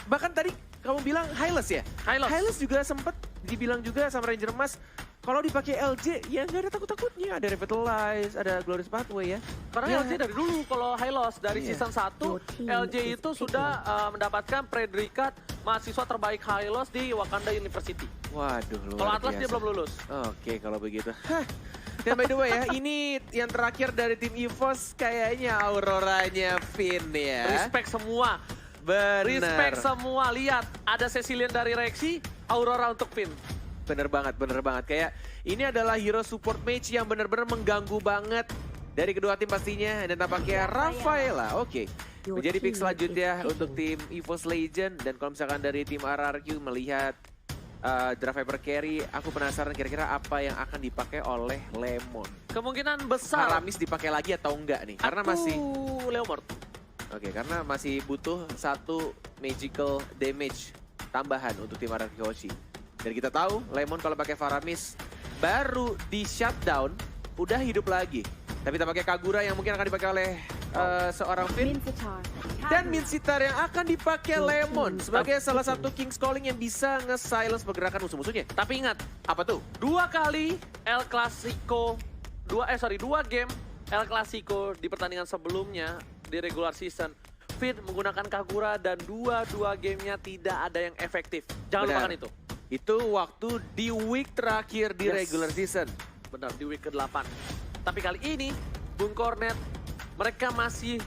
Bahkan tadi kamu bilang Hylos ya? Hylos. Hylos juga sempat dibilang juga sama Ranger Emas, kalau dipakai LJ ya nggak ada takut-takutnya. Ada Revitalize, ada Glorious Pathway ya. Karena Ya. LJ dari dulu, kalau Hylos dari Iya. season 1, LJ itu sudah mendapatkan predikat mahasiswa terbaik Hylos di Wakanda University. Waduh, luar Kalau Atlas biasa. dia belum lulus. Oke, kalau begitu. Hah. Dan by the way ya, ini yang terakhir dari tim EVOS kayaknya Auroranya Finn ya. Respect semua. Benar. Respect semua. Lihat, ada Cecilian dari Rexy, Aurora untuk Finn. Bener banget, bener banget. Kayak ini adalah hero support mage yang bener-bener mengganggu banget dari kedua tim pastinya. Dan tampaknya Rafaela, oke. Menjadi pick selanjutnya untuk tim EVOS Legend. Dan kalau misalkan dari tim RRQ melihat Draft Viper carry, aku penasaran kira-kira apa yang akan dipakai oleh Lemon. Kemungkinan besar. Aramis dipakai lagi atau enggak nih? Karena masih... Leomord. Oke, karena masih butuh satu magical damage tambahan untuk tim RRQ Hoshi. Dan kita tahu, Lemon kalau pakai Faramis baru di shutdown, udah hidup lagi. Tapi tampaknya Kagura yang mungkin akan dipakai oleh seorang Finn. Dan Minsitar yang akan dipakai Lemon sebagai salah satu King's Calling yang bisa nge-silence pergerakan musuh-musuhnya. Tapi ingat, Apa tuh? 2 kali El Clasico, 2 game El Clasico di pertandingan sebelumnya di regular season, Finn menggunakan Kagura dan dua gamenya tidak ada yang efektif. Jangan Benar. lupakan itu. Itu waktu di week terakhir di Yes. regular season. Benar, di week ke-8. Tapi kali ini, Bung Cornet, mereka masih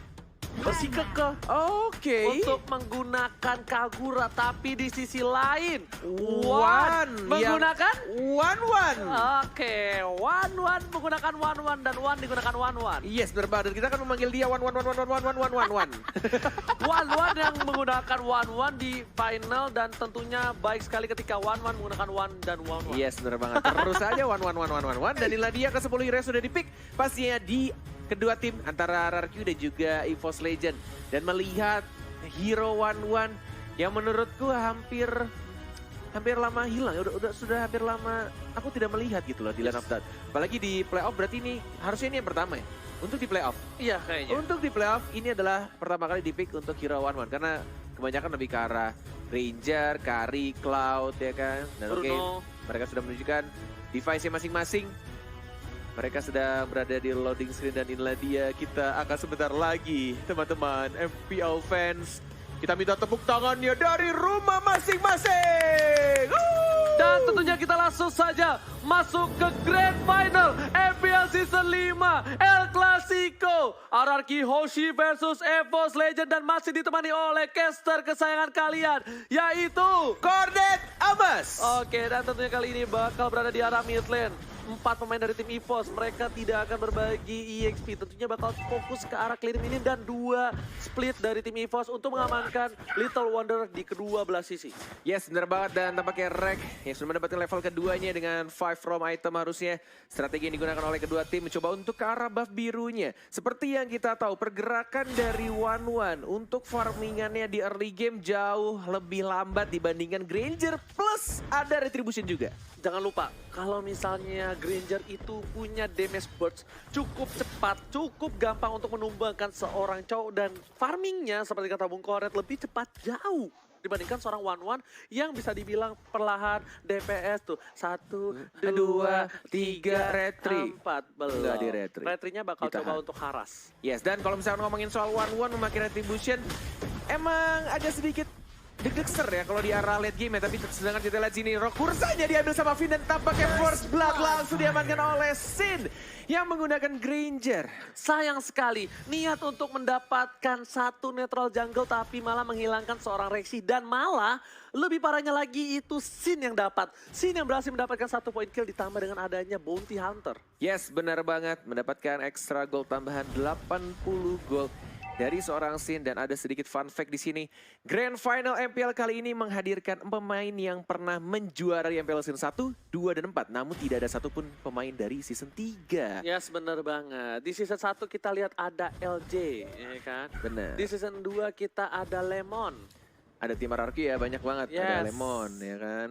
bersikukuh Oke. untuk menggunakan Kagura. Tapi di sisi lain, Wan menggunakan Wan. Oke, Wan menggunakan Wan dan Wan digunakan Wan. Yes, benar banget. Dan kita akan memanggil dia Wan. Wan yang menggunakan Wan di final dan tentunya baik sekali ketika Wan menggunakan Wan dan Wan. Yes, benar banget. Terus aja Wan. Dan inilah dia ke-10 hero yang sudah di-pick. Pastinya di kedua tim antara RRQ dan juga EVOS Legend. Dan melihat hero Wan yang menurutku hampir lama hilang. Sudah hampir lama aku tidak melihat gitu loh di line up that. Apalagi di playoff, berarti ini harusnya ini yang pertama ya. Untuk di playoff. Iya kayaknya. Untuk di playoff ini adalah pertama kali di-pick untuk hero Wan karena kebanyakan lebih ke arah Ranger, Kari, Cloud ya kan. Dan oke, Bruno. mereka sudah menunjukkan device-nya masing-masing. Mereka sedang berada di loading screen dan inilah dia, kita akan sebentar lagi teman-teman FPL fans. Kita minta tepuk tangannya dari rumah masing-masing. Dan tentunya kita langsung saja masuk ke Grand Final FPL Season 5 El Clasico. RRQ Hoshi versus EVOS Legend dan masih ditemani oleh caster kesayangan kalian, yaitu Cornet Amas. Oke, dan tentunya kali ini bakal berada di arah mid lane. 4 pemain dari tim EVOS, mereka tidak akan berbagi EXP. Tentunya bakal fokus ke arah clear minion dan 2 split dari tim EVOS untuk mengamankan Little Wonder di kedua belah sisi. Yes, benar banget. Dan tampaknya Rek yang sudah mendapatkan level keduanya dengan 5 from item harusnya. Strategi yang digunakan oleh kedua tim mencoba untuk ke arah buff birunya. Seperti yang kita tahu, pergerakan dari Wan untuk farmingannya di early game jauh lebih lambat dibandingkan Granger. Plus ada retribution juga. Jangan lupa, kalau misalnya Granger itu punya damage burst cukup cepat, cukup gampang untuk menumbangkan seorang cowok. Dan farmingnya seperti kata Bung Koret lebih cepat jauh dibandingkan seorang Wan yang bisa dibilang perlahan DPS tuh. 1, 2, 3, retri. 4. Belum. Nggak di retri. Retrinya bakal Ditahan. coba untuk haras. Yes, dan kalau misalnya ngomongin soal Wan memakai retribution, emang agak sedikit deg-degser ya kalau di arah late game ya. Tapi sedangkan kita lihat sini, Rokursanya diambil sama Finn dan tampaknya First Blood langsung diamankan oleh Sin yang menggunakan Granger. Sayang sekali, niat untuk mendapatkan satu netral jungle tapi malah menghilangkan seorang Rexy. Dan malah lebih parahnya lagi itu Sin yang dapat. Sin yang berhasil mendapatkan 1 point kill ditambah dengan adanya Bounty Hunter. Yes, benar banget. Mendapatkan extra gold tambahan 80 gold dari seorang Sin. Dan ada sedikit fun fact di sini. Grand Final MPL kali ini menghadirkan pemain yang pernah menjuarai MPL Season 1, 2, dan 4. Namun tidak ada satupun pemain dari Season 3. Yes, bener banget. Di season 1 kita lihat ada LJ, ya kan? Benar. Di season 2 kita ada Lemon. Ada tim RRQ ya, banyak banget. Yes. Ada Lemon ya kan.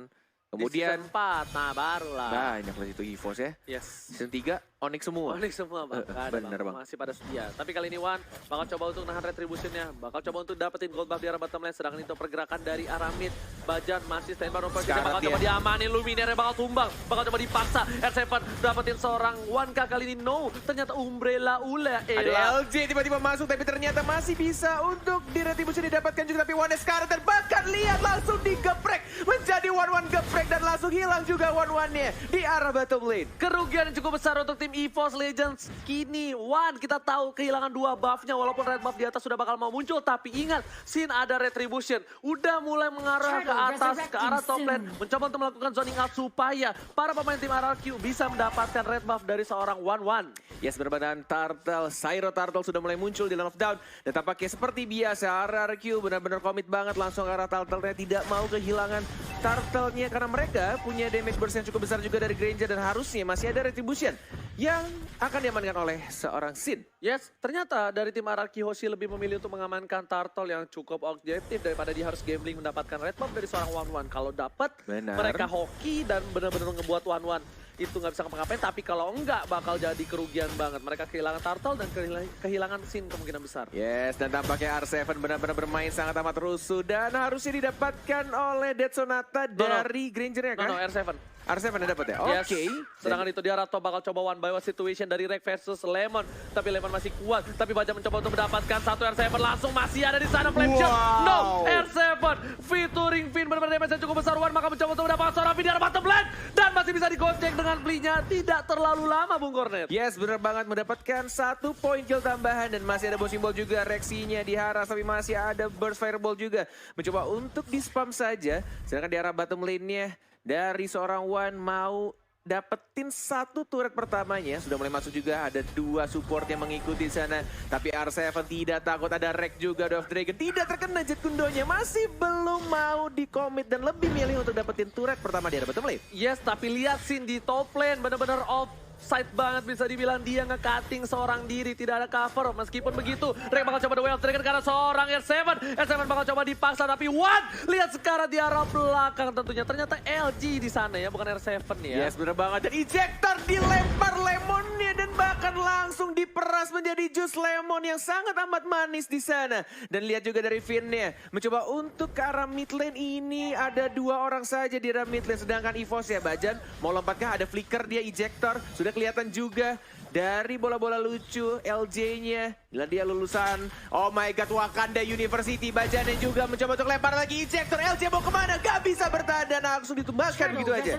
Kemudian Season 4, nah barulah. banyak lah itu EVOS ya. Yes. Season 3 Onyx semua. Onyx semua bang, nggak ada bener, Bang. masih pada setia. Tapi kali ini Wan bakal coba untuk nahan retributionnya, bakal coba untuk dapetin gold buff di arah bottom lane, sedangkan itu pergerakan dari arah mid. Bajan masih standby over Sekarang bakal dia. coba diamanin, Luminaire bakal tumbang, bakal coba dipaksa. R7 dapetin seorang 1K kali ini, no, ternyata Umbrella Ula. Ada LJ tiba-tiba masuk tapi ternyata masih bisa untuk diretribusi didapatkan juga, tapi One sekarang dan bahkan lihat langsung digeprek menjadi 1-1 geprek dan langsung hilang juga 1-1-nya di arah bottom lane. Kerugian yang cukup besar untuk tim EVOS Legends. Kini Wan kita tahu kehilangan 2 buffnya, walaupun red buff di atas sudah bakal mau muncul, tapi ingat Sin ada retribution, udah mulai mengarah ke atas, ke arah top lane, mencoba untuk melakukan zoning out supaya para pemain tim RRQ bisa mendapatkan red buff dari seorang 1-1. Yes, benar-benar Turtle, Syro Turtle sudah mulai muncul di Lane of Dawn. Dan tampaknya seperti biasa, RRQ benar-benar komit banget langsung ke arah Turtle-nya. Tidak mau kehilangan Turtle-nya karena mereka punya damage burst yang cukup besar juga dari Granger. Dan harusnya masih ada Retribution yang akan diamankan oleh seorang Sin. Yes, ternyata dari tim RRQ Hoshi lebih memilih untuk mengamankan Turtle yang cukup objektif daripada dia harus gambling mendapatkan red buff dari seorang 1-1. Kalau dapat, Benar. mereka hoki dan benar-benar ngebuat 1-1 itu nggak bisa ngapa-ngapain, tapi kalau enggak bakal jadi kerugian banget. Mereka kehilangan Turtle dan kehilangan Sin kemungkinan besar. Yes, dan tampaknya R7 benar-benar bermain sangat amat rusuh. Dan harusnya didapatkan oleh Dead Sonata dari Granger ya kan? No, R7. R7 yang dapat ya? Yes. Oke. Sedangkan itu dia Rato bakal coba one by one situation dari Rek versus Lemon. Tapi Lemon masih kuat. Tapi Baja mencoba untuk mendapatkan satu R7 langsung masih ada di sana flame shot. No, R7 featuring Finn benar-benar damage yang cukup besar. One maka mencoba untuk mendapatkan seorang Finn di arah bottom lane. Dan masih bisa digocek dengan belinya. Tidak terlalu lama Bung Cornet. Yes, benar banget mendapatkan 1 poin kill tambahan dan masih ada boss symbol juga reaksinya di Haras, tapi masih ada burst fireball juga. Mencoba untuk di spam saja, sedangkan di arah bottom lane-nya dari seorang One mau dapetin 1 turret pertamanya. Sudah mulai masuk juga, ada 2 support yang mengikuti di sana. Tapi R7 tidak takut, ada Rek juga, Dove Dragon. Tidak terkena Jet Kundonya, masih belum mau di-commit dan lebih milih untuk dapetin turret pertama di arah bottom lane. Yes, tapi lihat Sin di top lane benar-benar offside banget, bisa dibilang dia nge-cutting seorang diri, tidak ada cover. Meskipun begitu, Rek bakal coba The Wild Dragon karena seorang R7 bakal coba dipaksa, tapi One lihat sekarang di arah belakang tentunya. Ternyata LG di sana ya, bukan R7 ya. Yes, bener banget. Dan ejector dilempar lemonnya dan bahkan langsung diperas menjadi jus lemon yang sangat amat manis di sana. Dan lihat juga dari Finn-nya, mencoba untuk ke arah mid lane ini ada 2 orang saja di arah mid lane. Sedangkan EVOS ya, Bajan mau lompatkah, ada flicker dia ejector. Sudah kelihatan juga dari bola-bola lucu LJ-nya. Dia lulusan, oh my god, Wakanda University. Bajannya juga mencoba untuk lempar lagi ejector. LJ mau kemana? Gak bisa bertahan dan langsung ditumbaskan begitu aja.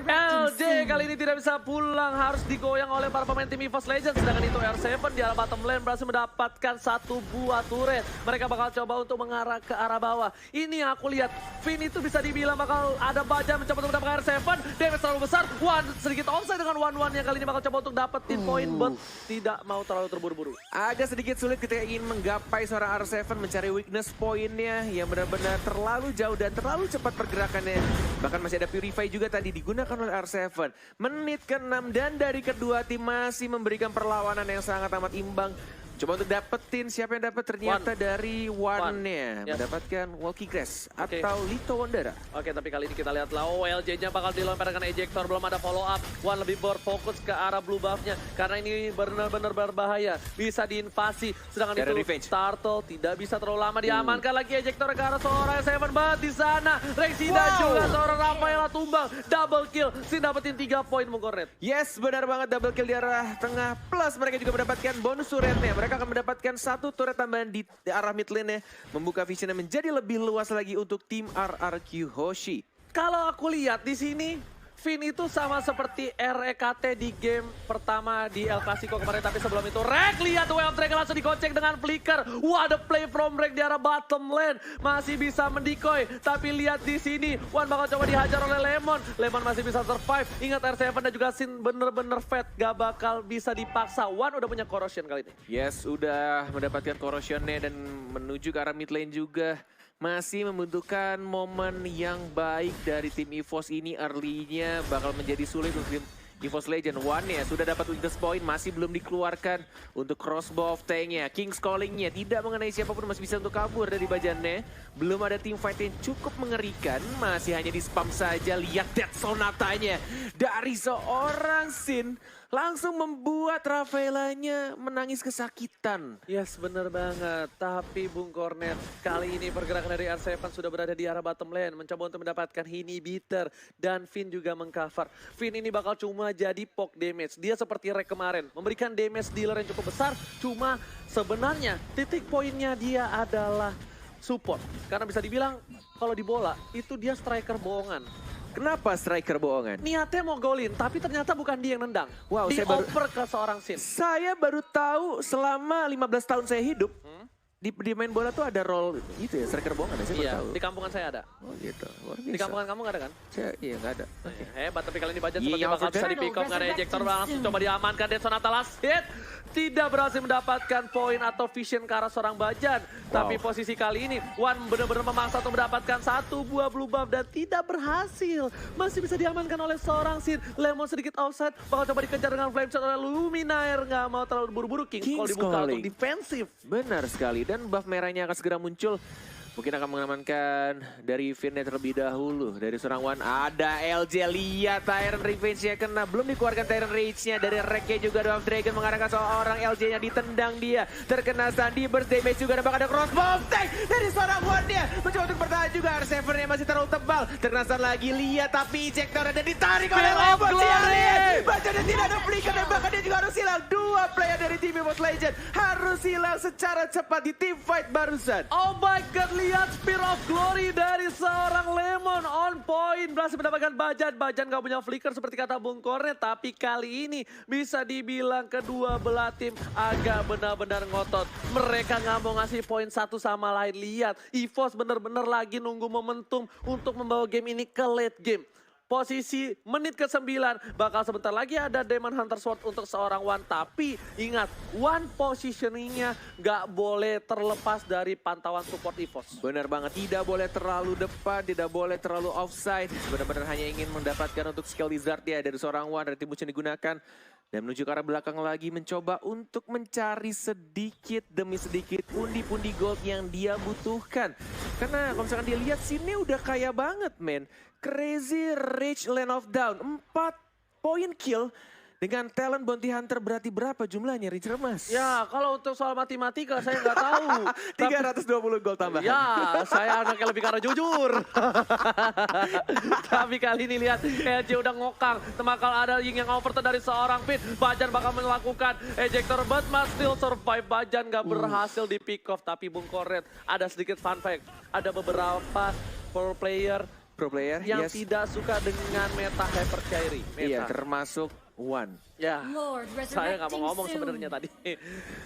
LJ kali ini tidak bisa pulang, harus digoyang oleh para pemain tim EVOS Legends. Sedangkan itu R7 di arah bottom lane berhasil mendapatkan 1 buah turret. Mereka bakal coba untuk mengarah ke arah bawah. Ini yang aku lihat, Finn itu bisa dibilang bakal ada Baja mencoba untuk mendapatkan R7. Damage terlalu besar, One sedikit offside dengan One yang kali ini bakal coba untuk dapetin poin, but tidak mau terlalu terburu-buru. Agak sedikit sulit ketika ingin menggapai seorang R7, mencari weakness poinnya yang benar-benar terlalu jauh dan terlalu cepat pergerakannya. Bahkan masih ada Purify juga tadi digunakan oleh R7. Menit ke-6 dan dari kedua tim masih memberikan perlawanan yang sangat amat imbang. Coba untuk dapetin siapa yang dapat ternyata dari One-nya. Yes. Mendapatkan Walkie Grass Oke. atau Lito Wondara. Oke, tapi kali ini kita lihat lah, LJ-nya bakal dilempar dengan ejector, belum ada follow up. One lebih berfokus ke arah blue buff-nya, karena ini benar-benar berbahaya, bisa diinvasi. Sedangkan Ada itu revenge. Turtle tidak bisa terlalu lama diamankan lagi ejector ke arah seorang Seven banget di sana. Rexida juga seorang Rafaela tumbang, double kill, Sin dapetin 3 poin Mungkornet. Yes, benar banget, double kill di arah tengah. Plus mereka juga mendapatkan bonus turretnya. Mereka akan mendapatkan 1 turret tambahan di arah mid lane-nya. Membuka visionnya menjadi lebih luas lagi untuk tim RRQ Hoshi. Kalau aku lihat di sini, Finn itu sama seperti REKT di game pertama di El Clasico kemarin. Tapi sebelum itu, Rek lihat Wild Dragon langsung digocek dengan flicker. Wah, ada play from Rek di arah bottom lane. Masih bisa mendikoy. Tapi lihat di sini, One bakal coba dihajar oleh Lemon. Lemon masih bisa survive. Ingat R7 dan juga Sin bener-bener fat. Gak bakal bisa dipaksa. One udah punya corrosion kali ini. Yes, udah mendapatkan corrosion-nya dan menuju ke arah mid lane juga. Masih membutuhkan momen yang baik dari tim EVOS ini. Early-nya bakal menjadi sulit untuk tim EVOS Legend One-nya sudah dapat weakness point, masih belum dikeluarkan untuk crossbow of tank-nya. King's Calling-nya tidak mengenai siapapun, masih bisa untuk kabur dari bajannya. Belum ada team fight yang cukup mengerikan, masih hanya di spam saja. Lihat Death Sonata-nya dari seorang Sin langsung membuat Rafaelanya menangis kesakitan. Yes, bener banget. Tapi Bung Cornet, kali ini pergerakan dari R7 sudah berada di arah bottom lane. Mencoba untuk mendapatkan inhibitor. Dan Finn juga mengcover. Finn ini bakal cuma jadi poke damage. Dia seperti Rek kemarin. Memberikan damage dealer yang cukup besar. Cuma sebenarnya titik poinnya dia adalah support. Karena bisa dibilang kalau di bola itu dia striker bohongan. Kenapa striker bohongan? Niatnya mau golin, tapi ternyata bukan dia yang nendang. Wow, saya baru- Dioper ke seorang Sin. Saya baru tahu selama 15 tahun saya hidup, di main bola tuh ada role itu ya, striker bohongan ya, saya baru Iya, tahu. di kampungan saya ada. Oh gitu, luar biasa. Di kampungan kamu nggak ada kan? Iya nggak ada. Oke. Hebat, tapi kali ini Bajan Iya, seperti bakal overturn. bisa di pick up. Nggak ada ejector, langsung coba diamankan. Dead Sonata last hit. Tidak berhasil mendapatkan poin atau vision ke arah seorang Bajan. Tapi posisi kali ini, One benar-benar memaksa untuk mendapatkan satu buah blue buff dan tidak berhasil. Masih bisa diamankan oleh seorang Sin. Lemon sedikit offside, bakal coba dikejar dengan flame shot oleh Luminaire. Nggak mau terlalu buru-buru. King Call King's dibuka Calling. untuk defensif. Benar sekali, dan buff merahnya akan segera muncul. Mungkin akan mengamankan dari Finn terlebih dahulu. Dari seorang One ada LJ, lihat Tyrant Revenge-nya kena. Belum dikeluarkan Tyrant Rage-nya dari Rek-nya juga. Dwarf Dragon mengarahkan seorang LJ-nya, ditendang dia. Terkena Sandy, burst damage juga. Dan bakal ada crossbow tank dari seorang One-nya. Mencoba untuk bertahan juga, R7-nya masih terlalu tebal. Terkena San lagi, lihat tapi ejector dan ditarik oleh Spirit of Lemon. Glory! Bacanya tidak ada flicker dan bahkan dia juga harus hilang. Dua player dari tim EVOS Legend harus hilang secara cepat di team fight barusan. Oh my god, lihat Spear of Glory dari seorang Lemon on point. Berhasil mendapatkan Bajan. Bajan gak punya flicker seperti kata Bung Cornet. Tapi kali ini bisa dibilang kedua belah tim agak benar-benar ngotot. Mereka gak mau ngasih poin satu sama lain. Lihat, EVOS benar-benar lagi nunggu momentum untuk membawa game ini ke late game. Posisi menit ke-9 bakal sebentar lagi ada Demon Hunter Sword untuk seorang One. Tapi ingat, One positioningnya gak boleh terlepas dari pantauan support EVOS. Benar banget, tidak boleh terlalu depan, tidak boleh terlalu offside. Benar-benar hanya ingin mendapatkan untuk skill Lizard ya dari seorang One, retribution digunakan. Dan menuju ke arah belakang lagi mencoba untuk mencari sedikit demi sedikit pundi-pundi gold yang dia butuhkan. Karena kalau misalkan dia lihat sini udah kaya banget men. Crazy Rich Land of Down, 4 poin kill. Dengan talent Bounty Hunter berarti berapa jumlahnya Richard Mas? Ya, kalau untuk soal matematika saya nggak tahu. 320 gol tambahan. Ya, saya anaknya lebih karena jujur. Tapi kali ini lihat, LJ udah ngokang. Temakal ada yang overturn dari seorang Finn. Bajan bakal melakukan ejector, but must still survive. Bajan nggak berhasil di pick off. Tapi Bung Cornet, ada sedikit fun fact. Ada beberapa pro player yang yes. tidak suka dengan meta Hyper Carry. Iya, termasuk One. Ya, saya nggak mau ngomong sebenarnya tadi.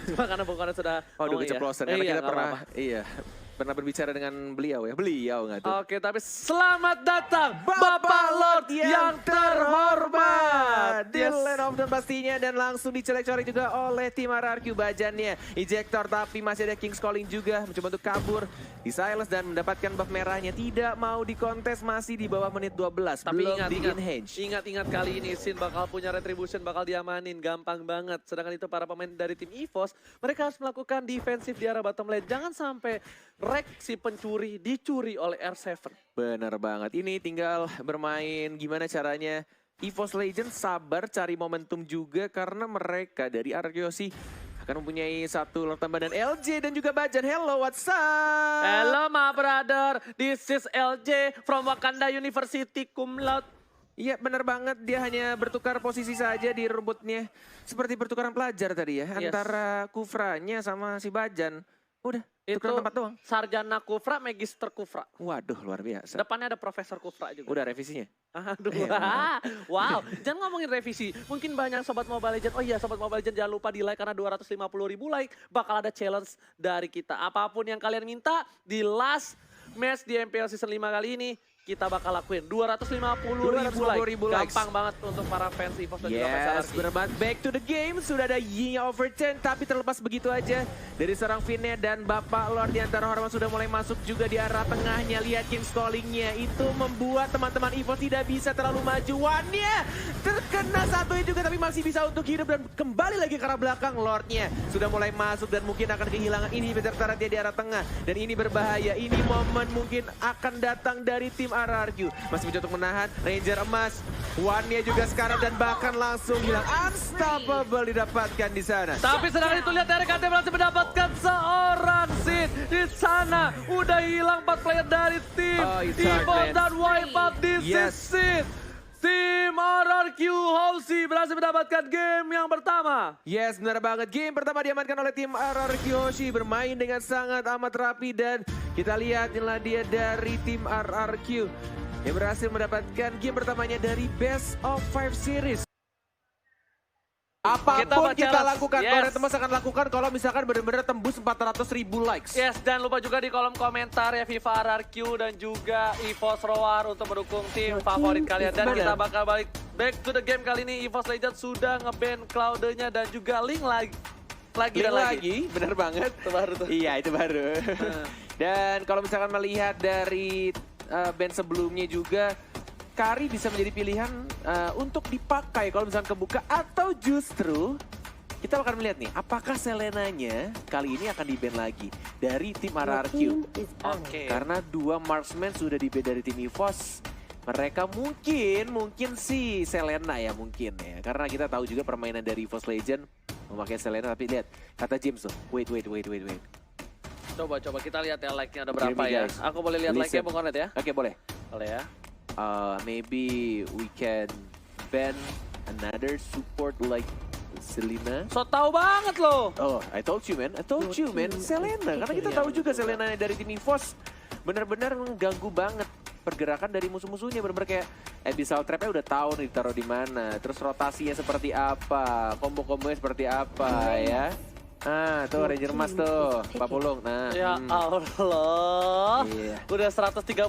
Cuma karena Bung Cornet sudah Oh, udah ngomong keceplosan. ya. Karena Iya, kita nggak pernah, apa-apa. pernah berbicara dengan beliau ya. Beliau nggak tuh? Oke, tapi selamat datang Bapak Lord yang terhormat. Di Land of Dawn pastinya, dan langsung dicolek-colek juga oleh tim RRQ Bajannya. Ejector, tapi masih ada King's Calling juga mencoba untuk kabur. Di silence dan mendapatkan buff merahnya. Tidak mau dikontes, masih di bawah menit 12. Tapi belum di ingat, enhance. ingat kali ini Sin bakal punya retribution, bakal diamanin, gampang banget. Sedangkan itu para pemain dari tim EVOS, mereka harus melakukan defensif di arah bottom lane. Jangan sampai Rek si pencuri dicuri oleh R7. Bener banget, ini tinggal bermain gimana caranya. EVOS Legend sabar cari momentum juga karena mereka dari RRQ akan mempunyai satu lord tambahan, dan LJ dan juga Bajan. Hello, what's up? Hello my brother, this is LJ from Wakanda University cum laude. Iya bener banget, dia hanya bertukar posisi saja di rumputnya. Seperti pertukaran pelajar tadi ya, Yes. antara Kufranya sama si Bajan. Udah, Itu tukeran tempat doang. Sarjana Kufra, Magister Kufra. Waduh, luar biasa. Depannya ada Profesor Kufra juga. Udah revisinya? Aduh, wow, jangan ngomongin revisi. Mungkin banyak Sobat Mobile Legends, oh iya Sobat Mobile Legends jangan lupa di like karena 250.000 like. Bakal ada challenge dari kita. Apapun yang kalian minta di last match di MPL Season 5 kali ini, kita bakal lakuin 250.000 like. likes. Gampang banget untuk para fans EVOS dan juga fans Yes, LRQ. bener banget. Back to the game, sudah ada Ying yang overturn, tapi terlepas begitu aja dari seorang Vinnya dan Bapak Lord di antara Hormat sudah mulai masuk juga di arah tengahnya. Lihat King Stallingnya, itu membuat teman-teman EVOS tidak bisa terlalu maju. One-nya terkena satunya juga, tapi masih bisa untuk hidup dan kembali lagi ke arah belakang. Lordnya sudah mulai masuk dan mungkin akan kehilangan ini bertarat dia di arah tengah. Dan ini berbahaya, ini momen mungkin akan datang dari tim RRQ. Masih mencoba untuk menahan Ranger emas. One-nya juga sekarang dan bahkan langsung hilang. Unstoppable didapatkan di sana. Tapi sedangkan itu lihat Derek KT berhasil mendapatkan seorang seed di sana. Udah hilang 4 player dari tim Oh, it's hard, EVOS man. dan wipe out di Yes. seed. Tim RRQ Hoshi berhasil mendapatkan game yang pertama. Yes, benar banget. Game pertama diamankan oleh tim RRQ Hoshi, bermain dengan sangat amat rapi dan kita lihat inilah dia dari tim RRQ yang berhasil mendapatkan game pertamanya dari Best of 5 Series. Apapun kita challenge. lakukan, Yes. Korea Temas akan lakukan kalau misalkan benar-benar tembus 400.000 likes. Yes, dan lupa juga di kolom komentar ya FIFA RRQ dan juga EVOS Roar untuk mendukung tim favorit kalian. Dan Benar. kita bakal balik back to the game kali ini. EVOS Legends sudah nge-ban Cloud-nya dan juga Link lagi dan lagi. Benar banget. Itu baru tuh. Iya, itu baru. Dan kalau misalkan melihat dari band sebelumnya juga, Kari bisa menjadi pilihan untuk dipakai kalau misalkan kebuka, atau justru kita akan melihat nih, apakah Selenanya kali ini akan di-ban lagi dari tim RRQ. Oke. Karena 2 marksman sudah di-ban dari tim EVOS. Mereka mungkin sih Selena ya mungkin ya. Karena kita tahu juga permainan dari EVOS Legend memakai Selena, tapi lihat kata James tuh, wait. Coba kita lihat ya like-nya ada Hear berapa me, ya. guys. Aku boleh lihat like-nya Listen. Bung Kornet ya? Oke, boleh. Boleh ya. Maybe we can ban another support like Selena. So tahu banget loh. Oh, I told you man, Selena. Karena kita tahu juga Selena dari tim EVOS benar-benar mengganggu banget pergerakan dari musuh-musuhnya. Benar-benar kayak Abyssal Trap-nya udah tahu nih ditaruh di mana. Terus rotasinya seperti apa, combo-combonya seperti apa ya. Ah, tuh Ranger Emas tuh, Pak Pulung. Nah, Ya Allah. Iya. Udah 136.000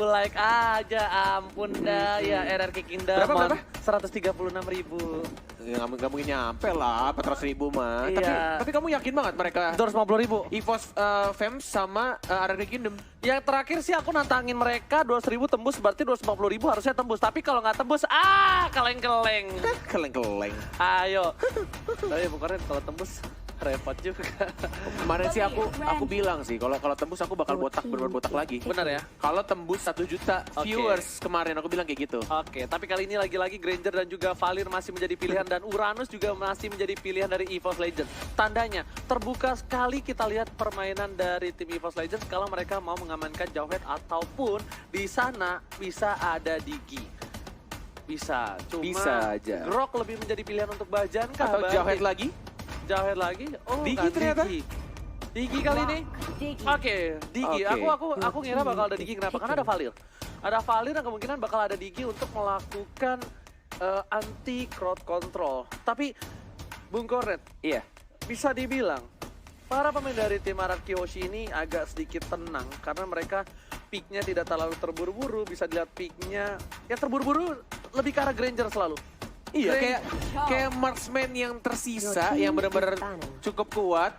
like aja, ampun dah ya RRQ Kingdom. Berapa? 136.000. Ya, nggak mungkin nyampe lah 400.000 mah. Iya. Tapi kamu yakin banget mereka 250.000. EVOS Fems sama RRQ Kingdom? Yang terakhir sih aku nantangin mereka 200.000 tembus, berarti 250.000 harusnya tembus. Tapi kalau nggak tembus, keleng-keleng. Keleng-keleng. Ayo. Tapi bukannya kalau tembus repot juga. Kemarin sih aku bilang sih kalau tembus aku bakal bener-bener botak lagi. Benar ya? Kalau tembus 1 juta Oke. viewers kemarin aku bilang kayak gitu. Oke, tapi kali ini lagi-lagi Granger dan juga Valir masih menjadi pilihan dan Uranus juga masih menjadi pilihan dari EVOS Legends. Tandanya terbuka sekali kita lihat permainan dari tim EVOS Legends kalau mereka mau mengamankan Jawhead ataupun di sana bisa ada Digi. Bisa, cuma Bisa aja. Grok lebih menjadi pilihan untuk Bajan kah? Atau Berarti Jawhead lagi? Jawhead lagi? Oh, Digi nggak ternyata? Digi kali ini? Oke, Digi. Oke. Aku ngira bakal ada Digi. Kenapa? Karena ada Valir. Ada Valir dan kemungkinan bakal ada Digi untuk melakukan anti crowd control. Tapi Bung Kornet, Iya. bisa dibilang para pemain dari tim RRQ Hoshi ini agak sedikit tenang karena mereka picknya tidak terlalu terburu-buru. Bisa dilihat picknya ya terburu-buru lebih ke arah Granger selalu. Iya, kayak marksman yang tersisa yang benar-benar cukup kuat.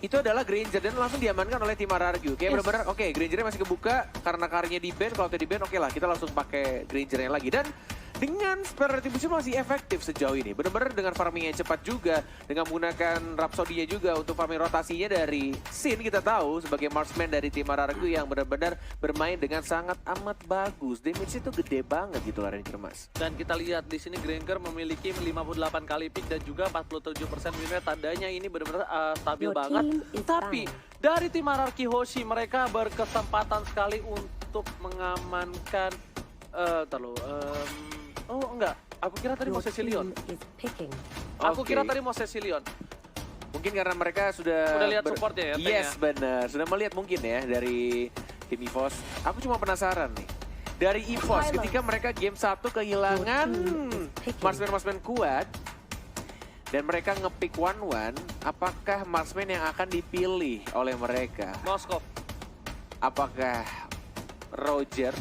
Itu adalah Granger dan langsung diamankan oleh tim RRQ. Kayak benar-benar oke, Grangernya masih kebuka karena Karinya di-ban. Kalau di ban oke lah, kita langsung pakai Grangernya lagi. Dan dengan spare retribution masih efektif sejauh ini. Benar-benar dengan farming yang cepat juga. Dengan menggunakan Rhapsody-nya juga untuk farming rotasinya dari Sin. Kita tahu sebagai marksman dari tim RRQ yang benar-benar bermain dengan sangat amat bagus. Damage itu gede banget gitu lah Ranger Mas. Dan kita lihat di sini Granger memiliki 58 kali pick dan juga 47% win rate. Tandanya ini benar-benar stabil banget. Tapi dari tim RRQ Hoshi mereka berkesempatan sekali untuk mengamankan oh enggak, aku kira tadi mau Cecilion. Aku kira tadi mau Cecilion. Mungkin karena mereka sudah lihat supportnya ya, Teng, Yes, ya? benar. Sudah melihat mungkin ya dari tim EVOS. Aku cuma penasaran nih. Dari EVOS ketika mereka game 1 kehilangan marksman-marksman kuat dan mereka ngepick 1-1, apakah marksman yang akan dipilih oleh mereka? Moskov. Apakah Roger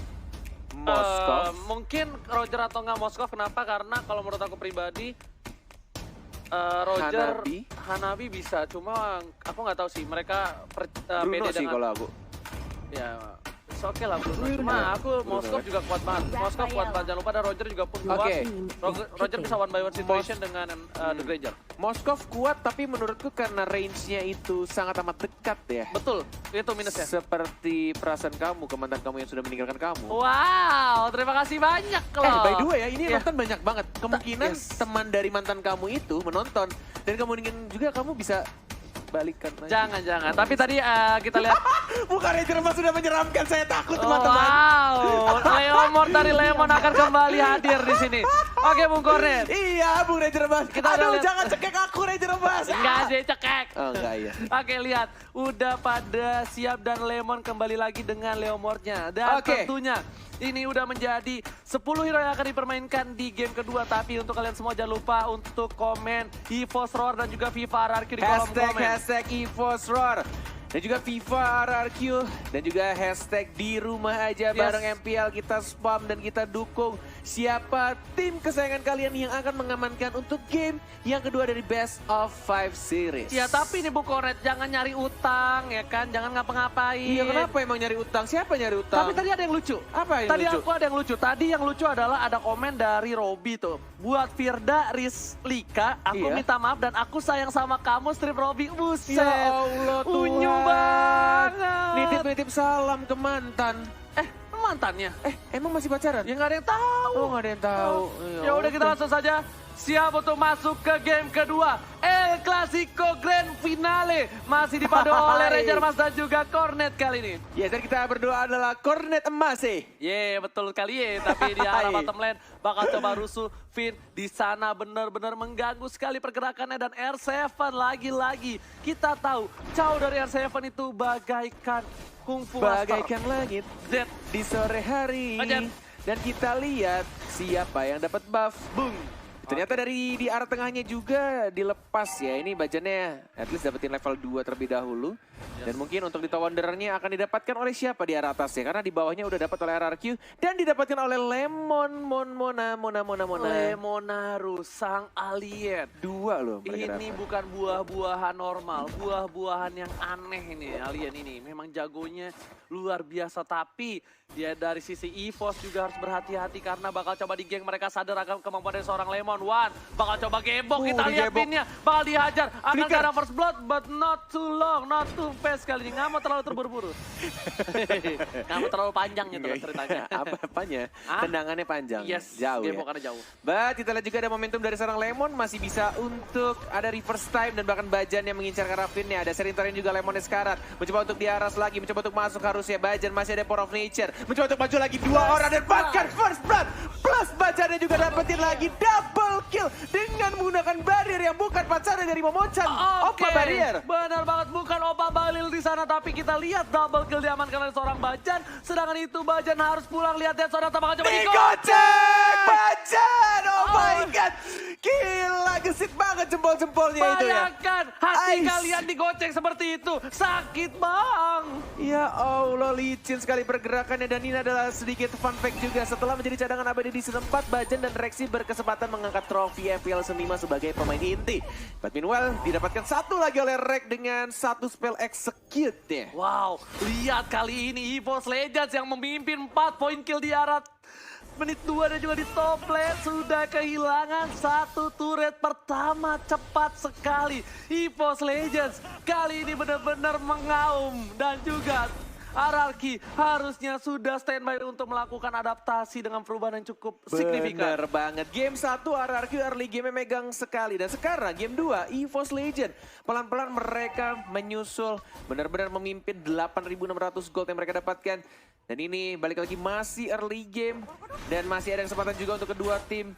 Moskov. Mungkin Roger atau nggak Moskov. Kenapa? Karena kalau menurut aku pribadi, Roger, Hanabi bisa. Cuma aku nggak tahu sih. Mereka Bruno pede sih dengan. kalau aku. Ya, oke lah Bruno. Cuma aku Moskov juga kuat banget. Moskov kuat banget. Jangan lupa ada Roger juga pun kuat. Oke. Roger bisa one by one situation dengan The Granger. Moskov kuat tapi menurutku karena range-nya itu sangat amat dekat ya. Betul, itu minusnya. Seperti perasaan kamu ke mantan kamu yang sudah meninggalkan kamu. Wow, terima kasih banyak loh. By the way ya, ini Ya. nonton banyak banget. Kemungkinan Yes. teman dari mantan kamu itu menonton. Dan kemungkinan juga kamu bisa balikan lagi. Jangan. Tapi tadi kita lihat. Bukan Ranger Mas sudah menyeramkan, saya takut teman-teman. Wow, Leomord dari Lemon akan kembali hadir di sini. Oke, Bung Kornet. Iya, Bung Ranger Mas. Kita udah Aduh, lihat. jangan cekek aku Ranger Mas. Enggak sih, cekek. Oh, enggak iya. Oke, lihat. Udah pada siap dan Lemon kembali lagi dengan Leomordnya. Dan Oke. tentunya ini udah menjadi 10 hero yang akan dipermainkan di game kedua. Tapi untuk kalian semua jangan lupa untuk komen EVOS Roar dan juga FIFA RRQ di kolom komen. Hashtag EVOS Roar. Dan juga FIFA RRQ. Dan juga hashtag di rumah aja bareng MPL. Kita spam dan kita dukung siapa tim kesayangan kalian yang akan mengamankan untuk game yang kedua dari Best of 5 Series. Ya tapi nih Bung Kornet, jangan nyari utang ya kan, jangan ngapa-ngapain. Iya, kenapa emang nyari utang? Siapa nyari utang? Tapi tadi ada yang lucu. Apa yang Tadi lucu? aku ada yang lucu. Tadi yang lucu adalah ada komen dari Robby tuh. Buat Firda Rizlika, aku Iya. minta maaf dan aku sayang sama kamu strip Robby. Buset. Ya Allah Tuhan. Unyu banget. Nitip-nitip salam ke mantan. Mantannya. Emang masih pacaran? Ya nggak ada yang tahu. Oh, nggak ada yang tahu. Ya udah kita langsung saja. Siap untuk masuk ke game kedua. El Clasico Grand Finale. Masih dipadu oleh Ranger Mas dan juga Kornet kali ini. Ya, dan kita berdoa adalah Kornet emas sih. Betul kali ya. Tapi di arah bottom lane bakal coba rusuh. Finn di sana benar-benar mengganggu sekali pergerakannya. Dan R7 lagi-lagi. Kita tahu Chow dari R7 itu bagaikan kungfu master. Bagaikan langit Z. di sore hari. Ajar. Dan kita lihat siapa yang dapat buff. Boom. Ternyata dari di arah tengahnya juga dilepas ya. Ini Bajannya at least dapetin level 2 terlebih dahulu. Dan mungkin untuk di Tower Wanderer-nya akan didapatkan oleh siapa di arah atas ya. Karena di bawahnya udah dapat oleh RRQ. Dan didapatkan oleh Lemon, Mona. Lemonaru, sang alien. 2 loh mereka Ini dapat. bukan buah-buahan normal, buah-buahan yang aneh ini alien ini. Memang jagonya luar biasa, tapi dia dari sisi EVOS juga harus berhati-hati karena bakal coba di geng mereka sadar akan kemampuan dari seorang Lemon. One, bakal coba gebok, kita lihat digebok. pinnya, bakal dihajar. Akan Flicker. ada first blood, but not too long, not too fast kali ini. Nggak mau terlalu terburu-buru. Nggak mau terlalu panjang gitu loh ceritanya. Apanya? Ah? Tendangannya panjang. Yes, Jauh ya. gebokannya jauh. But kita lihat juga ada momentum dari seorang Lemon. Masih bisa untuk ada reverse time dan bahkan Bajan yang mengincar ke Rafinnya. Ada Serintorin juga Lemonnya sekarat. Mencoba untuk diaras lagi, mencoba untuk masuk harusnya Bajan. Masih ada Power of Nature. Mencoba untuk maju lagi 2 orang dan bahkan first blood. Plus Bajannya juga dapetin lagi double kill dengan menggunakan barrier yang bukan pacarnya dari Momochan. Opa barrier. Benar banget, bukan Opa Balil di sana, tapi kita lihat double kill diamankan oleh seorang Bajan. Sedangkan itu Bajan harus pulang, lihat seorang bakal coba Digocek Bajan. Oh my god. Gila, gesit banget jempol-jempolnya itu ya. Bayangkan hati Ais. kalian digocek seperti itu, sakit bang. Ya Allah, licin sekali pergerakannya dan ini adalah sedikit fun fact juga. Setelah menjadi cadangan abadi di season 4, Bajan dan Rexy berkesempatan mengangkat trofi FPL Season 5 sebagai pemain inti. But meanwhile, didapatkan satu lagi oleh Rex dengan satu spell execute ya. Wow, lihat kali ini EVOS Legends yang memimpin 4 poin kill di arah menit 2 dan juga di top lane sudah kehilangan satu turret pertama cepat sekali. EVOS Legends kali ini benar-benar mengaum dan juga RRQ harusnya sudah standby untuk melakukan adaptasi dengan perubahan yang cukup signifikan. Bener banget. Game 1 RRQ early game megang sekali. Dan sekarang game 2 EVOS Legend. Pelan-pelan mereka menyusul. Benar-benar memimpin 8.600 gold yang mereka dapatkan. Dan ini balik lagi masih early game. Dan masih ada kesempatan juga untuk kedua tim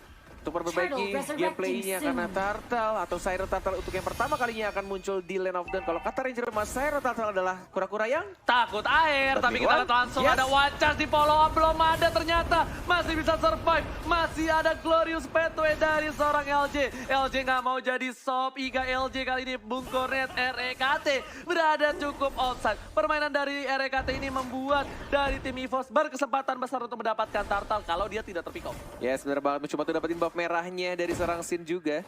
untuk memperbaiki gameplaynya karena Turtle atau Siren Turtle untuk yang pertama kalinya akan muncul di Lane of Dawn. Kalau kata Ranger Mas, Siren Turtle adalah kura-kura yang takut air, tapi kita lihat langsung ada Wacas di follow up, belum ada ternyata, masih bisa survive, masih ada Glorious Pathway dari seorang LJ. LJ nggak mau jadi sop, Iga LJ kali ini Bung Cornet REKT berada cukup outside. Permainan dari REKT ini membuat dari tim EVOS berkesempatan besar untuk mendapatkan Turtle kalau dia tidak terpick off. Yes, benar banget, mencoba untuk dapetin buff merahnya dari seorang Sin juga.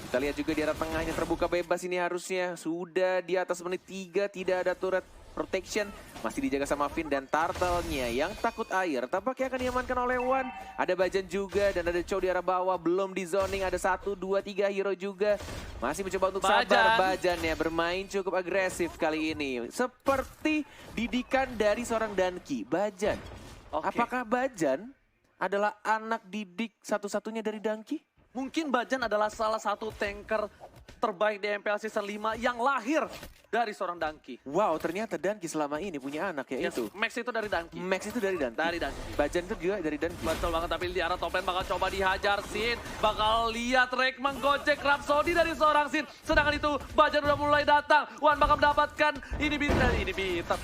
Kita lihat juga di arah tengahnya terbuka bebas ini harusnya. Sudah di atas menit 3, tidak ada turret protection. Masih dijaga sama Finn dan Turtle-nya yang takut air. Tampaknya akan diamankan oleh Wan. Ada Bajan juga dan ada Chow di arah bawah. Belum di zoning, ada 1, 2, 3 hero juga. Masih mencoba untuk sabar. Bajan ya bermain cukup agresif kali ini. Seperti didikan dari seorang Danki. Bajan. Apakah Bajan adalah anak didik satu-satunya dari Danki? Mungkin Bajan adalah salah satu tanker terbaik di MPL Season 5 yang lahir dari seorang Danki. Wow, ternyata Danki selama ini punya anak ya itu. Max itu dari Danki. Max itu dari Danki. Dari Danki. Bajan itu juga dari Danki. Betul banget, tapi di arah top lane bakal coba dihajar Sin. Bakal lihat Rek menggojek Rhapsody dari seorang Sin. Sedangkan itu Bajan udah mulai datang. Wan bakal mendapatkan ini bintang.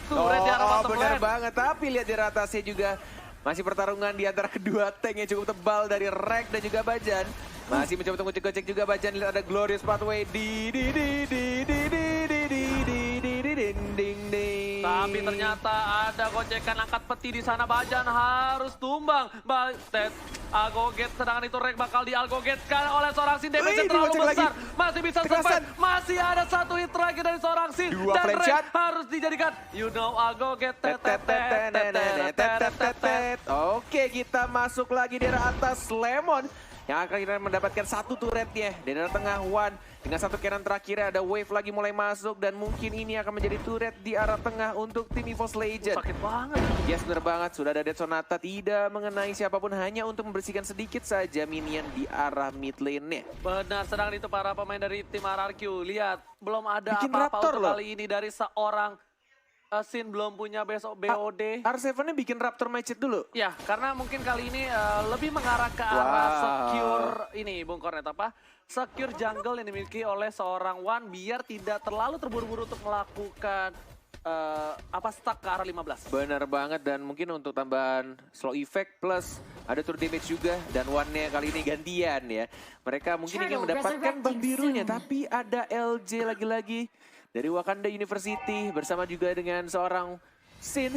Turret di arah bottom lane. Benar banget, tapi lihat di atasnya juga. Masih pertarungan di antara kedua tank yang cukup tebal dari Rek dan juga Bajan. Masih mencoba untuk ngecek juga Bajan. Lihat ada Glorious Pathway tapi ternyata ada gocekan angkat peti di sana. Bajan harus tumbang. Algoget, sedangkan itu Rek bakal dialgogetkan oleh seorang Sin. Damage terlalu besar. Masih bisa survive. Masih ada satu hit terakhir dari seorang Sin. Dan Rek harus dijadikan Algoget. Oke, kita masuk lagi di arah atas. Lemon yang akhirnya mendapatkan satu turretnya. Di arah tengah Wan dengan satu cannon terakhir ada wave lagi mulai masuk. Dan mungkin ini akan menjadi turret di arah tengah untuk tim EVOS Legend. Sakit banget. Yes, bener banget. Sudah ada Dead Sonata, tidak mengenai siapapun, hanya untuk membersihkan sedikit saja minion di arah mid lane-nya. Benar, sedangkan itu para pemain dari tim RRQ. Lihat, belum ada bikin apa-apa untuk loh kali ini dari seorang Sin. Belum punya besok BOD. R7-nya bikin Raptor Match dulu? Ya, karena mungkin kali ini lebih mengarah ke arah secure ini, Bung Cornet, secure jungle yang dimiliki oleh seorang Wan biar tidak terlalu terburu-buru untuk melakukan stuck ke arah 15. Benar banget, dan mungkin untuk tambahan slow effect plus ada turret damage juga, dan Wan-nya kali ini gantian ya. Mereka mungkin ingin mendapatkan buff birunya, tapi ada LJ lagi-lagi dari Wakanda University bersama juga dengan seorang Sin.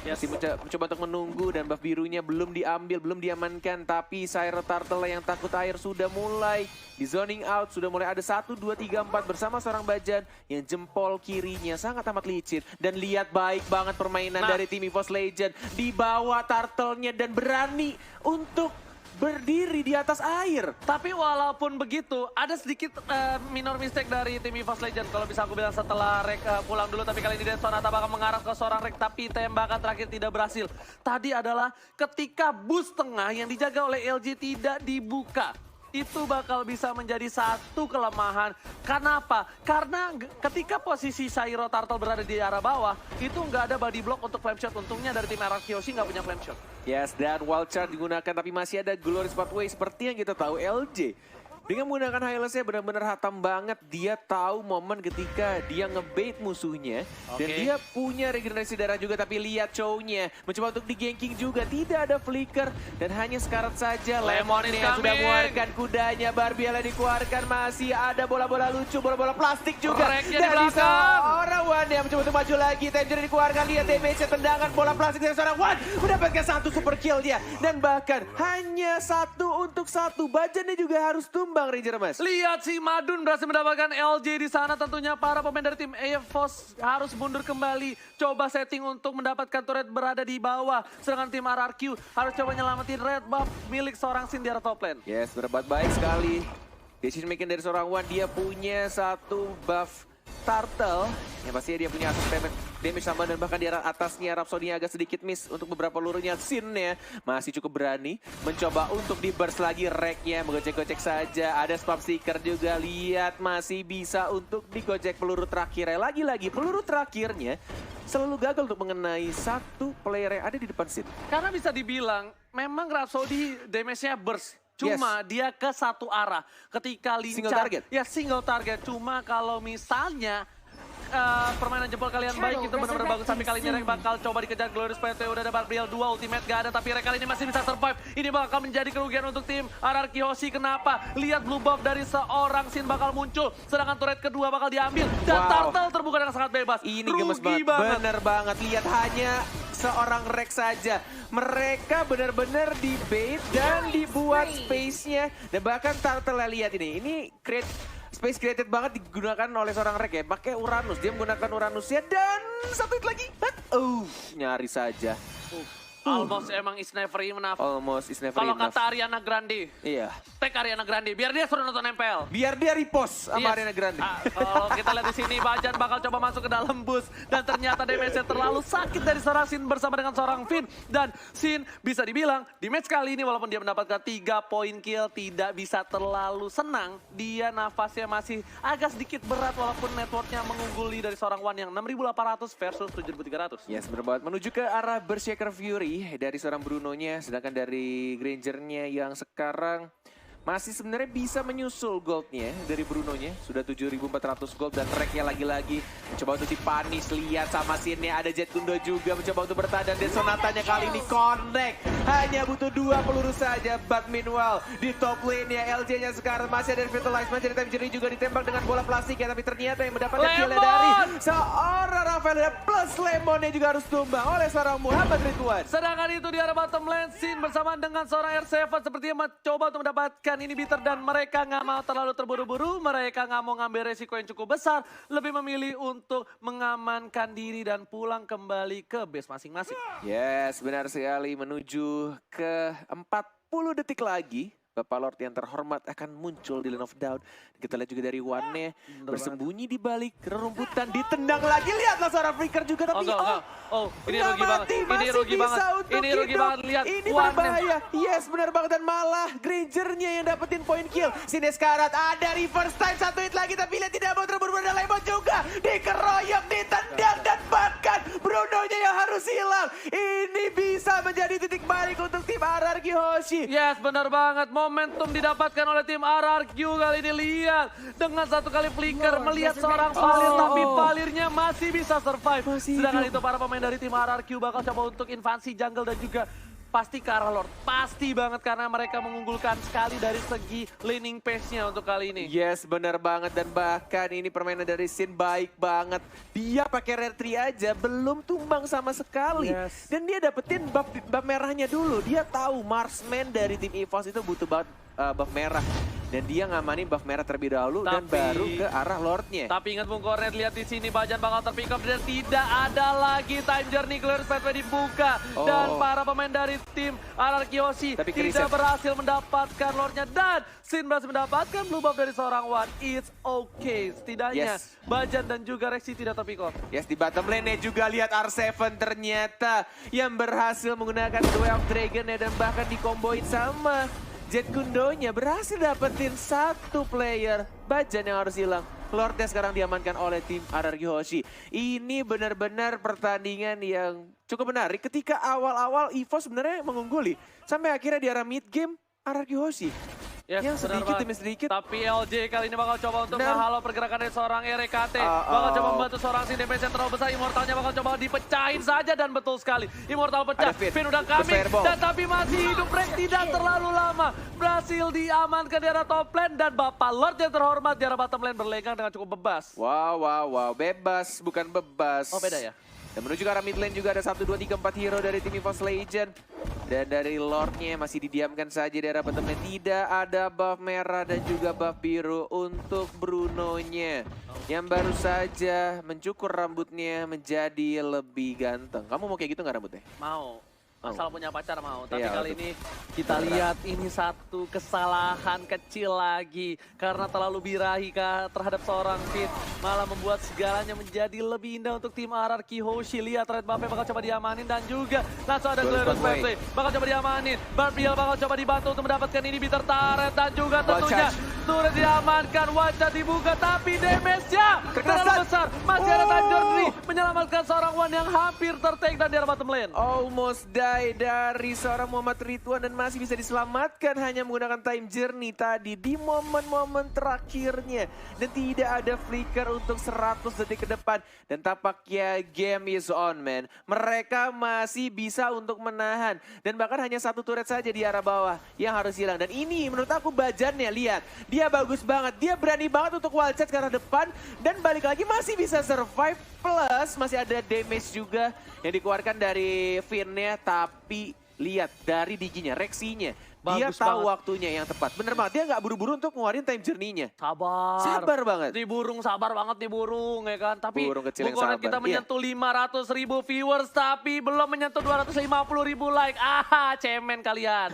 Masih mencoba untuk menunggu dan buff birunya belum diambil, belum diamankan. Tapi Siren Turtle yang takut air sudah mulai di zoning out. Sudah mulai ada 1, 2, 3, 4 bersama seorang Bajan yang jempol kirinya sangat amat licin. Dan lihat baik banget permainan dari tim EVOS Legend. Dibawa Turtle-nya dan berani untuk berdiri di atas air. Tapi walaupun begitu, ada sedikit minor mistake dari tim EVOS Legend. Kalau bisa aku bilang setelah Rek pulang dulu, tapi kali ini Dead Sonata bakal mengarah ke seorang Rek, tapi tembakan terakhir tidak berhasil. Tadi adalah ketika boost tengah yang dijaga oleh LG tidak dibuka. Itu bakal bisa menjadi satu kelemahan. Kenapa? Karena ketika posisi Shiro Turtle berada di arah bawah, itu nggak ada body block untuk flame shot. Untungnya dari tim RRQ nggak punya flame shot. Yes, dan wild charge digunakan, tapi masih ada Glorious Pathway seperti yang kita tahu. LJ dengan menggunakan Hylos-nya benar-benar hatam banget. Dia tahu momen ketika dia ngebait musuhnya. Dan dia punya regenerasi darah juga. Tapi lihat Chow-nya mencoba untuk di-ganking juga. Tidak ada flicker. Dan hanya sekarat saja. Lemon yang sudah mengeluarkan kudanya. Barbiela dikeluarkan. Masih ada bola-bola lucu, bola-bola plastik juga. Dari seorang Wan yang mencoba untuk maju lagi. Tangerine dikeluarkan. Lihat damage-nya, tendangan bola plastik dari seorang Wan. Mendapatkan satu super kill dia. Dan bahkan hanya 1 untuk 1. Bajannya juga harus tumbang. Ranger Mas. Lihat si Madun berhasil mendapatkan LJ di sana. Tentunya para pemain dari tim EVOS harus mundur kembali. Coba setting untuk mendapatkan turret berada di bawah. Sedangkan tim RRQ harus coba nyelamatin red buff milik seorang Sin di arah top lane. Yes, berbuat baik sekali. Decision making dari seorang Wan. Dia punya satu buff Turtle. Yang pastinya dia punya atas damage sama, dan bahkan di arah atasnya Rhapsody agak sedikit miss untuk beberapa pelurunya. Sin-nya masih cukup berani mencoba untuk di-burst lagi. Rek-nya menggocek-gocek saja. Ada spam seeker juga. Lihat masih bisa untuk digocek peluru terakhirnya. Lagi-lagi peluru terakhirnya selalu gagal untuk mengenai satu player yang ada di depan Sin. Karena bisa dibilang memang Rhapsody damage-nya burst. Cuma dia ke satu arah. Ketika lincah. Single target? Ya single target. Cuma kalau misalnya permainan jempol kalian baik itu benar-benar bagus. Tapi kali ini Rek bakal coba dikejar Glorious PT. Udah ada Barbiel 2, ultimate gak ada. Tapi Rek kali ini masih bisa survive. Ini bakal menjadi kerugian untuk tim RRQ Hoshi. Kenapa? Lihat blue buff dari seorang Sin bakal muncul. Sedangkan turret kedua bakal diambil. Dan Turtle terbuka dengan sangat bebas. Ini gemes banget. Bener banget. Lihat hanya seorang Rek saja. Mereka benar-benar dibait dan dibuat space-nya. Dan bahkan Turtle lihat ini. Ini space created banget digunakan oleh seorang Rek ya. Pakai Uranus, dia menggunakan Uranusnya dan satu hit lagi. Nyaris saja. Almost emang is never enough. Almost is never Kalau enough. kata Ariana Grande, Iya. tag Ariana Grande, biar dia suruh nonton MPL. Biar dia repost sama Yes. Ariana Grande. Kalau kita lihat di sini, Bajan bakal coba masuk ke dalam bus dan ternyata damage-nya terlalu sakit dari seorang Sin bersama dengan seorang Finn. Dan Sin bisa dibilang di match kali ini walaupun dia mendapatkan 3 poin kill tidak bisa terlalu senang. Dia nafasnya masih agak sedikit berat walaupun networknya mengungguli dari seorang Wan yang 6.800 versus 7.300. Yes, bener banget. Menuju ke arah Berserker Fury dari seorang Bruno-nya, sedangkan dari Granger-nya yang sekarang masih sebenarnya bisa menyusul gold-nya dari Bruno-nya. Sudah 7.400 gold dan Rek-nya lagi-lagi mencoba untuk dipanis. Lihat sama Sin-nya, ada Jet Kundo juga mencoba untuk bertahan dan Sonatanya kali ini connect. Hanya butuh 2 peluru saja. But meanwhile, di top lane-nya LJ-nya sekarang masih ada Vitalize, masih ada Time Journey juga ditembak dengan bola plastik ya. Tapi ternyata yang mendapatkan kill dari seorang Rafael plus Lemonnya juga harus tumbang oleh seorang Muhammad Ridwan. Sedangkan itu di arah bottom lane, Sin bersama dengan seorang R7 sepertinya mencoba untuk mendapatkan inhibitor dan mereka nggak mau terlalu terburu-buru, mereka nggak mau ngambil resiko yang cukup besar, lebih memilih untuk mengamankan diri dan pulang kembali ke base masing-masing. Yes, benar sekali. Menuju ke 40 detik lagi, Bapak Lord yang terhormat akan muncul di Lane of Dawn. Kita lihat juga dari Wan-nya bersembunyi di balik rerumputan, ditendang lagi. Lihatlah seorang Flicker juga tapi ini rugi banget. Ini rugi banget. Ini rugi banget. Lihat ini berbahaya. Yes, benar banget dan malah Granger-nya yang dapetin poin kill. Sines Karat ada reverse time, satu hit lagi tapi lihat tidak mau terburu-buru dan Lemon juga dikeroyok, ditendang dan bahkan Bruno-nya yang harus hilang. Ini bisa menjadi titik balik untuk tim RRQ Hoshi. Yes, benar banget. Momentum didapatkan oleh tim RRQ kali ini. Lihat dengan satu kali flicker melihat seorang Valir tapi Valirnya masih bisa survive. Sedangkan itu para pemain dari tim RRQ bakal coba untuk invasi jungle dan juga pasti ke arah Lord. Pasti banget karena mereka mengunggulkan sekali dari segi laning pace-nya untuk kali ini. Yes, benar banget dan bahkan ini permainan dari Sin baik banget. Dia pakai rare tree aja belum tumbang sama sekali. Yes. Dan dia dapetin buff merahnya dulu. Dia tahu marksman dari tim EVOS itu butuh banget buff merah. Dan dia ngamanin buff merah terlebih dahulu dan baru ke arah Lordnya. Tapi ingat Bung Kornet, lihat di sini Bajan bakal terpick up dan tidak ada lagi time journey. Glorious Pathway dibuka dan para pemain dari tim RRQ Hoshi tidak berhasil mendapatkan Lordnya dan Sin berhasil mendapatkan blue buff dari seorang Wan. It's okay. Setidaknya Bajan dan juga Rexy tidak terpick up. Yes, di bottom lane juga lihat R7 ternyata yang berhasil menggunakan Way of Dragon dan bahkan dikomboin sama Jet Kundonya, berhasil dapetin satu player. Bajan yang harus hilang. Lordnya sekarang diamankan oleh tim RRQ Hoshi. Ini benar-benar pertandingan yang cukup menarik ketika awal-awal EVOS sebenarnya mengungguli. Sampai akhirnya di arah mid game RRQ Hoshi. Yes, yang sedikit demi sedikit. Tapi LJ kali ini bakal coba untuk menghalau pergerakan dari seorang RKT. Bakal coba membantu seorang Sin, damage yang terlalu besar. Immortalnya bakal coba dipecahin saja dan betul sekali. Immortal pecah, Finn udah coming. Dan tapi masih hidup, Rek tidak terlalu lama. Berhasil diamankan di arah top lane dan Bapak Lord yang terhormat di arah bottom lane berlegang dengan cukup bebas. Wow. Bebas, bukan bebas. Oh, beda ya? Dan menuju ke arah mid lane juga ada 1, 2, 3, 4 hero dari tim EVOS Legend. Dan dari Lordnya masih didiamkan saja di arah bottom lane. Tidak ada buff merah dan juga buff biru untuk Bruno-nya. Yang baru saja mencukur rambutnya menjadi lebih ganteng. Kamu mau kayak gitu nggak rambutnya? Mau. Asal punya pacar mau, tapi iya, kali ini kita lihat ini satu kesalahan kecil lagi. Karena terlalu birahi terhadap seorang Finn. Malah membuat segalanya menjadi lebih indah untuk tim RRQ Hoshi. Lihat red buff-nya bakal coba diamanin dan juga langsung ada Glorious Pathway. Bakal coba diamanin, Barbiel bakal coba dibantu untuk mendapatkan inhibitor turret dan juga tentunya turret diamankan, wajah dibuka, tapi damage-nya terlalu besar. Masih ada Time Journey menyelamatkan seorang Wan yang hampir ter-take dan di arah bottom lane. Almost die dari seorang Muhammad Ridwan dan masih bisa diselamatkan hanya menggunakan Time Journey tadi di momen-momen terakhirnya. Dan tidak ada flicker untuk 100 detik ke depan. Dan tampaknya game is on, man. Mereka masih bisa untuk menahan. Dan bahkan hanya satu turret saja di arah bawah yang harus hilang. Dan ini menurut aku Bajannya, lihat. Dia bagus banget, dia berani banget untuk wild charge ke arah depan. Dan balik lagi masih bisa survive. Plus masih ada damage juga yang dikeluarkan dari Finn-nya. Tapi lihat dari diginya, reaksinya. Dia Bagus tahu banget. waktunya yang tepat. Bener banget, dia nggak buru-buru untuk ngeluarin time journey-nya. Sabar. Sabar banget. Nih burung, sabar banget nih burung ya kan. Tapi Burung kecil yang Bung Koret sabar, kita iya. menyentuh 500.000 viewers tapi belum menyentuh 250.000 like. Cemen kalian.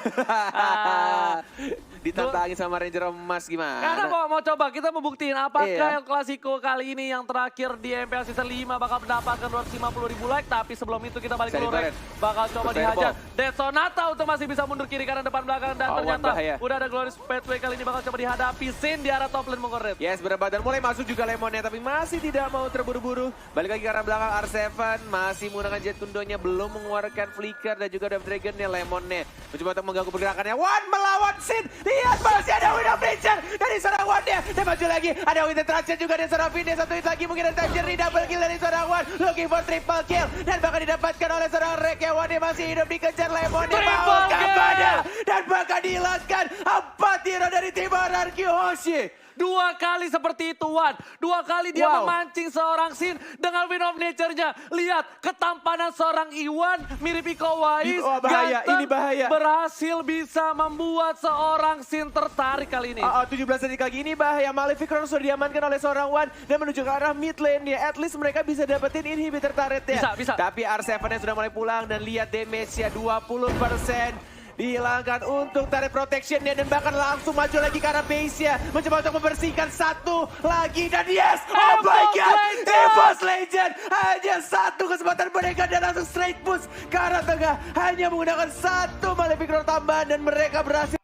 Ditantangin sama Ranger Emas gimana? Karena mau coba kita membuktiin apakah Iya. El Clasico kali ini yang terakhir di MPL Season 5 bakal mendapatkan 250.000 like. Tapi sebelum itu kita balik Bisa ke Lorek. di-torrent. Bakal coba Super dihajar. Fireball. Dead Sonata untuk masih bisa mundur kiri kanan depan belakang. Dan Awan ternyata bahaya. udah ada Glorious Pathway kali ini bakal coba dihadapi. Sin di arah top lane Bung Koret. Yes, berapa dan mulai masuk juga Lemonnya tapi masih tidak mau terburu-buru. Balik lagi ke arah belakang R7 masih menggunakan Jet Kundonya belum mengeluarkan flicker dan juga Death Dragonnya Lemonnya. Mencoba untuk mengganggu pergerakannya. Wan melawan Sin. Lihat masih ada Wind of Nature dari seorang Wan-nya. Dan maju lagi ada Wind of Transit juga dari seorang Finn. Satu hit lagi mungkin ada Time Journey double kill dari seorang Wan. Looking for triple kill dan bahkan didapatkan oleh seorang Rek yang Wan masih hidup dikejar Lemonnya. Triple Mau kill! kepada dan bahkan dihilangkan 4 hero dari tim RRQ Hoshi. 2 kali seperti itu Wan. 2 kali dia Wow. memancing seorang Sin dengan Wind of Nature-nya. Lihat ketampanan seorang Iwan mirip Iko Uwais. Oh, bahaya, Ganteng, ini bahaya. berhasil bisa membuat seorang Sin tertarik kali ini. 17 detik lagi ini bahaya. Malefic Crown sudah diamankan oleh seorang Wan dan menuju ke arah mid lane-nya. At least mereka bisa dapetin inhibitor turret-nya. Bisa. Tapi R7-nya sudah mulai pulang dan lihat damage-nya 20%. Dihilangkan untuk turret protection-nya dan bahkan langsung maju lagi ke arah base-nya. Mencoba untuk membersihkan satu lagi dan yes! Oh my god! Evos Legend! Hanya satu kesempatan mereka dan langsung straight push ke arah tengah. Hanya menggunakan satu Malefic Crown tambahan dan mereka berhasil.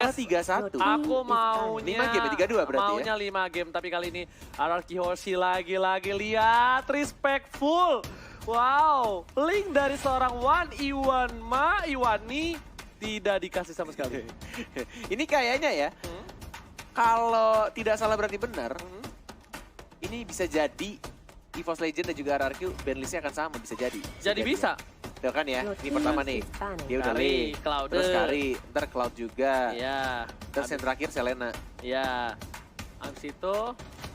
3-1. Aku maunya 5 game, 3-2 berarti maunya 5 game, tapi kali ini RRQ Hoshi lagi-lagi lihat respectful. Wow, link dari seorang Wan Iwani tidak dikasih sama sekali. Ini kayaknya ya, kalau tidak salah berarti benar, ini bisa jadi EVOS Legend dan juga RRQ bandlistnya akan sama, bisa jadi. Jadi bisa. Tuh kan ya, ini pertama nih, dia udah Kari, link, Cloud. terus Kari, ntar Cloud juga, Iya. terus yang terakhir Selena. Iya. Abis itu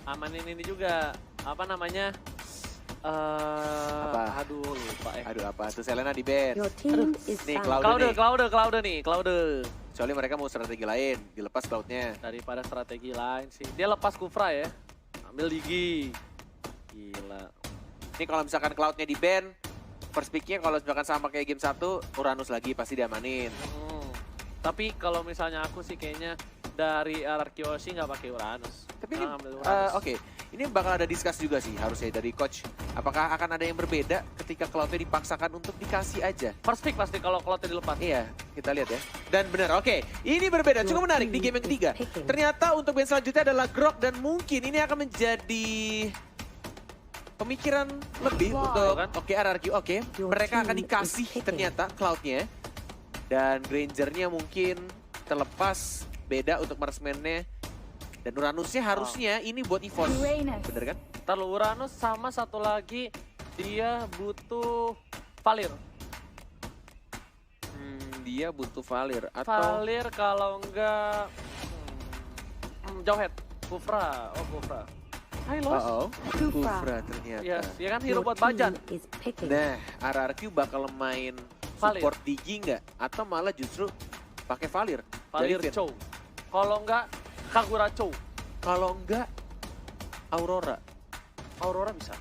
amanin ini juga. Apa namanya? Aduh lupa ya. Aduh apa, tuh Selena di band. Your team is Nih, banned. Cloud. Cloud. Kecuali mereka mau strategi lain, dilepas Cloudnya. Daripada strategi lain sih. Dia lepas Kufra ya. Ambil Digi. Gila. Ini kalau misalkan Cloudnya di band, first pick-nya kalau misalkan sama kayak game 1, Uranus lagi pasti diamanin. Tapi kalau misalnya aku sih kayaknya dari RRQ sih nggak pakai Uranus. Tapi ini, Ngambil Uranus. oke, ini bakal ada discuss juga sih harusnya dari coach. Apakah akan ada yang berbeda ketika Cloudnya dipaksakan untuk dikasih aja? First pick pasti kalau Cloudnya dilepas. Iya, kita lihat ya. Dan benar, oke. Ini berbeda, cukup menarik di game yang ketiga. Ternyata untuk band selanjutnya adalah Grok dan mungkin ini akan menjadi pemikiran lebih Wow. untuk Kan? RRQ. Oke, Your mereka akan team dikasih is picking. ternyata Cloudnya. Dan Granger-nya mungkin terlepas, beda untuk Marksman-nya. Dan Uranusnya harusnya ini buat EVOS. Bener kan? Ntar lu Uranus sama satu lagi dia butuh Valir. Dia butuh Valir atau Valir kalau enggak Jauhead. Kufra. Oh Kufra. Hai Los. Kufra ternyata. Yes, ya kan hero Your buat team Bajan. is picking. Nah, RRQ bakal main Valir. support Digi nggak? Atau malah justru pakai Valir? Valir Dari Finn? Chow. Kalau enggak Kagura Chow. Kalau enggak, Aurora. Aurora bisa.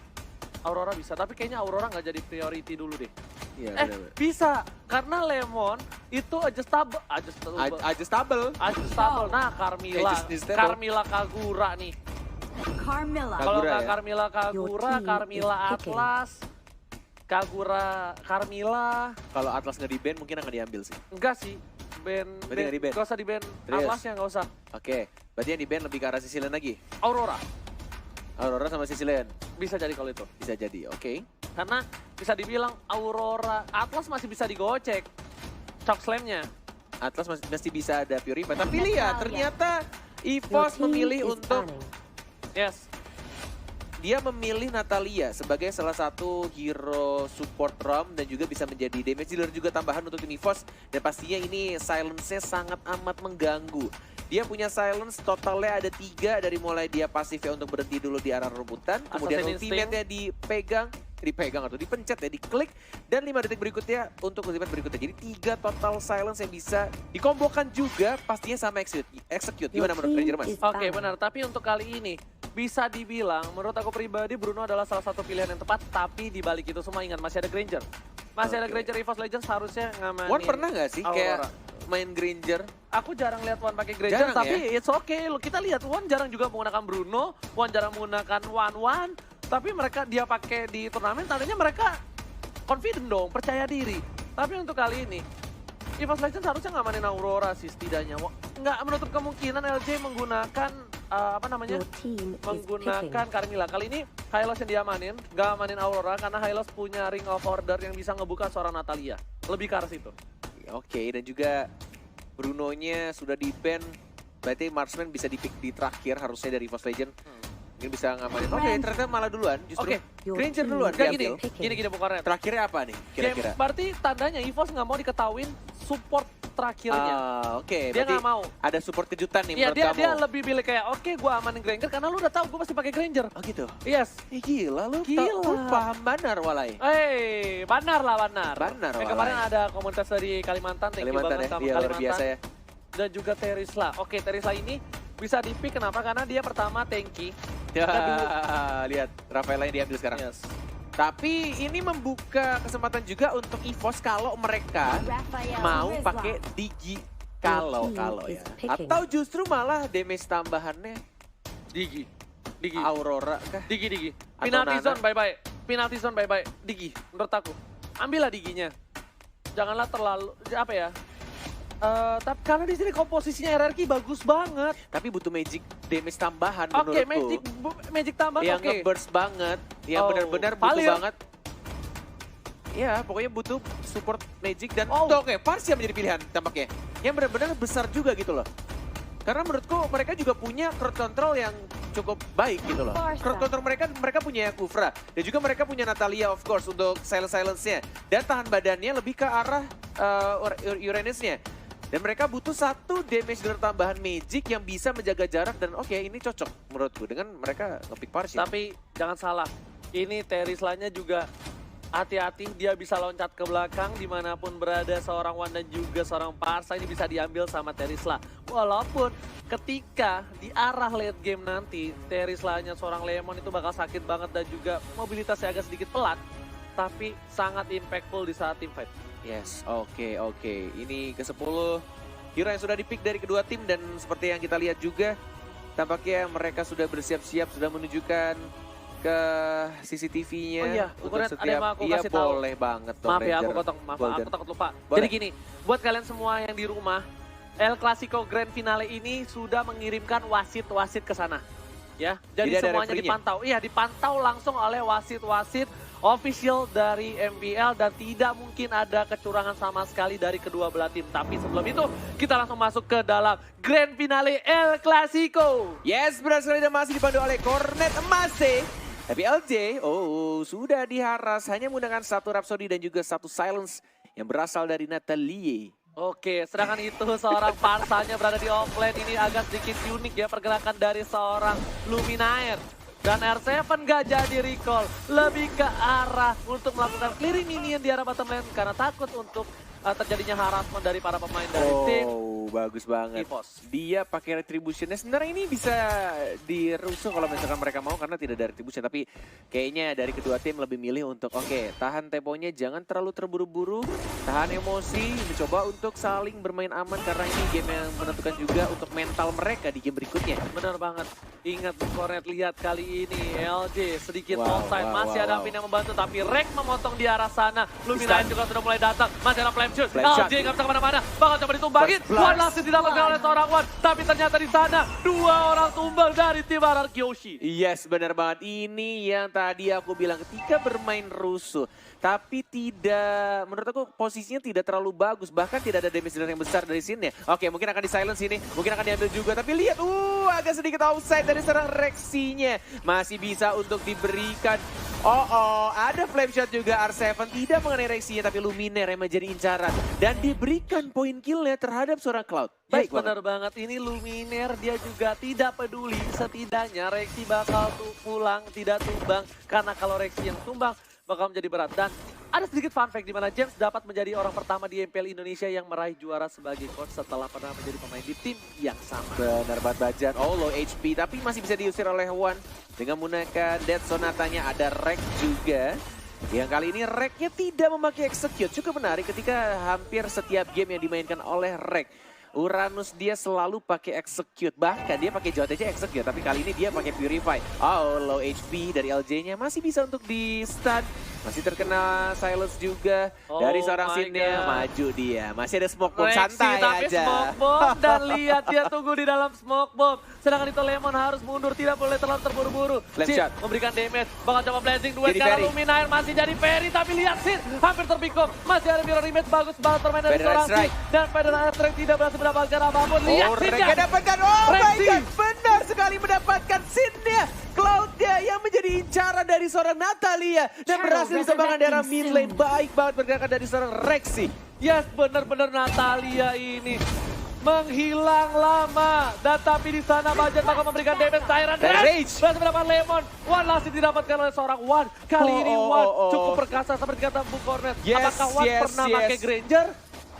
Aurora bisa, tapi kayaknya Aurora nggak jadi priority dulu deh. Iya, bener-bener. Bisa, karena Lemon itu adjustable. Adjustable. Nah, Carmilla. Adjustable. Carmilla Kagura nih. Carmilla. Kalau Kagura nggak ya? Carmilla Kagura, Your team Carmilla is picking. Atlas, Kagura Carmilla. Kalau Atlas nggak di ban mungkin akan diambil sih. Enggak sih. Berarti nggak di-ban? Gak usah di-ban. Serius? Atlasnya nggak usah. Oke, berarti yang di-ban lebih ke arah Sicilian lagi? Aurora. Aurora sama Sicilian? Bisa jadi kalau itu. Bisa jadi, oke. Karena bisa dibilang Aurora, Atlas masih bisa digocek. Shock Slam-nya. Atlas masih bisa ada Purify. Tapi Natalia. lihat, ternyata Your EVOS team memilih is untuk... banning. Yes. Dia memilih Natalia sebagai salah satu hero support ROM dan juga bisa menjadi damage dealer juga tambahan untuk tim EVOS. Dan pastinya ini silence-nya sangat amat mengganggu. Dia punya silence totalnya ada 3 dari mulai dia pasifnya untuk berhenti dulu di arah rebutan. Kemudian Assassin ultimate-nya dipegang atau dipencet ya, diklik. Dan 5 detik berikutnya untuk ultimate berikutnya. Jadi 3 total silence yang bisa dikombokan juga pastinya sama execute. Gimana menurut Ranger Mas? Oke, benar. Tapi untuk kali ini bisa dibilang menurut aku pribadi Bruno adalah salah satu pilihan yang tepat. Tapi di balik itu semua ingat masih ada Granger. Masih ada Oke. Granger EVOS Legends harusnya ngamanin. Wan pernah nggak sih kayak Aurora. main Granger? Aku jarang lihat Wan pakai Granger, Jarang tapi ya? it's okay. Loh, kita lihat Wan jarang juga menggunakan Bruno, Wan jarang menggunakan Wan. Tapi mereka dia pakai di turnamen, tandanya mereka confident dong, percaya diri. Tapi untuk kali ini, EVOS Legends harusnya ngamanin Aurora sih setidaknya. Nggak menutup kemungkinan LJ menggunakan Your team is menggunakan picking. Carmilla. Kali ini Hylos yang diamanin, nggak amanin Aurora karena Hylos punya Ring of Order yang bisa ngebuka seorang Natalia. Lebih ke arah situ. Oke, dan juga Bruno-nya sudah di-ban. Berarti Marksman bisa di-pick di terakhir harusnya dari EVOS Legend. Mungkin bisa ngamanin. Oke, ternyata malah duluan justru. Oke, Your Granger team duluan is Kayak gini, diambil. gini Bukaret. Terakhirnya apa nih kira-kira? Berarti tandanya EVOS nggak mau diketahuin support terakhirnya. Oke, Dia berarti nggak mau. ada support kejutan nih Iya, menurut dia kamu. dia lebih pilih kayak oke gua amanin Granger karena lu udah tahu gua pasti pakai Granger. Oh gitu? Yes. Gila lu, Gila. lu paham benar walai. Banar lah Banar. Banar, Yang walai. kemarin ada komunitas dari Kalimantan, thank you Kalimantan banget ya, sama dia luar Kalimantan. biasa ya. Dan juga Terisla. Oke, Terisla ini bisa di-pick kenapa? Karena dia pertama tanky. Ya, lihat Rafaela yang diambil sekarang. Yes. Tapi ini membuka kesempatan juga untuk EVOS kalau mereka Raphael mau Rizwan. pakai Digi kalau is ya. picking. Atau justru malah damage tambahannya Digi. Aurora kah? Digi. Atau Penalty Nana. zone bye-bye. Penalty zone bye-bye. Digi, menurut aku. Ambillah Diginya. Janganlah terlalu, apa ya. Tapi karena di sini komposisinya RRQ bagus banget. Tapi butuh magic damage tambahan Oke, menurutku. magic tambah Yang oke. ngeburst banget, yang Oh, benar-benar butuh Valir. banget. Ya, pokoknya butuh support magic dan Oh. oke, Parsia menjadi pilihan tampaknya. Yang benar-benar besar juga gitu loh. Karena menurutku mereka juga punya crowd control yang cukup baik gitu loh. Parsa. Crowd control mereka punya Kufra dan juga mereka punya Natalia of course untuk silence-nya. Dan tahan badannya lebih ke arah Uranusnya. Dan mereka butuh satu damage dealer tambahan magic yang bisa menjaga jarak dan oke, ini cocok menurutku dengan mereka nge-pick Parsia. Tapi jangan salah, ini Terislanya juga hati-hati, dia bisa loncat ke belakang dimanapun berada seorang Wan dan juga seorang Parsa ini bisa diambil sama Terisla. Walaupun ketika di arah late game nanti, Terislanya seorang Lemon itu bakal sakit banget dan juga mobilitasnya agak sedikit pelat, tapi sangat impactful di saat team fight. Yes, oke. Ini ke-10 hero yang sudah dipick dari kedua tim dan seperti yang kita lihat juga tampaknya mereka sudah bersiap-siap, sudah menunjukkan ke CCTV-nya. Oh iya, untuk Bukaret, ada yang mau aku kasih tahu. boleh banget dong. Maaf ya, aku Ranger potong. Maaf, Golden. aku takut lupa. Boleh. Jadi gini, buat kalian semua yang di rumah, El Clasico Grand Finale ini sudah mengirimkan wasit-wasit ke sana. Ya, jadi Jadi ada semuanya referee-nya? dipantau. Iya, dipantau langsung oleh wasit-wasit official dari MPL dan tidak mungkin ada kecurangan sama sekali dari kedua belah tim. Tapi sebelum itu, kita langsung masuk ke dalam Grand Finale El Clasico. Yes, benar sekali dan masih dipandu oleh Cornet Emase. Tapi LJ, sudah diharas hanya menggunakan satu Rhapsody dan juga satu Silence yang berasal dari Natalie. Oke, sedangkan itu seorang Parsanya berada di offlane. Ini agak sedikit unik ya pergerakan dari seorang Luminaire. Dan R7 gak jadi recall, lebih ke arah untuk melakukan clearing minion di arah bottom lane karena takut untuk terjadinya harassment dari para pemain dari tim. bagus banget. EVOS. Dia pakai retributionnya. Sebenarnya ini bisa dirusuh kalau misalkan mereka mau karena tidak ada retribution. Tapi kayaknya dari kedua tim lebih milih untuk oke, tahan temponya, jangan terlalu terburu-buru, tahan emosi, mencoba untuk saling bermain aman karena ini game yang menentukan juga untuk mental mereka di game berikutnya. Benar banget. Ingat Bung Kornet, lihat kali ini LJ sedikit Wow, onside. wow, Masih wow, ada wow. Vin yang membantu tapi Rek memotong di arah sana. Luminaire juga sudah mulai datang. Masih ada flame shoot. Flame shot. LJ nggak bisa kemana-mana. Bakal coba ditumbangin. First blood. One langsung didapatkan oleh seorang One. Tapi ternyata di sana 2 orang tumbang dari tim RRQ Yoshi. Yes, benar banget. Ini yang tadi aku bilang ketika bermain rusuh. Tapi tidak, menurut aku posisinya tidak terlalu bagus. Bahkan tidak ada damage dealer yang besar dari sini. Oke, mungkin akan di silence ini. Mungkin akan diambil juga. Tapi lihat, agak sedikit outside dari serang Rexinya. Masih bisa untuk diberikan. Ada flame shot juga R7. Tidak mengenai Rexinya, tapi Luminaire yang menjadi incaran. Dan diberikan poin killnya terhadap seorang Cloud. Baik, Baik benar banget. Ini Luminaire dia juga tidak peduli. Setidaknya Rexy bakal pulang, tidak tumbang. Karena kalau Rexy yang tumbang, bakal menjadi berat. Dan ada sedikit fun fact di mana James dapat menjadi orang pertama di MPL Indonesia yang meraih juara sebagai coach setelah pernah menjadi pemain di tim yang sama. Benar banget Bajan. Low HP tapi masih bisa diusir oleh One dengan menggunakan Death Sonatanya. Ada Rek juga. Yang kali ini Reknya tidak memakai execute. Cukup menarik ketika hampir setiap game yang dimainkan oleh Rek, Uranus dia selalu pakai execute. Bahkan dia pakai JTC execute. Tapi kali ini dia pakai purify. Low HP dari LJ-nya masih bisa untuk di stun. Masih terkena silence juga dari seorang Sinnya. Maju dia. Masih ada smoke bomb, santai tapi aja. smoke bomb dan lihat dia tunggu di dalam smoke bomb. Sedangkan itu Lemon harus mundur, tidak boleh terlalu terburu-buru. Left Sin shot. memberikan damage, bakal coba blazing duet Jadi karena Ferry. Luminaire masih jadi Ferry. Tapi lihat Sin, hampir terpikop. Masih ada mirror image, bagus banget permainan dari Federal seorang Sin. strike. Dan Federal Strike tidak berhasil mendapatkan apapun. Lihat Sin Reknya dapatkan. My Rexy. God, benar sekali mendapatkan Sinnya. Cloud-nya yang menjadi incaran dari seorang Natalia. Dan berhasil disembahkan daerah mid lane. Baik banget pergerakan dari seorang Rexy. Yes, benar-benar Natalia ini menghilang lama. Dan tapi di sana Bajan bakal memberikan damage Tyrant Dan Rage. berhasil mendapatkan Lemon. One masih didapatkan oleh seorang One. Kali ini One cukup perkasa seperti kata Bung Kornet. Yes, Apakah One yes, pernah yes. pakai Granger?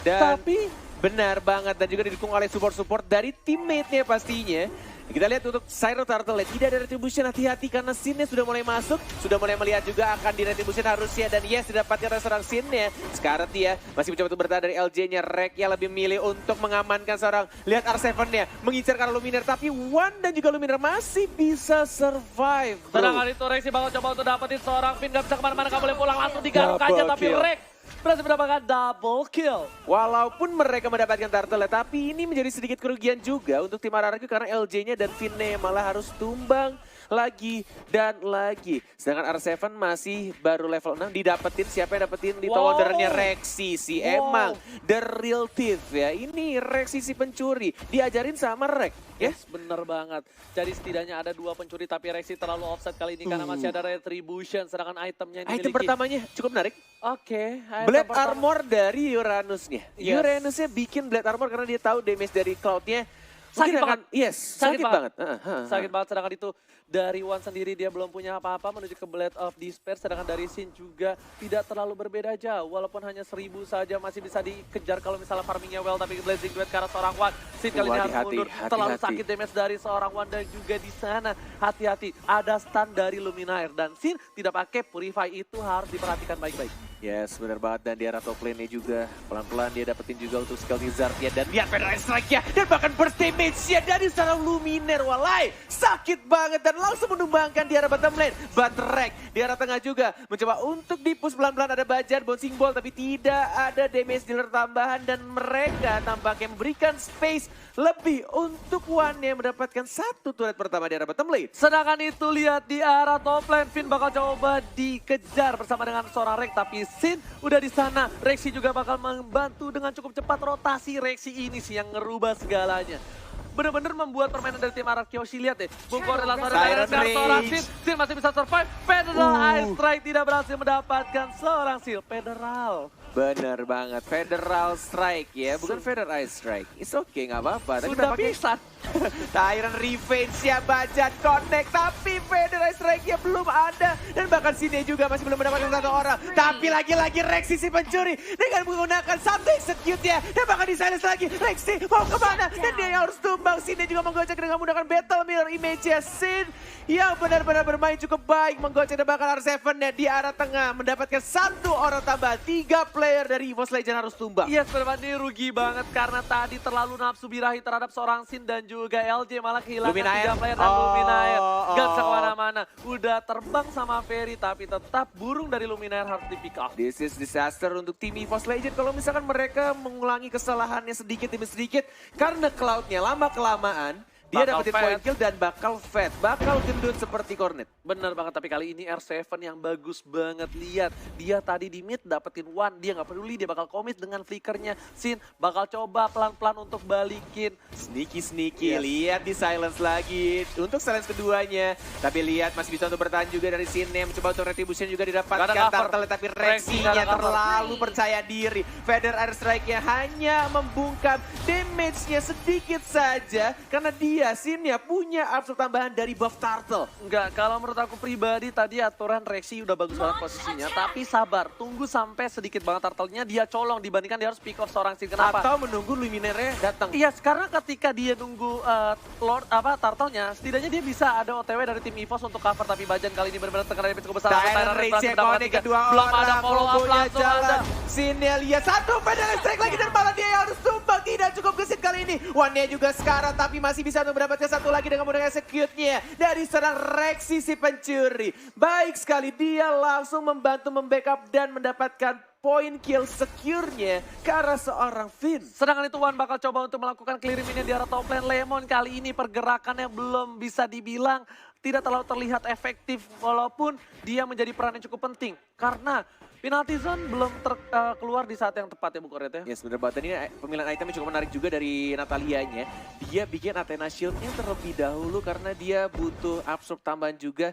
Dan Tapi benar banget. Dan juga didukung oleh support-support dari teammate-nya pastinya. Kita lihat untuk Cyro Turtle tidak ada retribution, hati-hati karena Sinnya sudah mulai masuk. Sudah mulai melihat juga akan di retribution harusnya. Dan yes, didapatkan oleh seorang Sinnya. Sekarang dia masih mencoba untuk bertahan dari LJ-nya. Rek yang lebih milih untuk mengamankan seorang. Lihat R7-nya mengincar karena Luminaire. Tapi One dan juga Luminaire masih bisa survive, bro. sedangkan itu Rexy bakal coba untuk dapetin seorang Finn. Gak bisa kemana-mana, gak boleh pulang, langsung digaruk aja. Double Tapi kill. Rex berhasil mendapatkan double kill. Walaupun mereka mendapatkan turtle, tapi ini menjadi sedikit kerugian juga untuk tim RRQ karena LJ-nya dan Finne malah harus tumbang lagi dan lagi. Sedangkan R7 masih baru level 6 didapetin. Siapa yang dapetin? Little Wow. Wondernya Rexy sih. Wow. Emang the real thief ya. Ini Rexy si pencuri. Diajarin sama Rex. Ya? Yes, bener banget. Jadi setidaknya ada 2 pencuri tapi Rexy terlalu offset kali ini karena masih ada retribution. Sedangkan itemnya yang dimiliki. Item pertamanya cukup menarik. Oke. item Blade pertama. Armor dari Uranusnya. Yes. Uranusnya bikin Blade Armor karena dia tahu damage dari Cloud-nya. Sakit Mungkin banget. Yes, sakit banget. Sakit banget, sedangkan itu dari One sendiri dia belum punya apa-apa menuju ke Blade of Despair. Sedangkan dari Sin juga tidak terlalu berbeda jauh. Walaupun hanya 1000 saja masih bisa dikejar kalau misalnya farmingnya well. Tapi Blazing Duet karena seorang One. Sin kali ini harus mundur. Terlalu sakit damage dari seorang One. Dan juga di sana hati-hati ada stun dari Luminaire. Dan Sin tidak pakai Purify, itu harus diperhatikan baik-baik. Yes, benar banget. Dan di arah top lane-nya juga pelan-pelan dia dapetin juga untuk skill Lizard-nya. Dan lihat Federal Strike-nya. Dan bahkan burst damage-nya dari seorang Luminaire. Walai, sakit banget. Dan langsung menumbangkan di arah bottom lane. Batrek di arah tengah juga mencoba untuk di-push pelan-pelan. Ada Bajan, bouncing ball. Tapi tidak ada damage dealer tambahan. Dan mereka tampaknya memberikan space lebih untuk One yang mendapatkan 1 turret pertama di arah bottom lane. Sedangkan itu lihat di arah top lane, Finn bakal coba dikejar bersama dengan seorang Rex. Tapi Sin udah di sana. Rexy juga bakal membantu dengan cukup cepat. Rotasi Rexy ini sih yang ngerubah segalanya. Bener-bener membuat permainan dari tim RRQ Yoshi. Lihat deh, Bung Korel Siren seorang Rage. Sin. Sin masih bisa survive. Federal Ice Strike tidak berhasil mendapatkan seorang Seal. Federal. Bener banget, Federal Strike ya, bukan Federal Ice Strike. It's okay, nggak apa-apa. Tapi Sudah tampaknya pisan. Tyrant Revenge ya, Bajan connect. Tapi Federal Strike-nya belum ada. Dan bahkan Sine juga masih belum mendapatkan 1 orang. Tapi lagi-lagi Rexy si pencuri dengan menggunakan satu execute-nya. Dan bahkan di silence lagi. Rexy mau kemana? Dan dia yang harus tumbang. Sin juga menggocek dengan menggunakan Battle Mirror Image-nya. Sin yang benar-benar bermain cukup baik. Menggocek dan bakal R7-nya di arah tengah. Mendapatkan 1 orang tambah. 3 player dari EVOS Legend harus tumbang. Iya, sebenarnya ini rugi banget karena tadi terlalu nafsu birahi terhadap seorang Sin dan juga LJ malah kehilangan Luminaire. 3 player dan Luminaire. Gak bisa kemana-mana. Udah terbang sama Ferry tapi tetap burung dari Luminaire harus di pick off. This is disaster untuk tim EVOS Legend kalau misalkan mereka mengulangi kesalahannya sedikit demi sedikit karena Cloud-nya lama-kelamaan dia Bakal dapetin fed. point kill dan bakal fed, bakal gendut seperti Cornet. Bener banget, tapi kali ini R7 yang bagus banget. Lihat, dia tadi di mid dapetin one, dia nggak peduli, dia bakal commit dengan flickernya. Sin bakal coba pelan-pelan untuk balikin. Sneaky, Yes. lihat di silence lagi untuk silence keduanya. Tapi lihat masih bisa untuk bertahan juga dari Sine, mencoba untuk retribution juga didapatkan. Gak ada cover. Turtle tapi Rexy Rexy-nya gak ada cover. terlalu percaya diri. Feather Air Strike-nya hanya membungkam damage-nya sedikit saja karena dia Sin-nya punya absolute tambahan dari buff Turtle. Enggak, kalau menurut aku pribadi tadi aturan Rexy udah bagus banget posisinya. Tapi sabar, tunggu sampai sedikit banget turtle-nya dia colong dibandingkan dia harus pick off seorang Sin. Kenapa? Atau menunggu Luminaire datang. Iya, karena ketika dia nunggu turtle-nya, setidaknya dia bisa ada OTW dari tim EVOS untuk cover. Tapi Bajan kali ini benar-benar terkena damage cukup besar. Tyrant Rage connect kedua Belum orang, ada follow up kombonya langsung ada. Sine lihat satu Feather Strike lagi dan malah dia yang harus tumbang. Tidak cukup gesit kali ini. One-nya juga sekarang tapi masih bisa untuk mendapatkan satu lagi dengan menggunakan execute-nya dari seorang Rexy si pencuri. Baik sekali, dia langsung membantu membackup dan mendapatkan point kill secure-nya ke arah seorang Finn. Sedangkan itu Wan bakal coba untuk melakukan clear minion di arah top lane. Lemon kali ini pergerakannya belum bisa dibilang tidak terlalu terlihat efektif walaupun dia menjadi peran yang cukup penting. Karena penalty zone belum keluar di saat yang tepat ya Bu Koret ya. Yes, bener banget. Ini pemilihan itemnya cukup menarik juga dari Natalianya. Dia bikin Athena Shield-nya terlebih dahulu karena dia butuh absorb tambahan juga.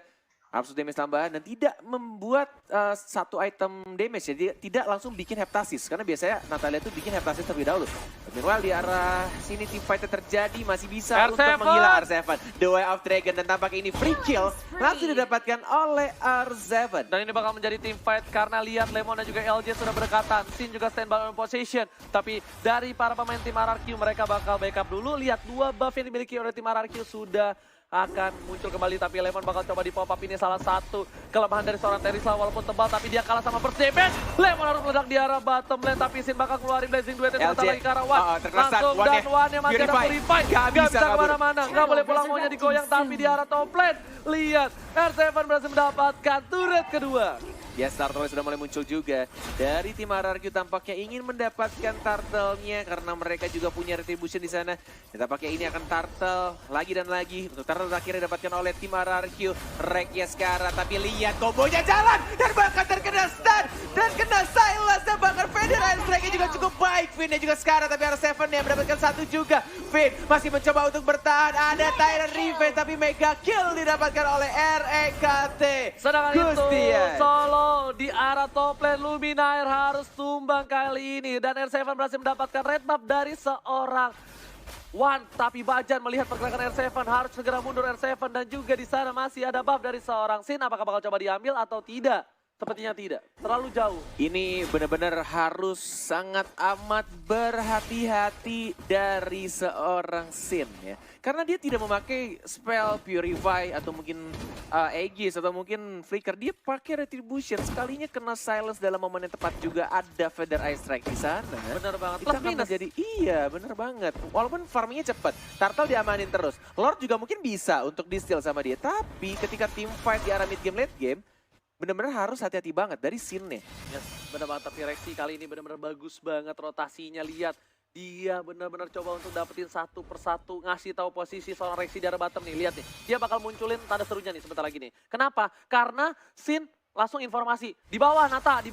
Absorb damage tambahan dan tidak membuat satu item damage ya. Dia tidak langsung bikin heptasis. Karena biasanya Natalia tuh bikin heptasis terlebih dahulu. Meanwhile di arah sini team fight terjadi masih bisa R7. untuk menghila R7. The Way of Dragon dan tampaknya ini free kill langsung didapatkan oleh R7. Dan ini bakal menjadi team fight karena lihat Lemon dan juga LJ sudah berdekatan. Sin juga standby on position. Tapi dari para pemain tim RRQ mereka bakal backup dulu. Lihat 2 buff yang dimiliki oleh tim RRQ sudah akan muncul kembali. Tapi Lemon bakal coba di pop up. Ini salah satu kelemahan dari seorang Terisla walaupun tebal. Tapi dia kalah sama burst damage. Lemon harus meledak di arah bottom lane. Tapi Sin bakal keluarin Blazing Duet yang lagi ke arah Wan. Langsung dan Wan yang masih ada Purify. Gak bisa kemana-mana. Gak boleh pulang, maunya digoyang. Tapi di arah top lane. Lihat R7 berhasil mendapatkan turret kedua. Ya, Turtle sudah mulai muncul juga. Dari tim RRQ tampaknya ingin mendapatkan Turtle-nya karena mereka juga punya retribution di sana. Dan tampaknya ini akan Turtle lagi dan lagi. Untuk Turtle akhirnya didapatkan oleh tim RRQ. Reknya sekarang, tapi lihat kombonya jalan. Dan bahkan terkena stun. Dan kena silence. Dan bahkan Feather Air Strike-nya juga cukup baik. Finn-nya juga sekarang, tapi R7 yang mendapatkan satu juga. Finn masih mencoba untuk bertahan. Ada Tyrant Revenge, tapi mega kill didapatkan oleh REKT. Sedangkan Gustian. itu solo di arah top lane. Luminaire harus tumbang kali ini. Dan R7 berhasil mendapatkan red buff dari seorang Wan. Tapi Bajan melihat pergerakan R7 harus segera mundur R7. Dan juga di sana masih ada buff dari seorang Sin. Apakah bakal coba diambil atau tidak? Sepertinya tidak. Terlalu jauh. Ini benar-benar harus sangat amat berhati-hati dari seorang Sin ya. Karena dia tidak memakai spell Purify atau mungkin Aegis atau mungkin Flicker. Dia pakai Retribution. Sekalinya kena silence dalam momen yang tepat juga ada Feather Eye Strike di sana. Bener banget. Itu Plus akan minus. menjadi, iya bener banget. Walaupun farmingnya cepat. Turtle diamanin terus. Lord juga mungkin bisa untuk di-steal sama dia. Tapi ketika team fight di arah mid game, late game. Bener-bener harus hati-hati banget dari Sin-nya. Yes, bener banget. Tapi Rexy kali ini bener-bener bagus banget rotasinya. Lihat, dia bener-bener coba untuk dapetin satu persatu. Ngasih tahu posisi seorang Rexy di arah bottom nih. Lihat nih, dia bakal munculin tanda serunya nih sebentar lagi nih. Kenapa? Karena Sin langsung informasi. Di bawah Nata.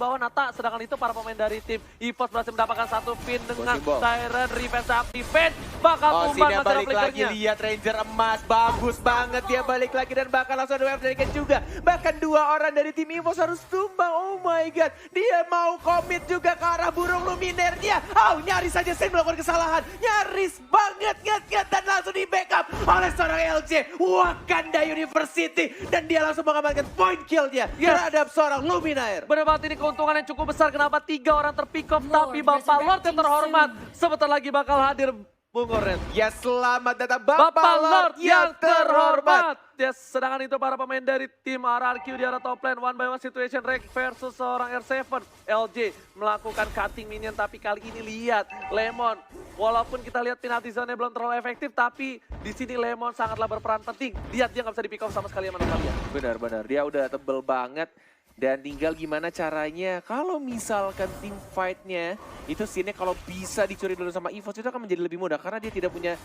Sedangkan itu para pemain dari tim EVOS berhasil mendapatkan satu pin dengan Tyrant Revenge aktifate. Bakal tumbang Sinnya masih ada balik lagi, flickernya. lihat Ranger emas, bagus banget dia balik lagi dan bakal langsung ada wave dari juga. Bahkan 2 orang dari tim EVOS harus tumbang, oh my god. Dia mau commit juga ke arah burung Luminaire-nya. Oh, nyaris saja Sin melakukan kesalahan. Nyaris banget, dan langsung di backup oleh seorang LJ. Wakanda University. Dan dia langsung mengamankan point kill-nya. Yes. terhadap seorang Luminaire. Benar banget, ini keuntungan yang cukup besar. Kenapa 3 orang terpick off, tapi Bapak Lord yang terhormat sebentar lagi bakal hadir, Bung Oren. Ya selamat datang Bapak Lord yang terhormat. Yes, sedangkan itu para pemain dari tim RRQ di arah top lane. One by one situation, Rek versus seorang R7. LJ melakukan cutting minion, tapi kali ini lihat Lemon. Walaupun kita lihat penalty zone-nya belum terlalu efektif, tapi di sini Lemon sangatlah berperan penting. Lihat dia nggak bisa di-pick off sama sekali sama Natalia. Benar-benar, dia udah tebel banget. Dan tinggal gimana caranya kalau misalkan tim fight-nya itu scene-nya kalau bisa dicuri dulu sama EVOS itu akan menjadi lebih mudah. Karena dia tidak punya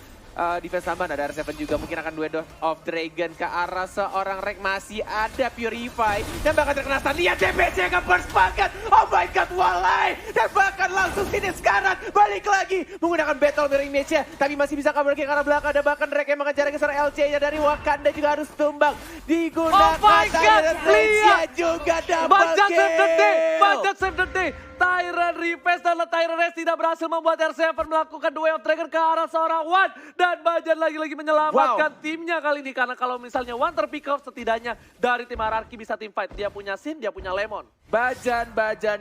defense tambahan. Ada R7 juga mungkin akan duet of Dragon ke arah seorang Rek. Masih ada Purify dan bahkan terkena stun. Lihat DPC ke burst banget. Oh my god, walai. Dan bahkan langsung sini sekarang balik lagi menggunakan battle mirror image-nya. Tapi masih bisa kabur ke arah belakang. Ada bahkan Rek yang mengejar seorang LC-nya dari Wakanda juga harus tumbang. Digunakan Oh my god, lihat juga. Baca save the day, baca save the day. Tyrant Reface dan Tyrant Race tidak berhasil membuat R7 melakukan Way of Dragon ke arah seorang One. Dan Bajan lagi-lagi menyelamatkan timnya kali ini. Karena kalau misalnya One terpick off setidaknya dari tim RRQ bisa tim fight. Dia punya Sin, dia punya Lemon. Bajan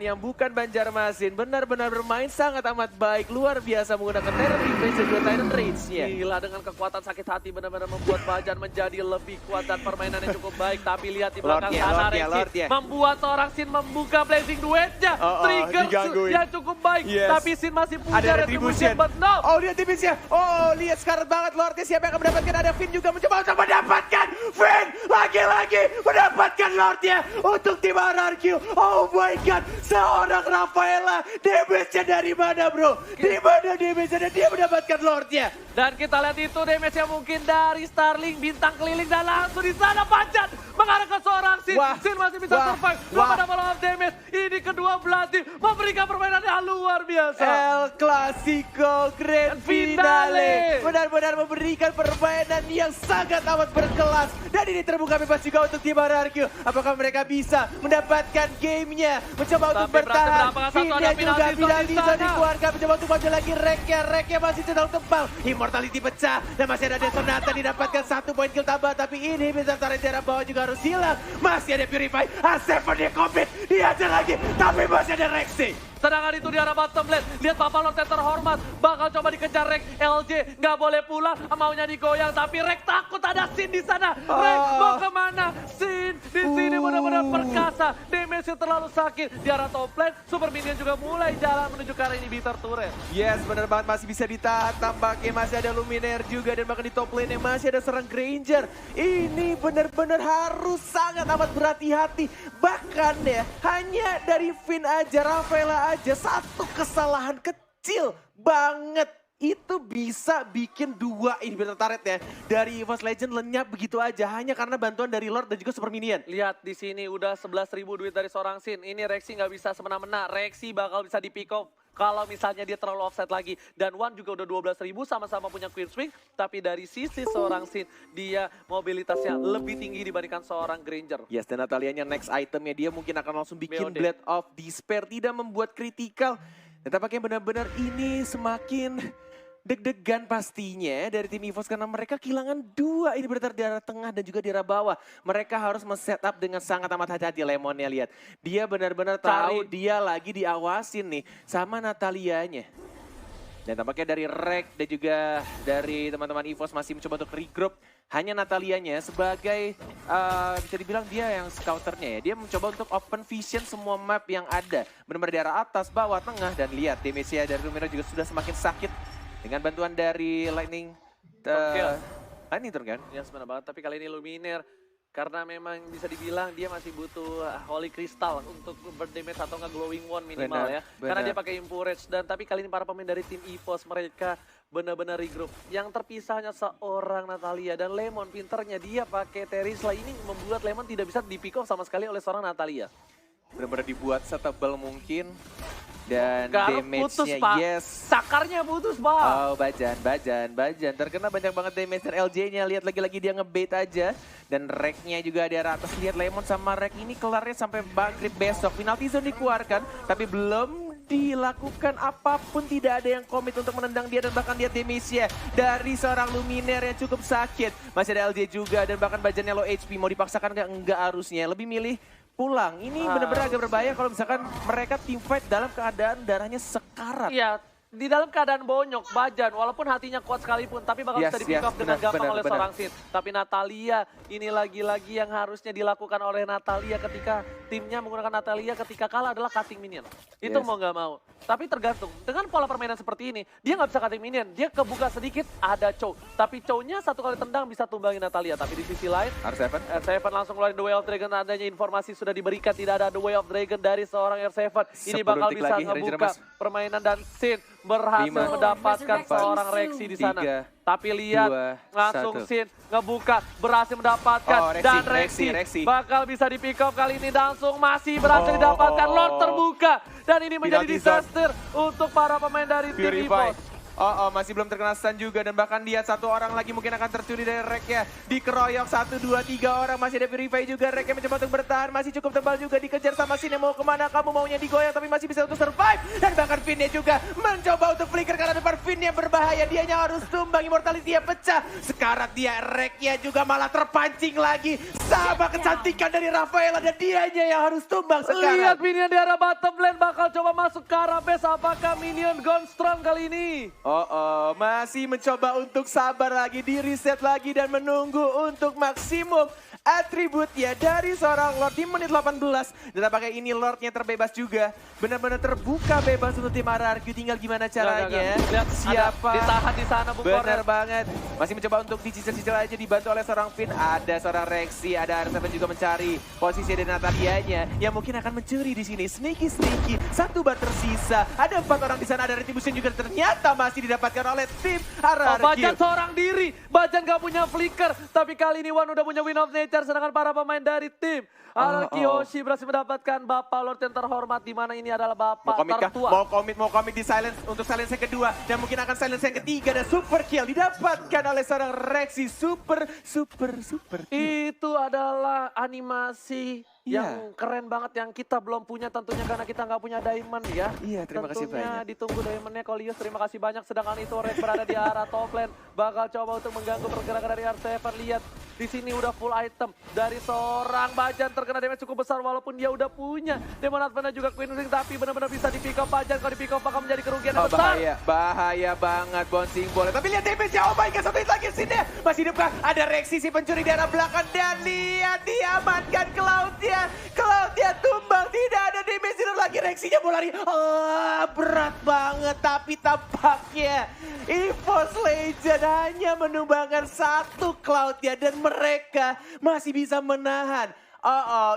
yang bukan Banjarmasin benar-benar bermain sangat amat baik. Luar biasa menggunakan Tyrant Reface dan juga Tyrant Rage-nya. Gila, dengan kekuatan sakit hati benar-benar membuat Bajan menjadi lebih kuat dan permainannya cukup baik. Tapi lihat di belakang sana Rexy membuat seorang Sin membuka Blazing Duet-nya. Trigger yang cukup baik. Tapi Sin masih punya ada retribution. But no. Oh, lihat tipsnya. Oh, lihat sekarang banget Lordnya siapa yang akan mendapatkan. Ada Finn juga mencoba untuk mendapatkan. Finn lagi-lagi mendapatkan Lordnya untuk tim RRQ. Oh my god, seorang Rafaela, damage-nya dari mana bro? Di mana damage-nya? Dia mendapatkan Lordnya. Dan kita lihat itu damage-nya mungkin dari Starling, bintang keliling dan langsung di sana Bajan mengarah ke seorang Sin. Sin masih bisa survive, belum ada malah damage. Ini kedua belah tim memberikan permainan yang luar biasa. El Clasico Grand Finale. Benar-benar memberikan permainan yang sangat amat berkelas. Dan ini terbuka bebas juga untuk tim RRQ. Apakah mereka bisa mendapatkan gamenya? Mencoba untuk bertahan. Finnya juga penalti bisa dikeluarkan. Mencoba untuk maju lagi Reknya masih sedang tebal. Immortality pecah. Dan masih ada Desonata didapatkan 1 poin kill tambah. Tapi ini bisa tarik daerah bawah juga harus hilang. Masih ada Purify. A7 dia commit. Dia aja lagi. Tapi masih ada Rexy. Sedangkan itu di arah bottom lane. Lihat Papa Lord yang terhormat. Bakal coba dikejar Rek. LJ nggak boleh pulang. Maunya digoyang. Tapi Rek takut ada Sin di sana. Rek mau kemana? Sin di sini benar-benar perkasa. Damage terlalu sakit. Di arah top lane. Super Minion juga mulai jalan menuju ke arah inhibitor turret. Yes, benar banget. Masih bisa ditahan. Tampaknya masih ada Luminaire juga. Dan bahkan di top lane yang masih ada serang Granger. Ini benar-benar harus sangat amat berhati-hati. Bahkan ya, hanya dari Finn aja, Rafaela aja, satu kesalahan kecil banget itu bisa bikin 2 inhibitor turret ya dari EVOS Legend lenyap begitu aja hanya karena bantuan dari Lord dan juga Super Minion. Lihat di sini udah 11.000 duit dari seorang Sin. Ini Rexy nggak bisa semena-mena. Rexy bakal bisa di pick off kalau misalnya dia terlalu offset lagi. Dan One juga udah 12.000 sama-sama punya Queen Swing. Tapi dari sisi seorang Sin, dia mobilitasnya lebih tinggi dibandingkan seorang Granger. Yes, dan Natalianya next itemnya dia mungkin akan langsung bikin BOD. Blade of Despair. Tidak membuat critical. Dan tampaknya benar-benar ini semakin deg-degan pastinya dari tim EVOS karena mereka kehilangan 2 ini berarti di arah tengah dan juga di arah bawah. Mereka harus men-setup dengan sangat amat hati-hati. Lemonnya lihat. Dia benar-benar tahu dia lagi diawasin nih sama Natalianya. Dan tampaknya dari Rek dan juga dari teman-teman EVOS masih mencoba untuk regroup. Hanya Natalianya sebagai bisa dibilang dia yang scouternya ya. Dia mencoba untuk open vision semua map yang ada. Benar-benar di arah atas, bawah, tengah. Dan lihat damage-nya dari Lumina juga sudah semakin sakit. Dengan bantuan dari Lightning turn kan? Ya sebenarnya banget, tapi kali ini Luminaire. Karena memang bisa dibilang dia masih butuh Holy Crystal untuk berdamage atau nggak Glowing Wand minimal ya. Karena dia pakai Impurage. Dan tapi kali ini para pemain dari tim EVOS mereka benar-benar regroup. Yang terpisahnya seorang Natalia dan Lemon pinternya dia pakai Terisla. Ini membuat Lemon tidak bisa di pick off sama sekali oleh seorang Natalia. Benar-benar dibuat setebal mungkin. Dan Garuk putus, damage-nya Pak. yes. Sakarnya putus, Pak. Oh, Bajan. Terkena banyak banget damage dari LJ-nya. Lihat lagi-lagi dia ngebait aja. Dan Rek-nya juga di arah atas. Lihat Lemon sama Rek ini kelarnya sampai maghrib besok. Penalty zone dikeluarkan, tapi belum dilakukan apapun. Tidak ada yang komit untuk menendang dia. Dan bahkan lihat damage-nya dari seorang Luminaire yang cukup sakit. Masih ada LJ juga dan bahkan Bajannya low HP. Mau dipaksakan enggak harusnya. Lebih milih pulang. Ini benar-benar agak berbahaya kalau misalkan mereka team fight dalam keadaan darahnya sekarat. Iya, di dalam keadaan bonyok, Bajan, walaupun hatinya kuat sekalipun, tapi bakal bisa di pick off dengan gampang oleh seorang Sid. Tapi Natalia, ini lagi-lagi yang harusnya dilakukan oleh Natalia ketika timnya menggunakan Natalia ketika kalah adalah cutting minion. Itu mau nggak mau. Tapi tergantung, dengan pola permainan seperti ini, dia nggak bisa cutting minion. Dia kebuka sedikit, ada Chow. Tapi Chow-nya satu kali tendang bisa tumbangin Natalia. Tapi di sisi lain, R7 langsung ngeluarin The Way of Dragon. Adanya informasi sudah diberikan, tidak ada The Way of Dragon dari seorang R7. Ini bakal bisa ngebuka permainan dan Sin berhasil mendapatkan seorang Rexy di sana. Tapi lihat, langsung Sin ngebuka, berhasil mendapatkan. Dan Rexy bakal bisa di pick up kali ini langsung masih berhasil didapatkan. Lord terbuka. Dan ini menjadi disaster untuk para pemain dari tim EVOS. Masih belum terkena stun juga dan bahkan lihat satu orang lagi mungkin akan tercuri dari Rek ya. Dikeroyok 1, 2, 3 orang, masih ada Purify juga. Rek yang mencoba untuk bertahan, masih cukup tebal juga, dikejar sama Sin yang mau kemana, kamu maunya digoyang tapi masih bisa untuk survive. Dan bahkan Finnya juga mencoba untuk flicker karena depan Fin yang berbahaya, dianya harus tumbang, immortality-nya pecah. Sekarang dia Reknya juga malah terpancing lagi. Sama kecantikan dari Rafaela dan dianya yang harus tumbang sekarang. Lihat minion di arah bottom lane bakal coba masuk ke arah base, apakah minion gone strong kali ini? Masih mencoba untuk sabar lagi, di reset lagi dan menunggu untuk maksimum atributnya dari seorang Lord di menit 18. Dan apakah ini Lordnya terbebas juga? Benar-benar terbuka bebas untuk tim RRQ, tinggal gimana caranya. Lihat, siapa? Ditahan di sana Bung Koret. Benar banget. Masih mencoba untuk dicicil-cicil aja, dibantu oleh seorang Fin. Ada seorang Rexy, ada R7 juga mencari posisi dari Natalianya yang mungkin akan mencuri di sini. Sneaky. Satu bar tersisa. Ada 4 orang di sana, ada Retribution juga ternyata masih didapatkan oleh tim RRQ. Bajan seorang diri. Bajan gak punya flicker. Tapi kali ini Wan udah punya Win of Nature. Sedangkan para pemain dari tim RRQ Hoshi berhasil mendapatkan Bapak Lord yang terhormat. Di mana ini adalah Bapak tertua. Mau komit di silence untuk silence yang kedua. Dan mungkin akan silence yang ketiga. Dan super kill didapatkan oleh seorang Rexy. Super kill. Itu adalah animasi yang keren banget yang kita belum punya tentunya karena kita nggak punya diamond ya. Iya, terima kasih banyak. Ditunggu diamondnya Kolius, terima kasih banyak. Sedangkan itu Red berada di arah top lane, bakal coba untuk mengganggu pergerakan dari R7. Lihat di sini udah full item dari seorang Bajan, terkena damage cukup besar walaupun dia udah punya Demon Advance juga Queen Ring, tapi benar-benar bisa di pick up Bajan. Kalau di pick up bakal menjadi kerugian yang besar. Bahaya banget bouncing boleh. Tapi lihat damage-nya, oh my god, satu hit lagi sini. Masih hidup kah? Ada Rexy si pencuri di arah belakang dan lihat diamankan Cloud-nya. Cloud-nya tumbang, tidak ada damage lagi. Rexy-nya mau lari. Berat banget, tapi tampaknya EVOS Legend hanya menumbangkan satu Cloud-nya dan mereka masih bisa menahan.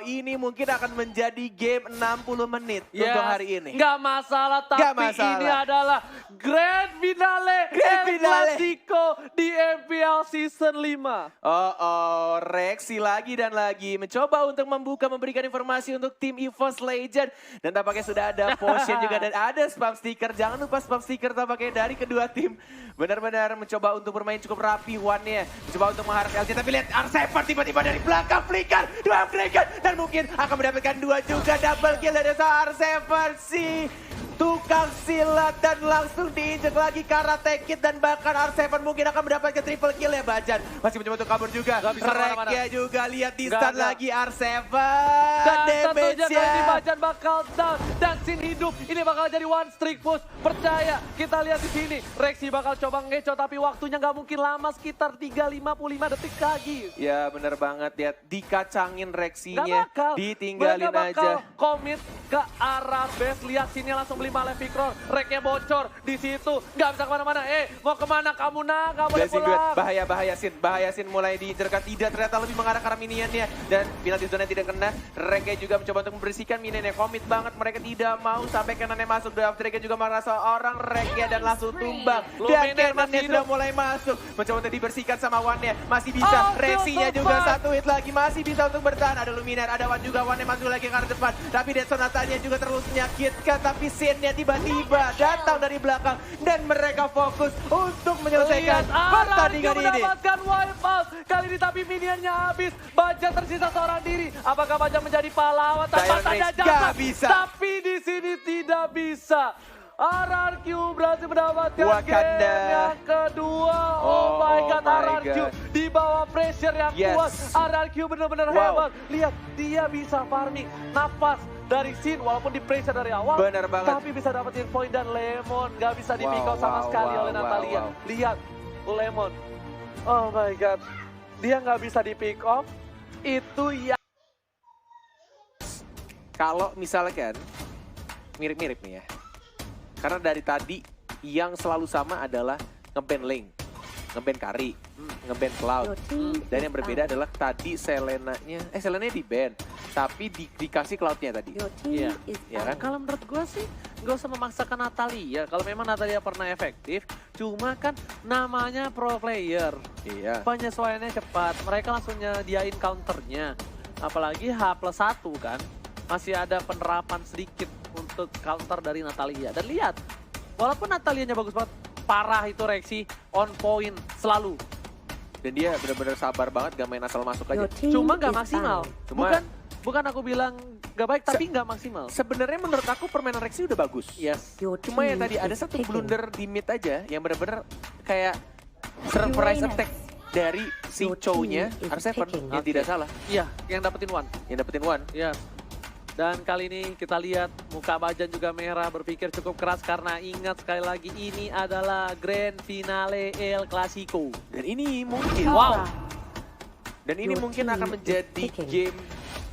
Ini mungkin akan menjadi game 60 menit untuk hari ini. Nggak masalah, tapi ini adalah Grand Finale Clasico di MPL Season 5. Rexy lagi dan lagi mencoba untuk memberikan informasi untuk tim EVOS Legend. Dan tampaknya sudah ada potion juga dan ada spam sticker. Jangan lupa spam sticker tampaknya dari kedua tim. Benar-benar mencoba untuk bermain cukup rapi one-nya. Mencoba untuk mengharap LG, tapi lihat R7 tiba-tiba dari belakang flicker. Dan mungkin akan mendapatkan 2 juga, double kill dari R7 si tukang silat dan langsung diinjek lagi Karate Kid dan bahkan R7 mungkin akan mendapatkan triple kill ya. Bajan masih mencoba untuk kabur juga. Reknya juga lihat di stun lagi R7 dan damage-nya Bajan bakal down dan Sin hidup. Ini bakal jadi one streak push. Percaya, kita lihat di sini Rexy bakal coba ngeco tapi waktunya nggak mungkin lama, sekitar 3:55 detik lagi. Ya bener banget, lihat dikacangin Rexy-nya, ditinggalin aja. Komit ke arah base, lihat sini langsung beli malah Fikron. Reknya bocor di situ, nggak bisa kemana-mana. Mau kemana kamu nak? Kamu boleh pulang. Bahaya Sin mulai diincerkan, tidak ternyata lebih mengarah ke arah minionnya dan final di zona tidak kena. Reknya juga mencoba untuk membersihkan minionnya, komit banget mereka tidak mau sampai kanannya masuk. Draft Reknya juga merasa orang Reknya dan langsung tumbang dan kanannya sudah mulai masuk. Mencoba untuk dibersihkan sama Wan-nya, masih bisa. Rexy-nya juga satu hit lagi, masih bisa untuk bertahan. Ada Luminar, ada Wan juga, Wan-nya masuk lagi ke arah depan. Tapi Dead Sonata-nya juga terus menyakitkan, tapi Sin-nya tiba-tiba datang dari belakang dan mereka fokus untuk menyelesaikan pertandingan ini. Mendapatkan wipe out kali ini tapi minionnya habis. Bajan tersisa seorang diri. Apakah Bajan menjadi pahlawan tanpa tanda jasa? Tapi di sini tidak bisa. RRQ berhasil mendapatkan Wakanda. game yang kedua. Oh my god, RRQ di bawah pressure yang kuat. RRQ benar-benar hebat. Lihat, dia bisa farming nafas dari Sin walaupun di pressure dari awal. Benar banget. Tapi bisa dapetin poin dan Lemon nggak bisa di pick off sama sekali oleh Natalia. Lihat, Lemon. Oh my god. Dia nggak bisa di pick off. Itu ya. Kalau misalkan mirip-mirip nih ya. Karena dari tadi yang selalu sama adalah nge-ban Link, nge-ban Kari, nge-ban Cloud. Dan yang berbeda adalah tadi Selenanya di-ban, tapi dikasih Cloud-nya tadi. Iya. Ya kan? Kalau menurut gue sih nggak usah memaksakan Natalia. Kalau memang Natalia pernah efektif, cuma kan namanya pro player. Iya. Penyesuaiannya cepat, mereka langsung nyediain counternya. Apalagi H+1 kan, masih ada penerapan sedikit untuk counter dari Natalia. Dan lihat, walaupun Natalianya bagus banget, parah itu Rexy, on point, selalu. Dan dia benar-benar sabar banget, gak main asal masuk aja. Cuma nggak maksimal. Cuma- Bukan aku bilang nggak baik, tapi nggak maksimal. Sebenarnya menurut aku permainan Rexy udah bagus. Yes. Cuma ya tadi ada satu blunder di mid aja yang benar-benar kayak surprise attack dari si Chow-nya, R7 yang tidak salah, Iya, yang dapetin one. yang dapetin one. Iya. Dan kali ini kita lihat muka Bajan juga merah, berpikir cukup keras karena ingat sekali lagi ini adalah grand finale El Clasico. Dan ini mungkin, Wow. dan ini mungkin akan menjadi game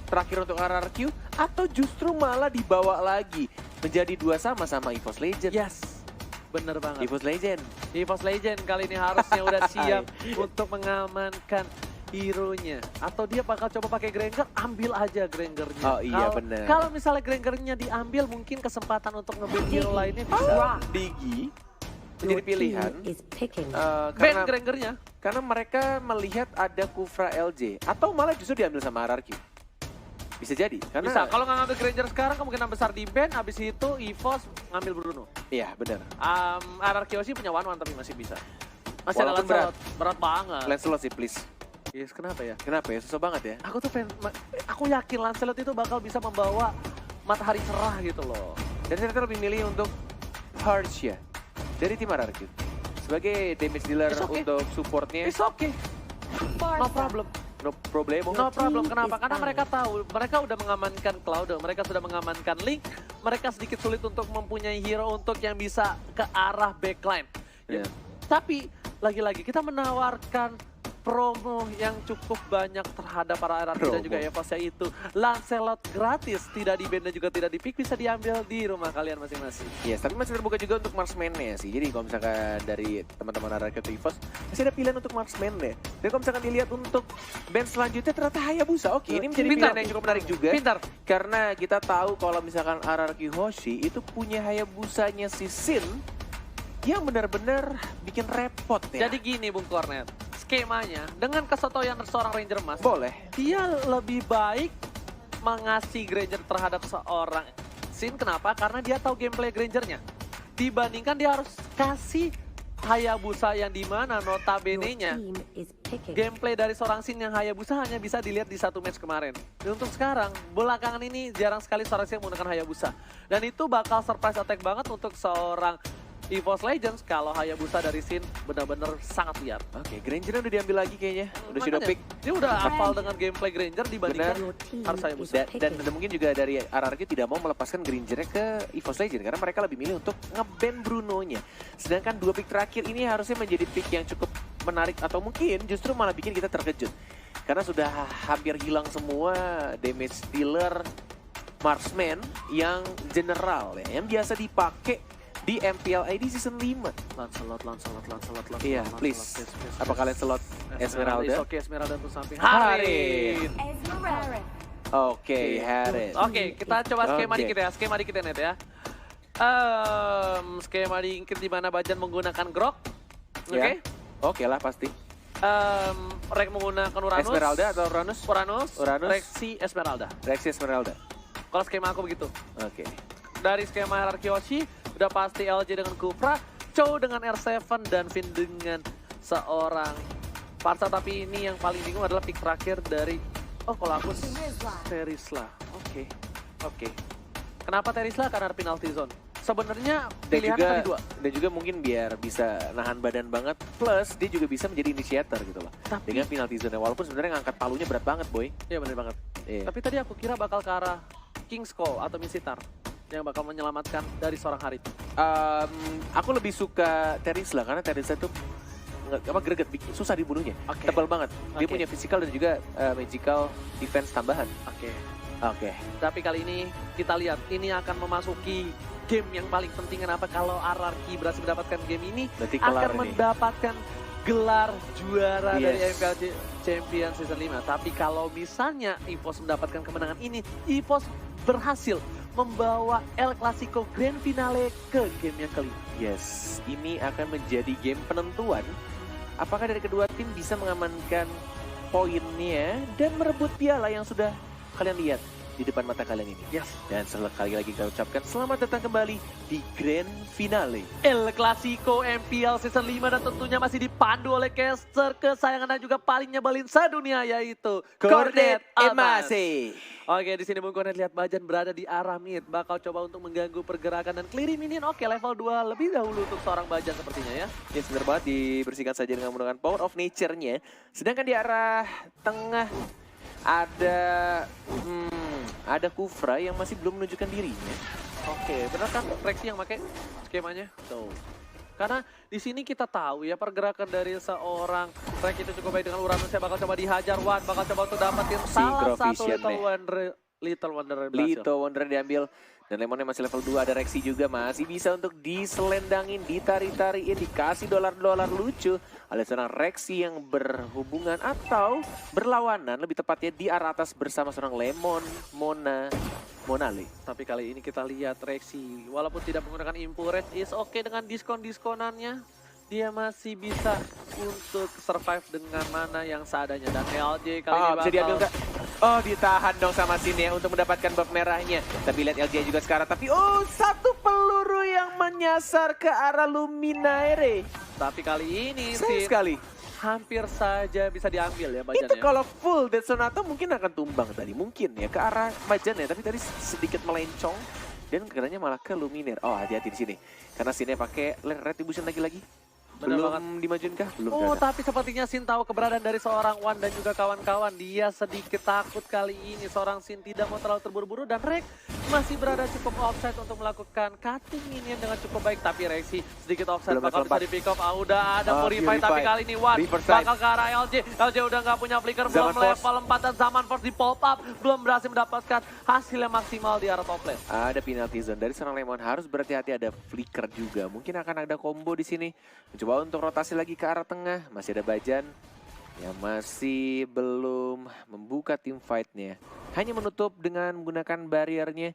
terakhir untuk RRQ atau justru malah dibawa lagi menjadi 2-2 sama EVOS Legend. Yes, bener banget. EVOS Legend. EVOS Legend kali ini harusnya udah siap untuk mengamankan hero-nya. Atau dia bakal coba pakai Granger, ambil aja Grangernya. Oh iya, bener. Kalau misalnya Grangernya diambil, mungkin kesempatan untuk nge-ban hero lainnya bisa. Digi menjadi pilihan Ban karena, Grangernya. karena mereka melihat ada Kufra LJ atau malah justru diambil sama RRQ. Bisa jadi, karena Bisa, kalau nggak ngambil Granger sekarang kemungkinan besar di ban, habis itu EVOS ngambil Bruno. iya benar. RRQ sih punya one tapi masih bisa. Masih ada Walaupun berat. berat banget. Lancelot sih please. Yes, kenapa ya? Kenapa ya? Susah banget ya. Aku tuh aku yakin Lancelot itu bakal bisa membawa matahari cerah gitu loh. Dan ternyata lebih milih untuk Harsh ya, dari tim RRQ. Sebagai damage dealer It's okay. untuk supportnya, It's okay, no problem. no problemo. No problem, kenapa? Karena mereka tahu, mereka udah mengamankan Cloud, mereka sudah mengamankan Link, mereka sedikit sulit untuk mempunyai hero untuk yang bisa ke arah backline. Ya. Tapi, lagi-lagi kita menawarkan promo yang cukup banyak terhadap para RRQ dan juga EVOS, yaitu Lancelot gratis, tidak di ban dan juga tidak di pick, bisa diambil di rumah kalian masing-masing. Yes, tapi masih terbuka juga untuk marksman-nya sih. Jadi kalau misalkan dari teman-teman RRQ atau EVOS, masih ada pilihan untuk marksman-nya. Dan kalau misalkan dilihat untuk band selanjutnya ternyata Hayabusa. Oke, ini menjadi Pintar. pilihan yang cukup menarik juga. Pintar. Karena kita tahu kalau misalkan RRQ Hoshi itu punya Hayabusanya si Sin yang benar-benar bikin repot ya. Jadi gini Bung Kornet, skemanya dengan kesotoyan seorang Ranger Mas, boleh. dia lebih baik mengasih Granger terhadap seorang Sin. Kenapa? Karena dia tahu gameplay Grangernya. Dibandingkan dia harus kasih Hayabusa yang dimana notabene-nya gameplay dari seorang Sin yang Hayabusa hanya bisa dilihat di satu match kemarin. Dan untuk sekarang, belakangan ini jarang sekali seorang Sin menggunakan Hayabusa. Dan itu bakal surprise attack banget untuk seorang EVOS Legends kalau Hayabusa dari Sin benar-benar sangat liar. Oke, Granger udah diambil lagi kayaknya. Udah shadow Makanya, pick. dia udah hafal dengan gameplay Granger dibandingkan harus Hayabusa. Dan mungkin juga dari RRQ tidak mau melepaskan Grangernya ke EVOS Legend karena mereka lebih milih untuk nge-ban Bruno-nya. Sedangkan dua pick terakhir ini harusnya menjadi pick yang cukup menarik atau mungkin justru malah bikin kita terkejut. Karena sudah hampir hilang semua damage dealer marksman yang general ya, yang biasa dipakai di MPL ID Season 5. Lancelot. Iya, please. Apa kalian slot Esmeralda? Oke, Esmeralda untuk samping. Harit. Oke, Harit. Oke, kita coba skema Oke. dikit ya, Net ya. Skema dikit di mana Bajan menggunakan Grok. Oke. Ya. Oke lah pasti. Rek menggunakan Uranus. Esmeralda atau Uranus? Uranus. Uranus. Rexy Esmeralda. Rexy Esmeralda. Kalau skema aku begitu. Oke. Dari skema RRQ Hoshi, udah pasti LJ dengan Kufra, Chow dengan R7, dan Finn dengan seorang Parsa. Tapi ini yang paling bingung adalah pick terakhir dari, kalau aku Terisla. Oke. Kenapa Terisla? Karena ada penalty zone. sebenarnya Dan pilihannya juga, tadi dua. dan juga mungkin biar bisa nahan badan banget, plus dia juga bisa menjadi initiator gitu loh. Tapi- Dengan penalty zone, walaupun sebenarnya ngangkat palunya berat banget boy. Iya bener banget. Iya. Tapi tadi aku kira bakal ke arah King's Call atau Misitar yang bakal menyelamatkan dari seorang Harit. Aku lebih suka Terizla karena Terizla tuh greget, susah dibunuhnya, Oke. tebal banget. Dia Oke. punya physical dan juga magical defense tambahan. Oke. Oke. Tapi kali ini kita lihat ini akan memasuki game yang paling penting. Kenapa? Kalau RRQ berhasil mendapatkan game ini Berarti kelar akan ini. mendapatkan gelar juara dari Yes. MPL Champion Season 5. Tapi kalau misalnya EVOS mendapatkan kemenangan ini, EVOS berhasil membawa El Clasico Grand Finale ke game yang kelima. Yes, ini akan menjadi game penentuan. Apakah dari kedua tim bisa mengamankan poinnya dan merebut piala yang sudah kalian lihat di depan mata kalian ini. Yes. Dan sekali lagi kita ucapkan selamat datang kembali di Grand Finale. El Clasico MPL Season 5 dan tentunya masih dipandu oleh caster kesayangan dan juga paling nyebelin sedunia yaitu Cornet Almas. Oke, di sini Bung Cornet lihat Bajan berada di arah mid, bakal coba untuk mengganggu pergerakan dan clearing minion. Oke, level 2 lebih dahulu untuk seorang Bajan sepertinya ya. Ya benar banget, dibersihkan saja dengan menggunakan Power of Nature-nya. Sedangkan di arah tengah ada Kufra yang masih belum menunjukkan dirinya. Oke, benar kan Rexy yang pakai skemanya? Tuh. Karena di sini kita tahu ya pergerakan dari seorang Rex itu cukup baik dengan Uranusnya, bakal coba dihajar Wan, bakal coba untuk dapetin salah satu Little Wonder berhasil. Lito Wonder diambil dan Lemonnya masih level 2, ada Rexy juga masih bisa untuk diselendangin, ditarik-tarikin, dikasih dolar-dolar lucu oleh seorang Rexy yang berhubungan atau berlawanan lebih tepatnya di arah atas bersama seorang Lemon, Monale. Tapi kali ini kita lihat Rexy, walaupun tidak menggunakan Impurate, is oke dengan diskon-diskonannya. Dia masih bisa untuk survive dengan mana yang seadanya. Dan LJ kali ini Bisa diambil nggak? Oh, ditahan dong sama Sin ya untuk mendapatkan buff merahnya. Tapi lihat LJ juga sekarang. Tapi satu peluru yang menyasar ke arah Luminaire. Tapi kali ini Sayang sih sekali. hampir saja bisa diambil ya Bajan Itu ya. kalau full Death Sonata mungkin akan tumbang tadi. Mungkin ya ke arah Bajan ya. Tapi tadi sedikit melencong. Dan katanya malah ke Luminaire. Oh, hati-hati di sini. Karena Sinnya pakai Retribution lagi-lagi. Bener Belum banget. dimajuin kah? Belum. Oh, ternyata. tapi sepertinya Sin tahu keberadaan dari seorang Wan dan juga kawan-kawan. Dia sedikit takut kali ini. Seorang Sin tidak mau terlalu terburu-buru dan Rex masih berada cukup offside untuk melakukan cutting minion dengan cukup baik. Tapi Rexy sedikit offside, Belum bakal level bisa 4. di pick off. Udah ada Purify, tapi Purify. kali ini Wan Riverside. bakal ke arah LJ. LJ udah nggak punya flicker, belum Zaman Force. level 4 dan Zaman Force di pop up. Belum berhasil mendapatkan hasil yang maksimal di arah top lane. Ada penalty zone dari seorang Lemon, harus berhati-hati, ada flicker juga. Mungkin akan ada combo di sini. Mencoba untuk rotasi lagi ke arah tengah. Masih ada Bajan yang masih belum membuka tim fight-nya. Hanya menutup dengan menggunakan barriernya.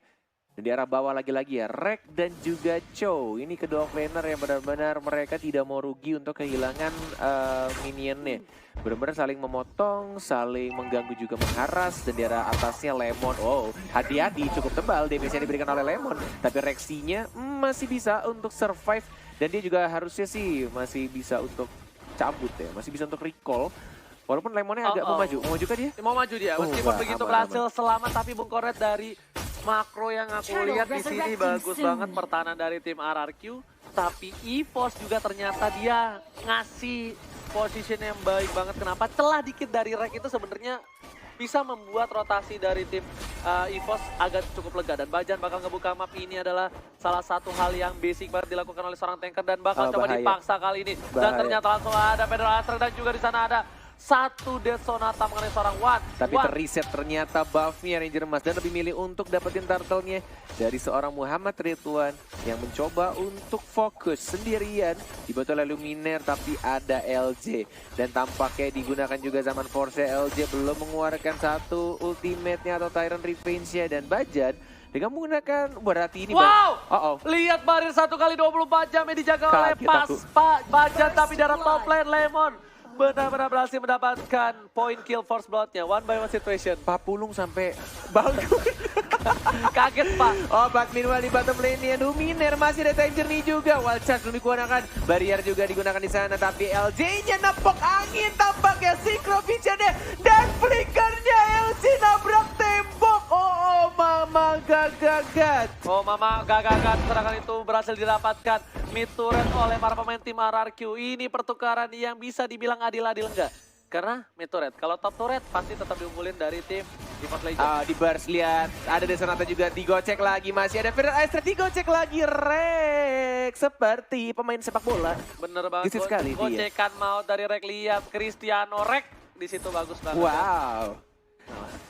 Dan di arah bawah lagi-lagi ya, Rek dan juga Chow. Ini kedua offlaner yang benar-benar mereka tidak mau rugi untuk kehilangan minionnya. Benar-benar saling memotong, saling mengganggu juga mengharas. Dan di arah atasnya Lemon, hati-hati, cukup tebal damage yang diberikan oleh Lemon. Tapi Rexy-nya masih bisa untuk survive. Dan dia juga harusnya sih masih bisa untuk cabut ya, masih bisa untuk recall. Walaupun Lemonnya agak mau maju kah dia? Mau maju dia, meskipun enggak, begitu aman, berhasil selamat, tapi Bung Cornet dari makro yang aku lihat di sini bagus banget pertahanan dari tim RRQ. Tapi EVOS juga ternyata dia ngasih position yang baik banget. Kenapa? Celah dikit dari Rek itu sebenarnya bisa membuat rotasi dari tim EVOS agak cukup lega. Dan Bajan bakal ngebuka map, ini adalah salah satu hal yang basic banget dilakukan oleh seorang tanker dan bakal coba bahaya. dipaksa kali ini. Dan Bahaya. ternyata langsung ada Pedro Astra dan juga di sana ada satu Death Sonata mengenai seorang Wan. Tapi terreset ternyata buffnya Ranger Mas dan lebih milih untuk dapetin turtle-nya dari seorang Muhammad Ridwan yang mencoba untuk fokus sendirian dibantu oleh Luminaire, tapi ada LJ dan tampaknya digunakan juga Zaman Force. LJ belum mengeluarkan satu ultimate-nya atau Tyrant Revenge-nya, dan Bajan dengan menggunakan berarti ini Lihat barir 1 kali 24 jam yang dijaga oleh Kaget pas aku. Pak Bajan, tapi darah top lane Lemon benar-benar berhasil mendapatkan point kill force blood-nya. 1 by 1 situation. Papulung sampai bangun. Kaget Pak. But meanwhile di bottom lane-nya Luminaire masih ada time journey juga. Wild Charge belum digunakan. Barrier juga digunakan di sana. Tapi LJ-nya nepok angin tampaknya. Synchro vision-nya dan flickernya LJ nabrak tembok. Mama Gagagat. Oh Mama Gagagat, serangan itu berhasil didapatkan mid turret oleh para pemain tim RRQ. Ini pertukaran yang bisa dibilang adil-adil enggak? Karena mid turret, kalau top turret pasti tetap diunggulin dari tim EVOS Legends. Di Bars lihat, ada Desonata juga digocek lagi, masih ada Ferdinand Aistria digocek lagi, Rex seperti pemain sepak bola. Bener banget, Gesit sekali dia. gocekan maut dari Rek, lihat Cristiano Rek di situ bagus banget. Wow,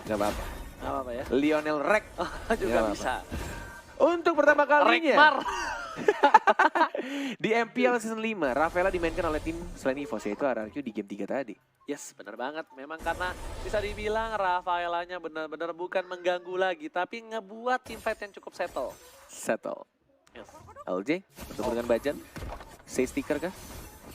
nggak apa-apa. Gak apa-apa ya. Lionel Rek Juga Nggak bisa. untuk pertama kalinya Rekmar. di MPL Season 5, Rafaela dimainkan oleh tim selain EVOS, yaitu RRQ di game 3 tadi. Yes, bener banget. Memang karena bisa dibilang Rafaelanya benar-benar bukan mengganggu lagi, tapi ngebuat team fight yang cukup settle. Settle. Yes. LJ bertemu dengan Bajan. Say sticker kah?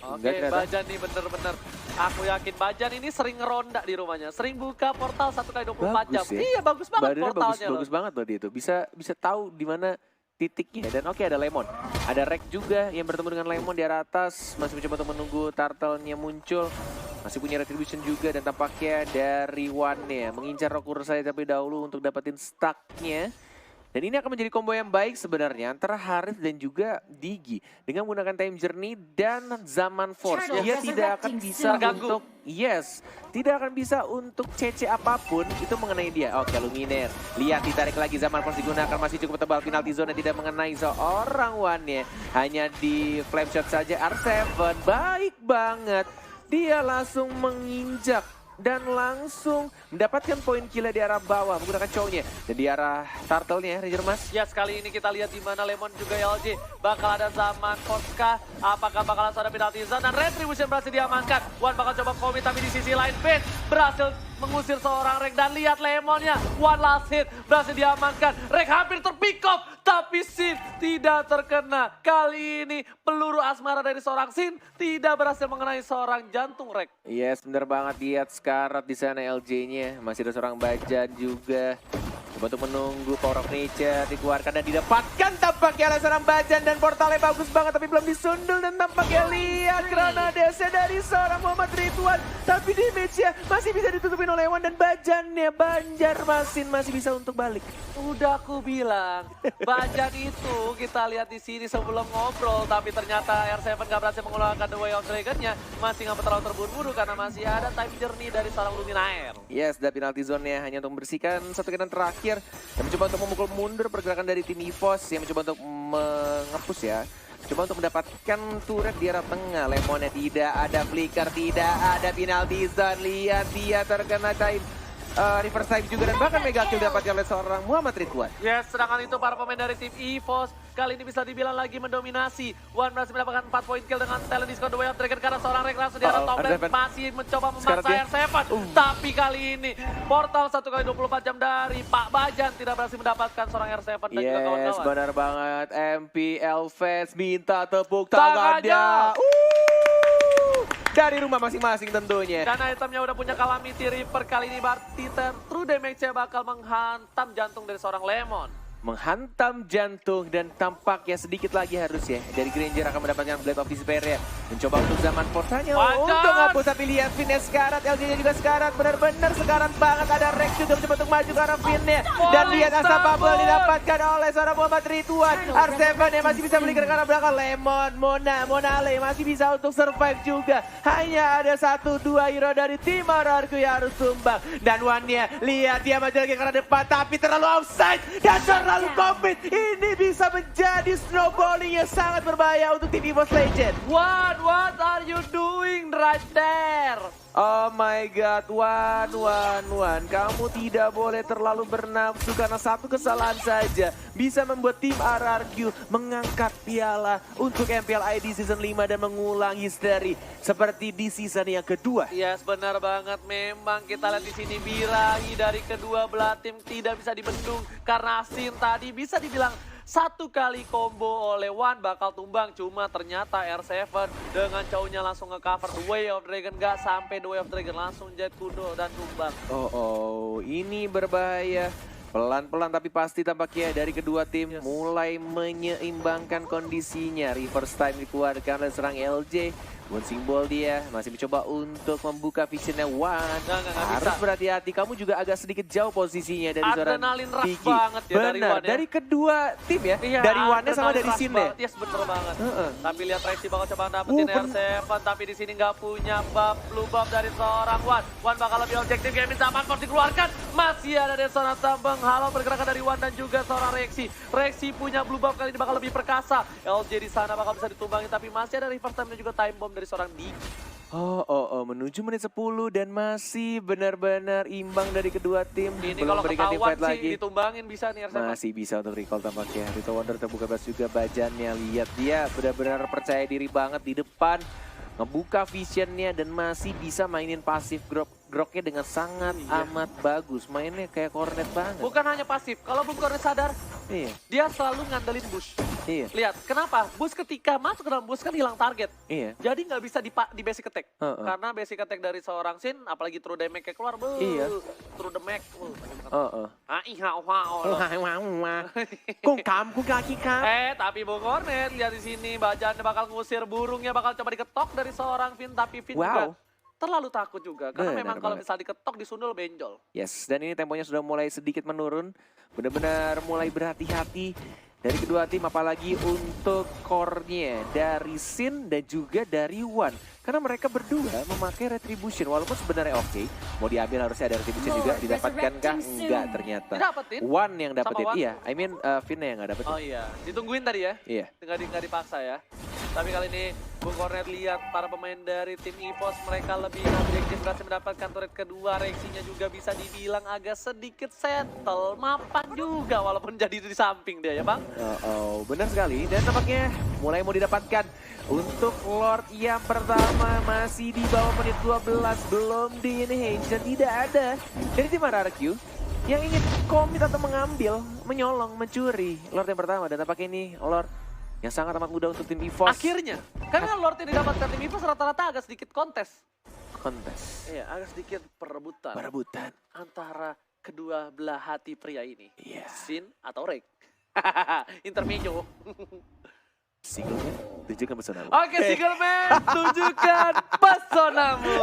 Oke, Enggak ternyata. Bajan nih bener-bener. Aku yakin Bajan ini sering ngeronda di rumahnya. Sering buka portal 1x24 jam. Bagus ya. Iya, bagus banget Badannya portalnya bagus banget loh dia itu. Bisa tahu di mana titiknya. Dan oke, ada Lemon. Ada Rek juga yang bertemu dengan Lemon di arah atas. Masih mencoba untuk menunggu turtle-nya muncul. Masih punya retribution juga dan tampaknya dari One-nya mengincar Rokur saya tapi dahulu untuk dapetin stack-nya. Dan ini akan menjadi combo yang baik sebenarnya antara Harith dan juga Digi. Dengan menggunakan Time Journey dan Zaman Force. Dia tidak akan bisa Terganggu. untuk, tidak akan bisa untuk CC apapun itu mengenai dia. Oke, Luminaire. Lihat ditarik lagi, Zaman Force digunakan, masih cukup tebal. Penalty zone yang tidak mengenai seorang One-nya. Hanya di flame shot saja R7. Baik banget. Dia langsung menginjak dan langsung mendapatkan poin kill di arah bawah menggunakan chow-nya. Dan di arah turtle-nya, Ranger Mas. Ya, sekali ini kita lihat di mana Lemon juga LJ bakal ada Zaman Koska. Apakah bakal langsung ada penalty zone dan retribution berhasil diamankan. One bakal coba komit tapi di sisi lain Fate berhasil mengusir seorang Rek dan lihat Lemonnya. One last hit berhasil diamankan. Rek hampir terpick off tapi Sin tidak terkena. Kali ini peluru asmara dari seorang Sin tidak berhasil mengenai seorang jantung Rek. Yes, bener banget. Lihat sekarat di sana LJ-nya. Masih ada seorang Bajan juga. Coba untuk menunggu Power of Nature dikeluarkan dan didapatkan tampaknya oleh seorang Bajan dan portalnya bagus banget tapi belum disundul dan tampaknya lihat granadesnya dari seorang Muhammad Ridwan tapi damage-nya masih bisa ditutupin oleh Wan dan Bajannya Banjarmasin masih bisa untuk balik. Udah aku bilang, Bajan itu kita lihat di sini sebelum ngobrol tapi ternyata R7 gak berhasil mengeluarkan The Way of Dragon-nya, masih gak terlalu terburu-buru karena masih ada time journey dari seorang Luminaire. Yes, dan penalty zone-nya hanya untuk membersihkan satu cannon terakhir. Yang mencoba untuk memukul mundur pergerakan dari tim EVOS. Yang mencoba untuk mengepus ya. Coba untuk mendapatkan turret di arah tengah. Lemonnya tidak ada flicker, tidak ada penalty zone. Lihat dia terkena time. Reverse time juga dan bahkan mega kill dapatkan oleh seorang Muhammad Ridwan. Yes, sedangkan itu para pemain dari tim EVOS kali ini bisa dibilang lagi mendominasi. One berhasil mendapatkan 4 poin kill dengan talent discount The Way of Dragon karena seorang Rek langsung di arah top lane R7. masih mencoba Sekarang memaksa dia. R7. Tapi kali ini portal 1x24 jam dari Pak Bajan tidak berhasil mendapatkan seorang R7 dan juga Yes, kawan-kawan. benar banget. MPL fans minta tepuk Tangannya. tangannya. Dari rumah masing-masing tentunya. Dan itemnya udah punya Calamity Reaper kali ini berarti true damage-nya bakal menghantam jantung dari seorang Lemon. Menghantam jantung dan tampaknya sedikit lagi harus ya dari Granger akan mendapatkan Blade of Despair ya. Mencoba untuk Zaman Force-nya untuk ngapus tapi lihat Finnya sekarat, LJ-nya juga sekarat, benar-benar sekarat banget. Ada Rex juga mencoba untuk maju ke arah Finnya dan lihat Asa Bubble didapatkan oleh seorang Muhammad Ridwan. R7 yang masih bisa belikan ke arah belakang. Lemon, Monale masih bisa untuk survive juga. Hanya ada 1-2 hero dari tim RRQ yang harus tumbang. Dan One-nya lihat dia maju lagi ke arah depan tapi terlalu offside dan terlalu Covid. Ini bisa menjadi snowballing yang sangat berbahaya untuk tim EVOS Legend. What are you doing right there? Oh my god, One. Kamu tidak boleh terlalu bernafsu karena satu kesalahan saja bisa membuat tim RRQ mengangkat piala untuk MPL ID Season 5 dan mengulang history seperti di season yang kedua. Yes, benar banget. Memang kita lihat di sini birahi dari kedua belah tim tidak bisa dibendung karena Sin tadi bisa dibilang satu kali combo oleh One bakal tumbang. Cuma ternyata R7 dengan cowoknya langsung nge-cover The Way of Dragon. Gak sampai The Way of Dragon langsung jet kudo dan tumbang. Oh, ini berbahaya. Pelan-pelan tapi pasti tampaknya dari kedua tim mulai menyeimbangkan kondisinya. Reverse time dikeluarkan oleh serang LJ. One simbol dia masih mencoba untuk membuka visionnya Wan. Nggak Harus bisa. berhati-hati, kamu juga agak sedikit jauh posisinya dari seorang Adrenalin rush Vicky. banget ya dari Benar, Wan ya. dari kedua tim ya, Iya, dari Wan-nya sama adrenalin dari rush Sin-nya. banget. Yes, bener banget. Heeh. Tapi lihat Rexy bakal coba dapetin R7, tapi di sini nggak punya blue buff dari seorang Wan. Wan bakal lebih objektif, game zaman force dikeluarkan. Masih ada dari seorang Tambang, halau pergerakan dari Wan dan juga seorang Rexy. Rexy punya blue buff kali ini bakal lebih perkasa. LJ di sana bakal bisa ditumbangin, tapi masih ada reverse time dan juga time bomb dari seorang Diki. Menuju menit 10 dan masih benar-benar imbang dari kedua tim. Ini Belum kalau memberikan ketahuan fight sih lagi. ditumbangin bisa nih R7. Masih bisa untuk recall tampaknya. Rito Wonder terbuka bebas juga bajannya. Lihat dia benar-benar percaya diri banget di depan. Ngebuka visionnya dan masih bisa mainin pasif groknya dengan sangat amat bagus. Mainnya kayak Cornet banget. Bukan hanya pasif, kalau Bung Cornet sadar, Iya, dia selalu ngandelin bush. iya, Lihat, kenapa? Bush ketika masuk ke dalam bush kan hilang target. iya. Jadi nggak bisa di basic attack. Heeh. Karena basic attack dari seorang Sin, apalagi true damage kayak keluar, Iya. true damage. Kung kaki kam. Tapi Bung Cornet, lihat di sini, Bajan bakal ngusir burungnya, bakal coba diketok dari seorang Vin, tapi Vin juga Wow. terlalu takut juga. Karena Benar memang kalau banget. misal diketok, disundul benjol. Yes, dan ini temponya sudah mulai sedikit menurun. Benar-benar mulai berhati-hati dari kedua tim, apalagi untuk core-nya dari Sin dan juga dari Wan. Karena mereka berdua memakai Retribution, walaupun sebenarnya oke. Mau diambil harusnya ada Retribution juga, didapatkah? Enggak ternyata. Didapetin? Wan yang dapetin, Wan? iya. I mean Vin yang nggak dapetin. Oh iya, ditungguin tadi ya? Iya. Nggak dipaksa ya. Tapi kali ini Bung Cornet lihat para pemain dari tim EVOS, mereka lebih objektif, berhasil mendapatkan turret kedua. Reaksinya juga bisa dibilang agak sedikit settle, mapan juga walaupun jadi di samping dia ya Bang. Benar sekali. Dan tampaknya mulai mau didapatkan untuk Lord yang pertama masih di bawah menit 12, belum di inhibit, tidak ada dari tim RRQ yang ingin komit atau mengambil, menyolong, mencuri Lord yang pertama. Dan tampaknya ini Lord yang sangat amat mudah untuk tim EVOS. Akhirnya, karena Lord yang didapatkan tim EVOS rata-rata agak sedikit kontes. Iya, agak sedikit perebutan antara kedua belah hati pria ini. Iya. Sin atau Rek. Intermezzo. Singlenya tunjukkan pesonamu. Oke, single man, tunjukkan pesonamu.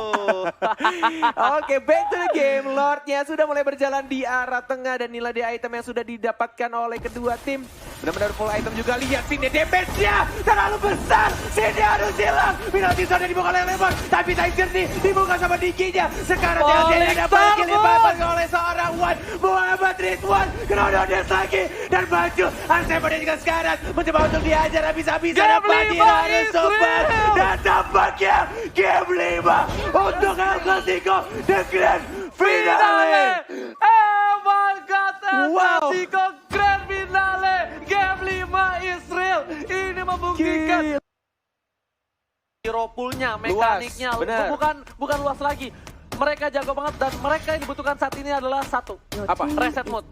Oke, back to the game. Lordnya sudah mulai berjalan di arah tengah dan nilai di item yang sudah didapatkan oleh kedua tim benar-benar full item juga. Lihat sini damage-nya terlalu besar. Sini harus hilang. Penalti zone dibuka oleh Lemon, tapi time journey dibuka sama Dikinya. Sekarang dia dapat dilipat oleh seorang Wan. Muhammad Ridwan Kronodes lagi dan baju Arseponya juga sekarang mencoba untuk diajar habis-habisan. Dapat Harus Sobat dan tampaknya game 5 untuk El Clasico The Grand Finale. Oh my God, El Wow. Clasico Grand Finale. Game 5 Israel. Ini membuktikan. Hero pool-nya, mekaniknya, benar. bukan luas lagi. Mereka jago banget dan mereka yang dibutuhkan saat ini adalah satu. Apa? Reset mood.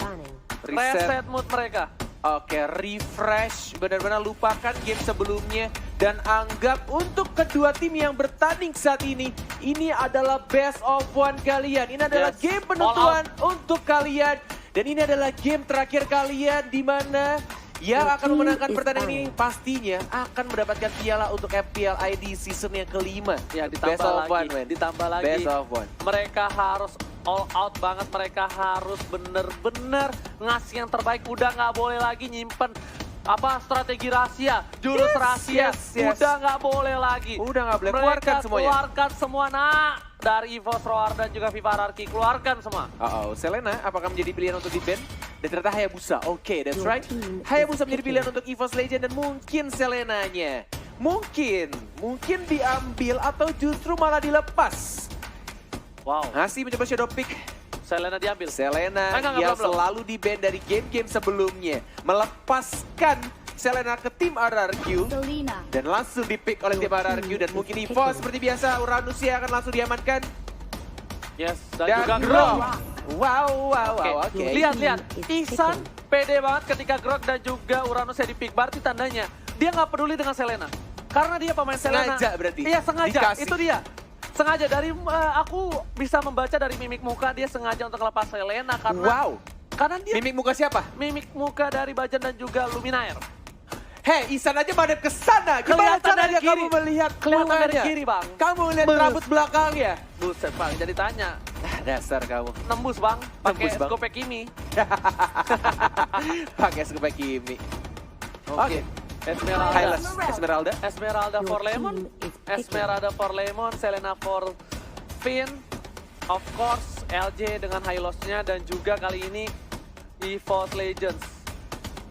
Reset mood mereka. Oke, refresh, benar-benar lupakan game sebelumnya dan anggap untuk kedua tim yang bertanding saat ini adalah best of one kalian. Ini adalah Yes, game penentuan untuk kalian dan ini adalah game terakhir kalian di mana yang akan memenangkan pertandingan ini pastinya akan mendapatkan piala untuk FPL ID season yang kelima. Ya, ditambah Best of lagi, one, man. ditambah lagi. Best of one. Mereka harus all out banget, mereka harus bener-bener ngasih yang terbaik. Udah nggak boleh lagi nyimpen strategi rahasia, jurus rahasia. yes. Udah nggak boleh lagi. Udah nggak boleh, Mereka keluarkan semuanya. keluarkan semua, dari EVOS, Roar dan juga Viva Rarki, keluarkan semua. Selena apakah menjadi pilihan untuk di-ban? Dan ternyata Hayabusa. Oke, that's right. Hayabusa menjadi pilihan untuk EVOS Legend dan mungkin Selenanya. Mungkin diambil atau justru malah dilepas. Wow, Masih mencoba shadow pick. Selena diambil. Selena Enggak, yang belum. selalu di-ban dari game-game sebelumnya. Melepaskan Selena ke tim RRQ. Dan langsung di-pick oleh tim RRQ. Dan mungkin EVOS seperti biasa, Uranusia akan langsung diamankan. Yes, dan juga Dan Grok. Wow, oke. Lihat. Ihsan pede banget ketika Grok dan juga Uranus yang di-pick. Berarti tandanya dia nggak peduli dengan Selena. Karena dia pemain Selena. Sengaja berarti? Iya, sengaja. Dikasih. Itu dia. Sengaja dari aku bisa membaca dari mimik muka dia sengaja untuk lepas Selena karena Wow. karena dia Mimik muka siapa? mimik muka dari Bajan dan juga Luminaire. Hei, Ihsan aja madep ke sana. Gimana Kelihatan dari caranya kamu kiri. melihat Kelihatan dari mukanya? kiri, Bang. Kamu lihat rambut belakangnya. Buset, Bang. Jadi tanya. Dasar kamu. Nembus, Bang. Pakai Nembus, Bang. scope Kimi. Pakai scuba Kimi. Oke. Esmeralda. Esmeralda. Esmeralda for Lemon. Esmeralda for Lemon. Selena for Finn. Of course, LJ dengan high loss-nya. Dan juga kali ini EVOS Legends.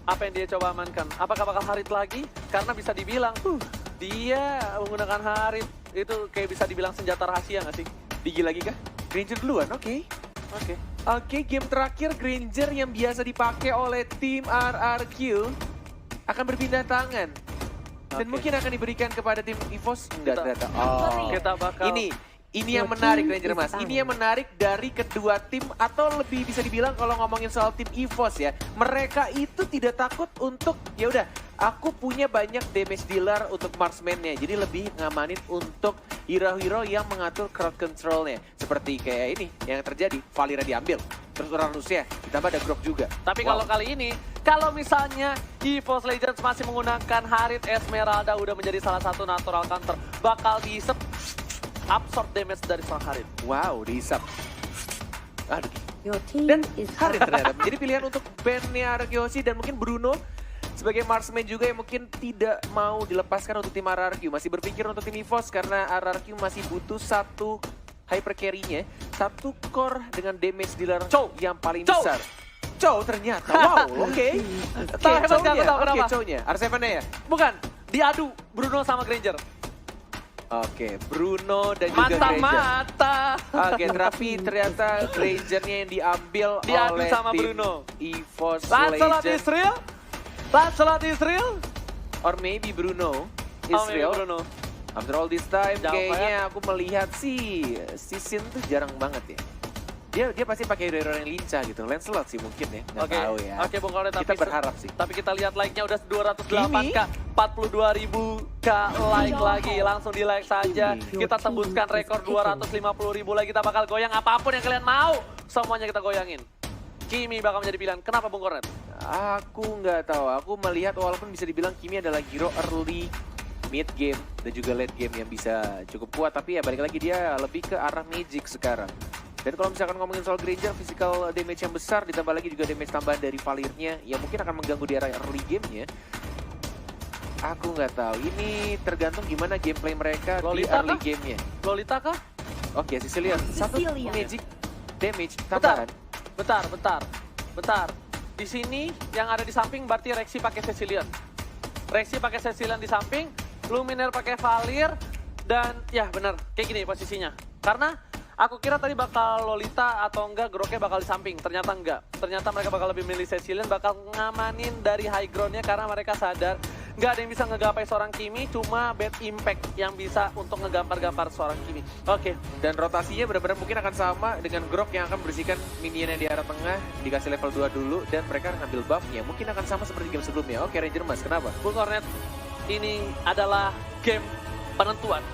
Apa yang dia coba amankan? Apakah bakal Harit lagi? Karena bisa dibilang, dia menggunakan Harit. Itu kayak bisa dibilang senjata rahasia nggak sih? Digi lagi kah? Granger duluan, oke. Oke. Oke, game terakhir Granger yang biasa dipakai oleh tim RRQ akan berpindah tangan. Dan Oke. mungkin akan diberikan kepada tim EVOS. Enggak Kita- ternyata. Oh. Kita bakal... Ini yang menarik Ranger Mas. Ini yang menarik dari kedua tim atau lebih bisa dibilang kalau ngomongin soal tim EVOS ya. Mereka itu tidak takut untuk ya udah aku punya banyak damage dealer untuk marksman-nya. Jadi lebih ngamanin untuk hero-hero yang mengatur crowd control-nya. Seperti kayak ini yang terjadi, Valira diambil. Terus orang Rusia ditambah ada Grok juga. Tapi Wow. kalau kali ini, kalau misalnya EVOS Legends masih menggunakan Harit, Esmeralda udah menjadi salah satu natural counter. Bakal diisep absorb damage dari seorang Harit. Wow, diisap. Aduh. Your team Dan is Harit ternyata menjadi pilihan untuk bandnya RRQ dan mungkin Bruno sebagai marksman juga yang mungkin tidak mau dilepaskan untuk tim RRQ. Masih berpikir untuk tim EVOS karena RRQ masih butuh satu hyper carry-nya, satu core dengan damage dealer Chow. yang paling Chow. besar. Chow ternyata, wow, oke. Tahu hebat nggak? Aku tahu Oke, kenapa. Chow-nya. R7-nya ya? Bukan, diadu Bruno sama Granger. Oke, Bruno dan juga Granger. Mata-mata. Oke, tapi ternyata Granger-nya yang diambil Diadu oleh sama tim Bruno. EVOS Lancelot Legends. Israel. Lancelot Israel. Or maybe Bruno. Oh, maybe Israel. Bruno. After all this time, Jauh kayaknya aku melihat sih Sin tuh jarang banget ya. Dia pasti pakai hero yang lincah gitu. Lancelot sih mungkin ya, nggak Oke, tahu ya. oke Bung Kore, Kita berharap sih. Tapi kita lihat like-nya udah 208k, Kimi. 42.000k like lagi. Langsung di like saja. Kita tembuskan rekor 250.000 lagi. Kita bakal goyang apapun yang kalian mau. Semuanya kita goyangin. Kimi bakal menjadi pilihan. Kenapa Bung Kornet? Aku nggak tahu. Aku melihat walaupun bisa dibilang Kimi adalah hero early, mid game, dan juga late game yang bisa cukup kuat. Tapi ya balik lagi dia lebih ke arah magic sekarang. Dan kalau misalkan ngomongin soal Granger, physical damage yang besar, ditambah lagi juga damage tambahan dari Valirnya, ya mungkin akan mengganggu di arah early game-nya. Aku nggak tahu. Ini tergantung gimana gameplay mereka Lolita di early kah? game-nya. Lolita kah? Oke, Sicilian. Satu Sicilian. magic damage Bentar, tambahan. bentar. Di sini yang ada di samping berarti Rexy pakai Cecilion. Rexy pakai Cecilion di samping, Luminaire pakai Valir, dan ya benar, kayak gini posisinya. Karena aku kira tadi bakal Lolita atau enggak Groknya bakal di samping, ternyata enggak. Ternyata mereka bakal lebih milih Cecilion, bakal ngamanin dari high ground-nya karena mereka sadar nggak ada yang bisa ngegapai seorang Kimi, cuma bad impact yang bisa untuk ngegampar-gampar seorang Kimi. Oke, Dan rotasinya benar-benar mungkin akan sama dengan Grok yang akan bersihkan minionnya di arah tengah, dikasih level 2 dulu, dan mereka akan ambil buff-nya. Mungkin akan sama seperti game sebelumnya. Oke, Ranger Mas, kenapa? Bung Kornet, ini adalah game penentuan.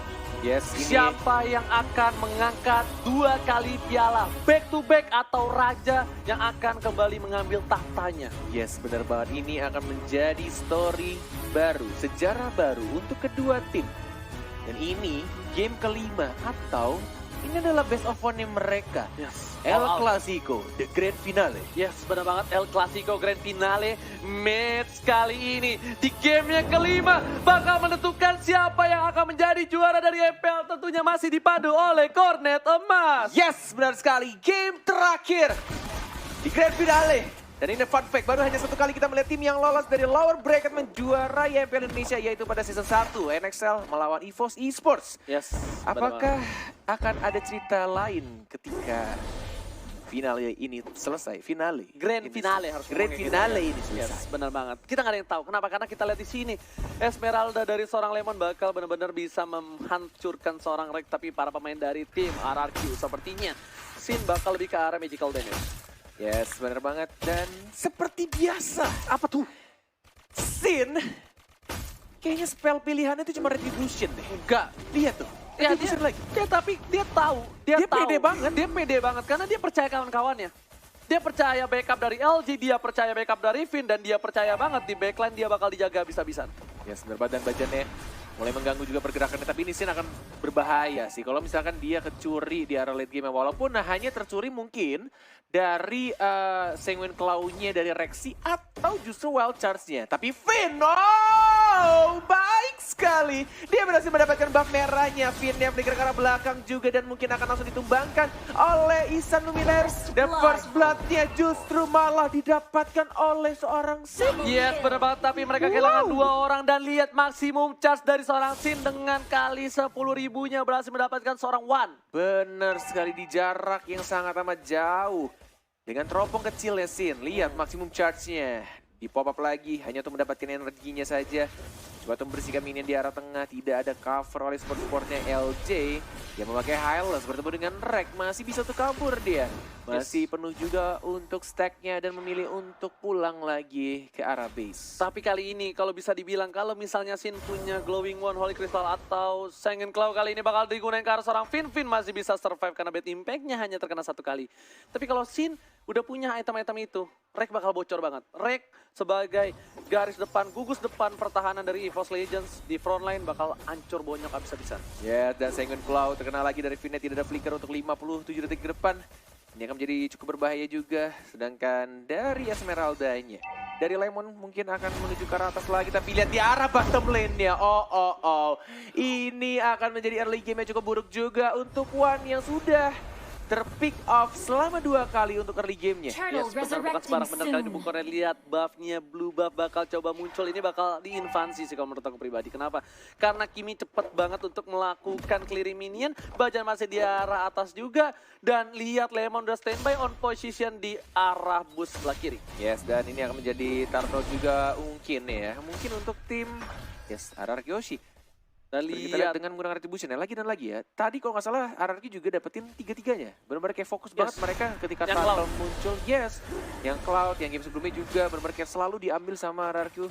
Yes, ini Siapa yang akan mengangkat 2 kali piala back to back atau raja yang akan kembali mengambil tahtanya. yes, benar banget. Ini akan menjadi story baru, sejarah baru untuk kedua tim. Dan ini game kelima atau ini adalah best of one mereka. Yes. El All out. Clasico, the grand finale. Yes, benar banget. El Clasico Grand Finale match kali ini di game yang kelima bakal menentukan siapa yang akan menjadi juara dari MPL. Tentunya masih dipadu oleh Kornet Emas. Yes, benar sekali. Game terakhir di grand finale. Dan ini fun fact, baru hanya satu kali kita melihat tim yang lolos dari lower bracket menjuarai MPL Indonesia, yaitu pada season 1 NXL melawan EVOS Esports. Yes. Apakah akan ada cerita lain ketika finale ini selesai? Grand finale harus Grand ngomongnya finale gitu ya. ini selesai. Yes, benar banget. Kita nggak ada yang tahu. Kenapa? Karena kita lihat di sini Esmeralda dari seorang Lemon bakal benar-benar bisa menghancurkan seorang Rek, tapi para pemain dari tim RRQ sepertinya Sin bakal lebih ke arah magical damage. Yes, benar banget. Dan seperti biasa, Apa tuh? Sin kayaknya spell pilihannya itu cuma Retribution deh. Enggak. Lihat tuh, Ya, Retribution lagi. tapi dia tahu. Dia tahu. pede banget. Dia pede banget karena dia percaya kawan-kawannya. Dia percaya backup dari LG, dia percaya backup dari Finn, dan dia percaya banget di backline dia bakal dijaga habis-habisan. Ya sebenarnya badan bajannya mulai mengganggu juga pergerakannya, tapi ini Sin akan berbahaya sih kalau misalkan dia kecuri di arah late game, walaupun hanya tercuri mungkin dari Sanguine Claw-nya dari Rexy atau justru Wild Charge-nya. Tapi Finn, oh baik sekali. Dia berhasil mendapatkan buff merahnya. Finn yang flicker ke arah belakang juga dan mungkin akan langsung ditumbangkan oleh Ihsan Luminaires. The first blood-nya justru malah didapatkan oleh seorang Sin. Yes, bener banget, tapi mereka kehilangan 2 orang dan lihat maksimum charge dari seorang Sin dengan kali 10.000-nya berhasil mendapatkan seorang One. Bener sekali di jarak yang sangat amat jauh. Dengan teropong kecilnya Sin, lihat maksimum charge-nya. Di pop up lagi, hanya untuk mendapatkan energinya saja. Coba untuk membersihkan minion di arah tengah, tidak ada cover oleh support-supportnya LJ. Yang memakai Hylos bertemu dengan Rek, masih bisa untuk kabur dia. Masih penuh juga untuk stack-nya dan memilih untuk pulang lagi ke arah base. Tapi kali ini kalau bisa dibilang kalau misalnya Sin punya Glowing One, Holy Crystal atau Sanguine Claw kali ini bakal digunakan ke arah seorang Finn. Finn masih bisa survive karena bad impact-nya hanya terkena 1 kali. Tapi kalau Sin udah punya item-item itu, Rek bakal bocor banget. Rek sebagai garis depan, gugus depan pertahanan dari EVOS Legends di frontline bakal hancur bonyok habis-habisan. Ya, dan Sanguine Claw terkena lagi dari Finn, tidak ada flicker untuk 57 detik ke depan. Ini akan menjadi cukup berbahaya juga. Sedangkan dari Esmeralda-nya, dari Lemon mungkin akan menuju ke arah atas lagi. Tapi lihat di arah bottom lane-nya. Oh. Ini akan menjadi early game yang cukup buruk juga untuk One yang sudah terpick off selama 2 kali untuk early game-nya. Yes, benar, bukan sembarang benar kali dibuka. Lihat buff-nya, blue buff bakal coba muncul. Ini bakal diinvasi sih kalau menurut aku pribadi. Kenapa? Karena Kimi cepet banget untuk melakukan clearing minion. Bajan masih di arah atas juga. Dan lihat Lemon udah standby on position di arah bus sebelah kiri. Yes, dan ini akan menjadi turtle juga mungkin ya. Mungkin untuk tim RRQ Yoshi. Dan Kita lihat lihat dengan menggunakan retribution ya, lagi dan lagi ya. Tadi kalau nggak salah RRQ juga dapetin 3-3-nya. Benar-benar kayak fokus banget mereka ketika Yang turtle Cloud. muncul. Yes, yang Cloud, yang game sebelumnya juga benar-benar kayak selalu diambil sama RRQ.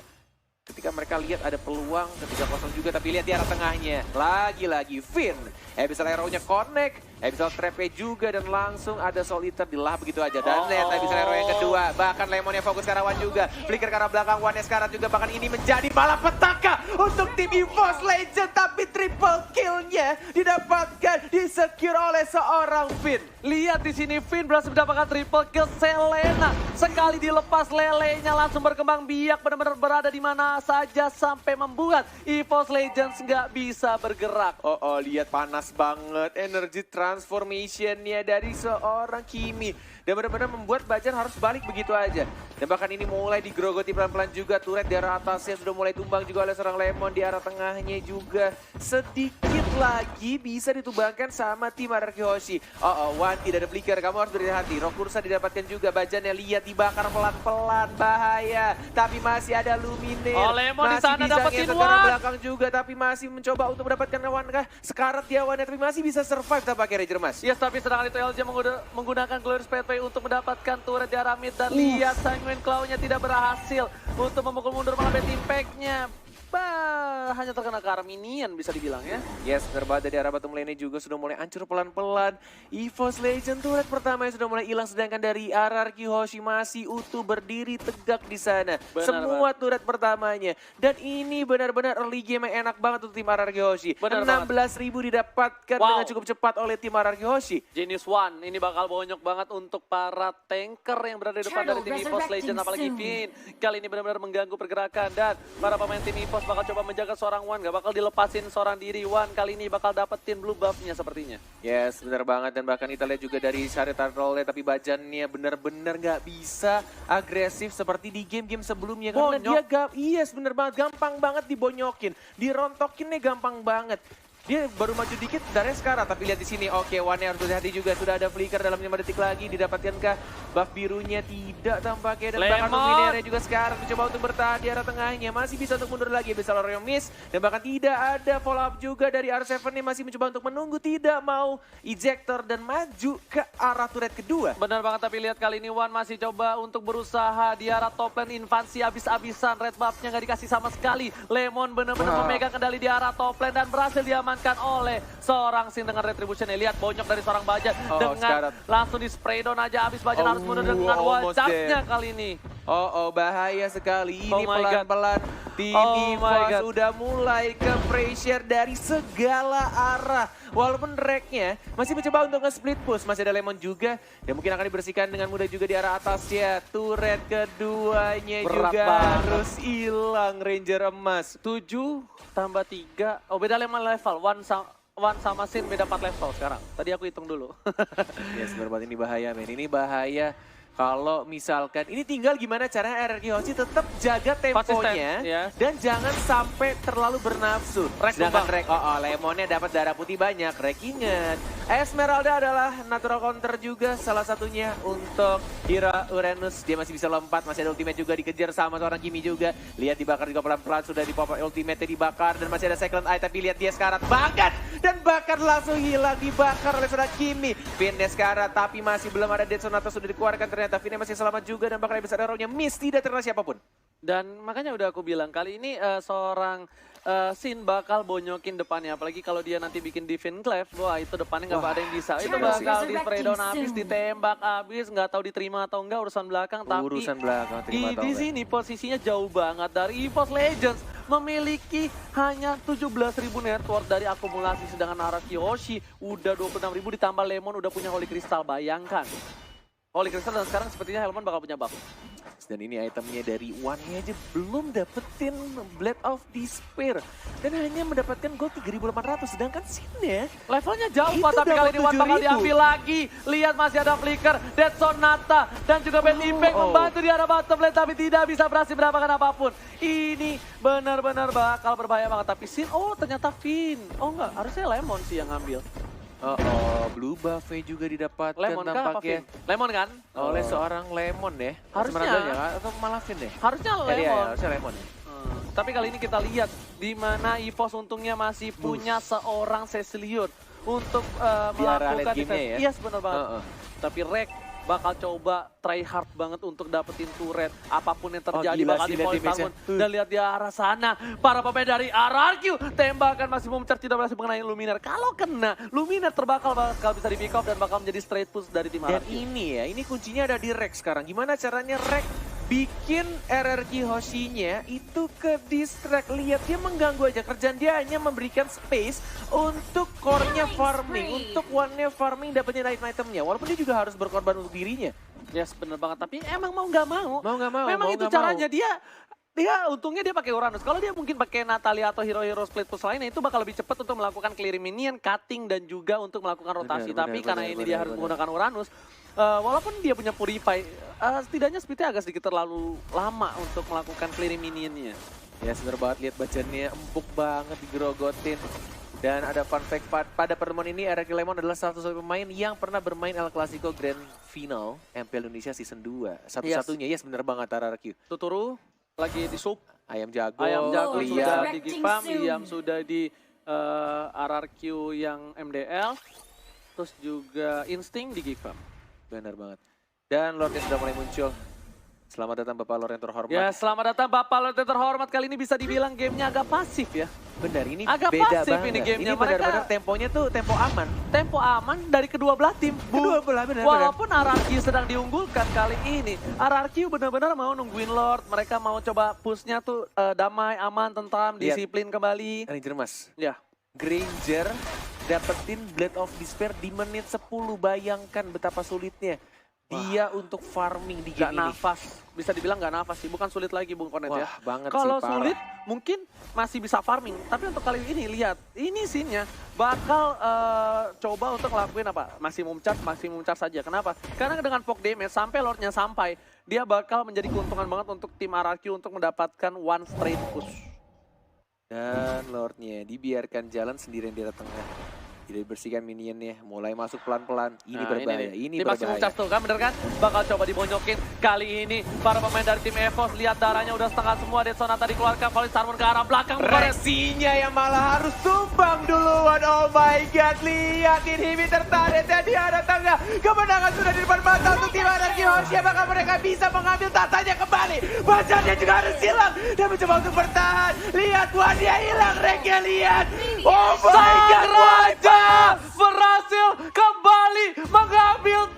Ketika mereka lihat ada peluang, ketika kosong juga, tapi lihat di arah tengahnya. Lagi-lagi Finn. Abyssal Arrow-nya connect, Abyssal Trap-nya juga, dan langsung ada Soul Eater dilah begitu aja. Dan lihat Abyssal Arrow yang kedua, bahkan Lemonnya fokus ke arah One juga. Flicker ke arah belakang, One-nya sekarang juga, bahkan ini menjadi malapetaka untuk tim EVOS Legends. Tapi triple kill-nya didapatkan, disecure oleh seorang Finn. Lihat di sini Finn berhasil mendapatkan triple kill. Selena sekali dilepas lelenya langsung berkembang biak, benar-benar berada di mana saja sampai membuat EVOS Legends nggak bisa bergerak. Oh, lihat panas banget energi transformation-nya dari seorang Kimi. Dan benar-benar membuat Bajan harus balik begitu aja. Dan bahkan ini mulai digerogoti pelan-pelan juga. Turret di arah atasnya sudah mulai tumbang juga oleh seorang Lemon. Di arah tengahnya juga sedikit lagi bisa ditumbangkan sama tim RRQ Hoshi. One tidak ada flicker, kamu harus berhati-hati. Rokursa didapatkan juga, Bajannya lihat dibakar pelan-pelan, bahaya. Tapi masih ada Luminaire. Oh, Lemon di sana dapetin ke One. arah belakang juga, tapi masih mencoba untuk mendapatkan One kah? Sekarat dia One, tapi masih bisa survive tampaknya Ranger Mas. Yes, tapi sedangkan itu LJ menggunakan Glorious Pathway untuk mendapatkan turret di arah mid. Dan lihat Sanguine Claw-nya tidak berhasil untuk memukul mundur malah bad impact-nya. Hanya terkena ke arah minion bisa dibilang ya. Yes, benar dari arah bottom lane juga sudah mulai hancur pelan-pelan. EVOS Legends turret pertama sudah mulai hilang, sedangkan dari RRQ Hoshi masih utuh berdiri tegak di sana. Semua turret pertamanya. Dan ini benar-benar early game yang enak banget untuk tim RRQ Hoshi. 16.000 didapatkan dengan cukup cepat oleh tim RRQ Hoshi. Genius One ini bakal bonyok banget untuk para tanker yang berada di depan dari tim EVOS Legends, apalagi Finn. Kali ini benar-benar mengganggu pergerakan dan para pemain tim EVOS bakal coba menjaga seorang One, gak bakal dilepasin seorang diri. One kali ini bakal dapetin blue buff-nya sepertinya. Yes, benar banget. Dan bahkan kita lihat juga dari Shari Turtle, tapi Bajannya benar-benar gak bisa agresif seperti di game-game sebelumnya. Karena dia benar banget, gampang banget dibonyokin. Dirontokinnya gampang banget. Dia baru maju dikit dari sekarang, tapi lihat di sini. Oke, One-nya harus berhati juga. Sudah ada flicker dalam 5 detik lagi. Didapatkankah buff birunya? Tidak tampaknya. Dan bahkan Luminaire juga sekarang mencoba untuk bertahan di arah tengahnya. Masih bisa untuk mundur lagi. Bisa Loreo miss. Dan bahkan tidak ada follow up juga dari R7-nya. Masih mencoba untuk menunggu. Tidak mau ejector dan maju ke arah turret kedua. Benar banget, tapi lihat kali ini One masih coba untuk berusaha di arah top lane. Invasi habis-habisan. Red buff-nya nggak dikasih sama sekali. Lemon benar-benar memegang kendali di arah top lane dan berhasil diamankan oleh seorang Sin dengan retribution. Lihat bonyok dari seorang Bajan dengan langsung di spray down aja. Habis Bajan harus mundur dengan almost wajahnya dead. kali ini. Oh, bahaya sekali. Oh Ini my God. pelan-pelan tim Oh my EVOS God. udah mulai ke pressure dari segala arah. Walaupun Reknya masih mencoba untuk nge-split push. Masih ada Lemon juga. Dan mungkin akan dibersihkan dengan mudah juga di arah atasnya. Turret keduanya Berat juga banget. harus hilang Ranger emas. 7 tambah 3. Oh beda 5 level. One sama Sin beda 4 level sekarang. Tadi aku hitung dulu. Ya sebenarnya ini bahaya men. Ini bahaya. Kalau misalkan, ini tinggal gimana caranya RRQ Hoshi tetap jaga temponya ya. dan jangan sampai terlalu bernafsu. Rek Sedangkan tumbang. Lemonnya dapat darah putih banyak. Rek ingat, Esmeralda adalah natural counter juga salah satunya untuk hero Uranus. Dia masih bisa lompat, masih ada ultimate juga dikejar sama seorang Kimi juga. Lihat dibakar juga pelan-pelan, sudah di pop ultimate dibakar dan masih ada second eye. Tapi lihat dia sekarat banget dan bakar langsung hilang, dibakar oleh seorang Kimi. Pin Deskara tapi masih belum ada Dead Sonata sudah dikeluarkan ternyata. Vini masih selamat juga dan bakal besar arrow-nya miss, tidak terkena siapapun. Dan makanya udah aku bilang kali ini seorang Sin bakal bonyokin depannya. Apalagi kalau dia nanti bikin Divine Clef, wah itu depannya nggak ada yang bisa. Itu bakal di spray down habis, ditembak habis, nggak tahu diterima atau enggak urusan belakang. Tapi Urusan belakang, terima atau di enggak. sini posisinya jauh banget dari EVOS Legends. Memiliki hanya 17.000 network dari akumulasi. Sedangkan RRQ Hoshi udah 26.000 ditambah Lemon udah punya Holy Crystal. Bayangkan. Holy Crystal dan sekarang sepertinya Helmon bakal punya buff. Dan ini itemnya dari One-nya aja belum dapetin Blade of Despair. Dan hanya mendapatkan gold 3.800. Sedangkan Sin-nya Levelnya jauh itu Pak, tapi kali dapat ini One bakal 7.000. diambil lagi. Lihat masih ada Flicker, Dead Sonata, dan juga Bad Impact membantu di arah bottom lane. Tapi tidak bisa berhasil mendapatkan apapun. Ini benar-benar bakal berbahaya banget. Tapi Sin, oh ternyata Finn. Oh enggak, harusnya Lemon sih yang ngambil. Blue buff-nya juga didapatkan Lemon kan apa tampaknya Finn? Lemon kan? oleh seorang Lemon ya. Harusnya. Esmeralda ya, atau malah Finn deh. Harusnya Iya, Lemon. harusnya Lemon. Tapi kali ini kita lihat di mana EVOS untungnya masih punya seorang Cecilion untuk Di arah melakukan late game-nya ya? Iya benar banget. Heeh. Tapi Rek bakal coba try hard banget untuk dapetin turret. Apapun yang terjadi gila bakal sih, lihat dipolis damage-nya. bangun. Dan lihat di arah sana. Para pemain dari RRQ. Tembakan masih memencar, tidak berhasil mengenai Luminar. Kalau kena, Luminar bakal bisa di pick off dan bakal menjadi straight push dari tim Dan RRQ. ini kuncinya ada di Rex sekarang. Gimana caranya Rex bikin RRQ Hoshi-nya itu ke distract. Lihat dia mengganggu aja. Kerjaan dia hanya memberikan space untuk core-nya farming. Untuk one-nya farming dapetin item-itemnya. Walaupun dia juga harus berkorban untuk dirinya. Yes, bener banget. Tapi emang mau nggak mau. Mau nggak mau. Memang mau itu nggak caranya. mau. Dia untungnya dia pakai Uranus. Kalau dia mungkin pakai Natalia atau hero-hero split push lainnya itu bakal lebih cepat untuk melakukan clearing minion, cutting dan juga untuk melakukan rotasi. Tapi karena ini dia harus menggunakan Uranus, walaupun dia punya Purify, setidaknya speednya agak sedikit terlalu lama untuk melakukan clearing minionnya. Ya bener banget, lihat bacannya empuk banget digerogotin. Dan ada fun fact pada pertemuan ini RRQ Lemon adalah salah satu pemain yang pernah bermain El Clasico Grand Final MPL Indonesia Season 2. Satu-satunya, yes bener banget RRQ. Tuturu lagi di sub, Ayam jago, Ayam Jago lihat. sudah di Gipam, Liam sudah di RRQ yang MDL, terus juga Insting di Gipam. Benar banget. Dan Lordnya sudah mulai muncul. Selamat datang Bapak Lord yang terhormat. Ya, selamat datang Bapak Lord yang terhormat. Kali ini bisa dibilang gamenya agak pasif ya. Benar, ini Agak beda pasif banget. ini gamenya. Ini benar-benar Mereka- temponya tuh tempo aman. Tempo aman dari kedua belah tim. Kedua belah, benar. Walaupun RRQ sedang diunggulkan kali ini, RRQ benar-benar mau nungguin Lord. Mereka mau coba pushnya tuh damai, aman, tentram, Lihat. disiplin kembali. Ranger Mas. Ya, Granger dapetin Blade of Despair di menit 10. Bayangkan betapa sulitnya dia untuk farming di gak game ini. nafas. Bisa dibilang gak nafas sih, bukan sulit lagi Bung Konet ya. Wah, banget Kalau sih, parah. sulit mungkin masih bisa farming. Tapi untuk kali ini lihat, ini scene-nya bakal coba untuk ngelakuin apa? Masih memuncar saja. Kenapa? Karena dengan poke damage sampai Lordnya sampai, dia bakal menjadi keuntungan banget untuk tim RRQ untuk mendapatkan one straight push. Dan Lordnya dibiarkan jalan sendirian di arah tengah. Tidak dibersihkan minionnya, mulai masuk pelan-pelan. Ini Nah, berbahaya, nih. ini Dia masih berbahaya. mencas tuh kan, bener kan? Bakal coba dibonyokin. Kali ini para pemain dari tim EVOS lihat darahnya udah setengah semua. Dead Sonata dikeluarkan, Volley Sarmon ke arah belakang. Reksinya yang malah harus tumbang duluan. Oh my god, lihat inhibitor turretnya di arah tengah. Kemenangan sudah di depan mata untuk tim RRQ Hoshi. Apakah mereka bisa mengambil tatanya kembali? Bacannya juga harus hilang. Dan mencoba untuk bertahan. Lihat, wah dia hilang. Reknya lihat. Oh my Sang god, Raja berhasil kembali mengambil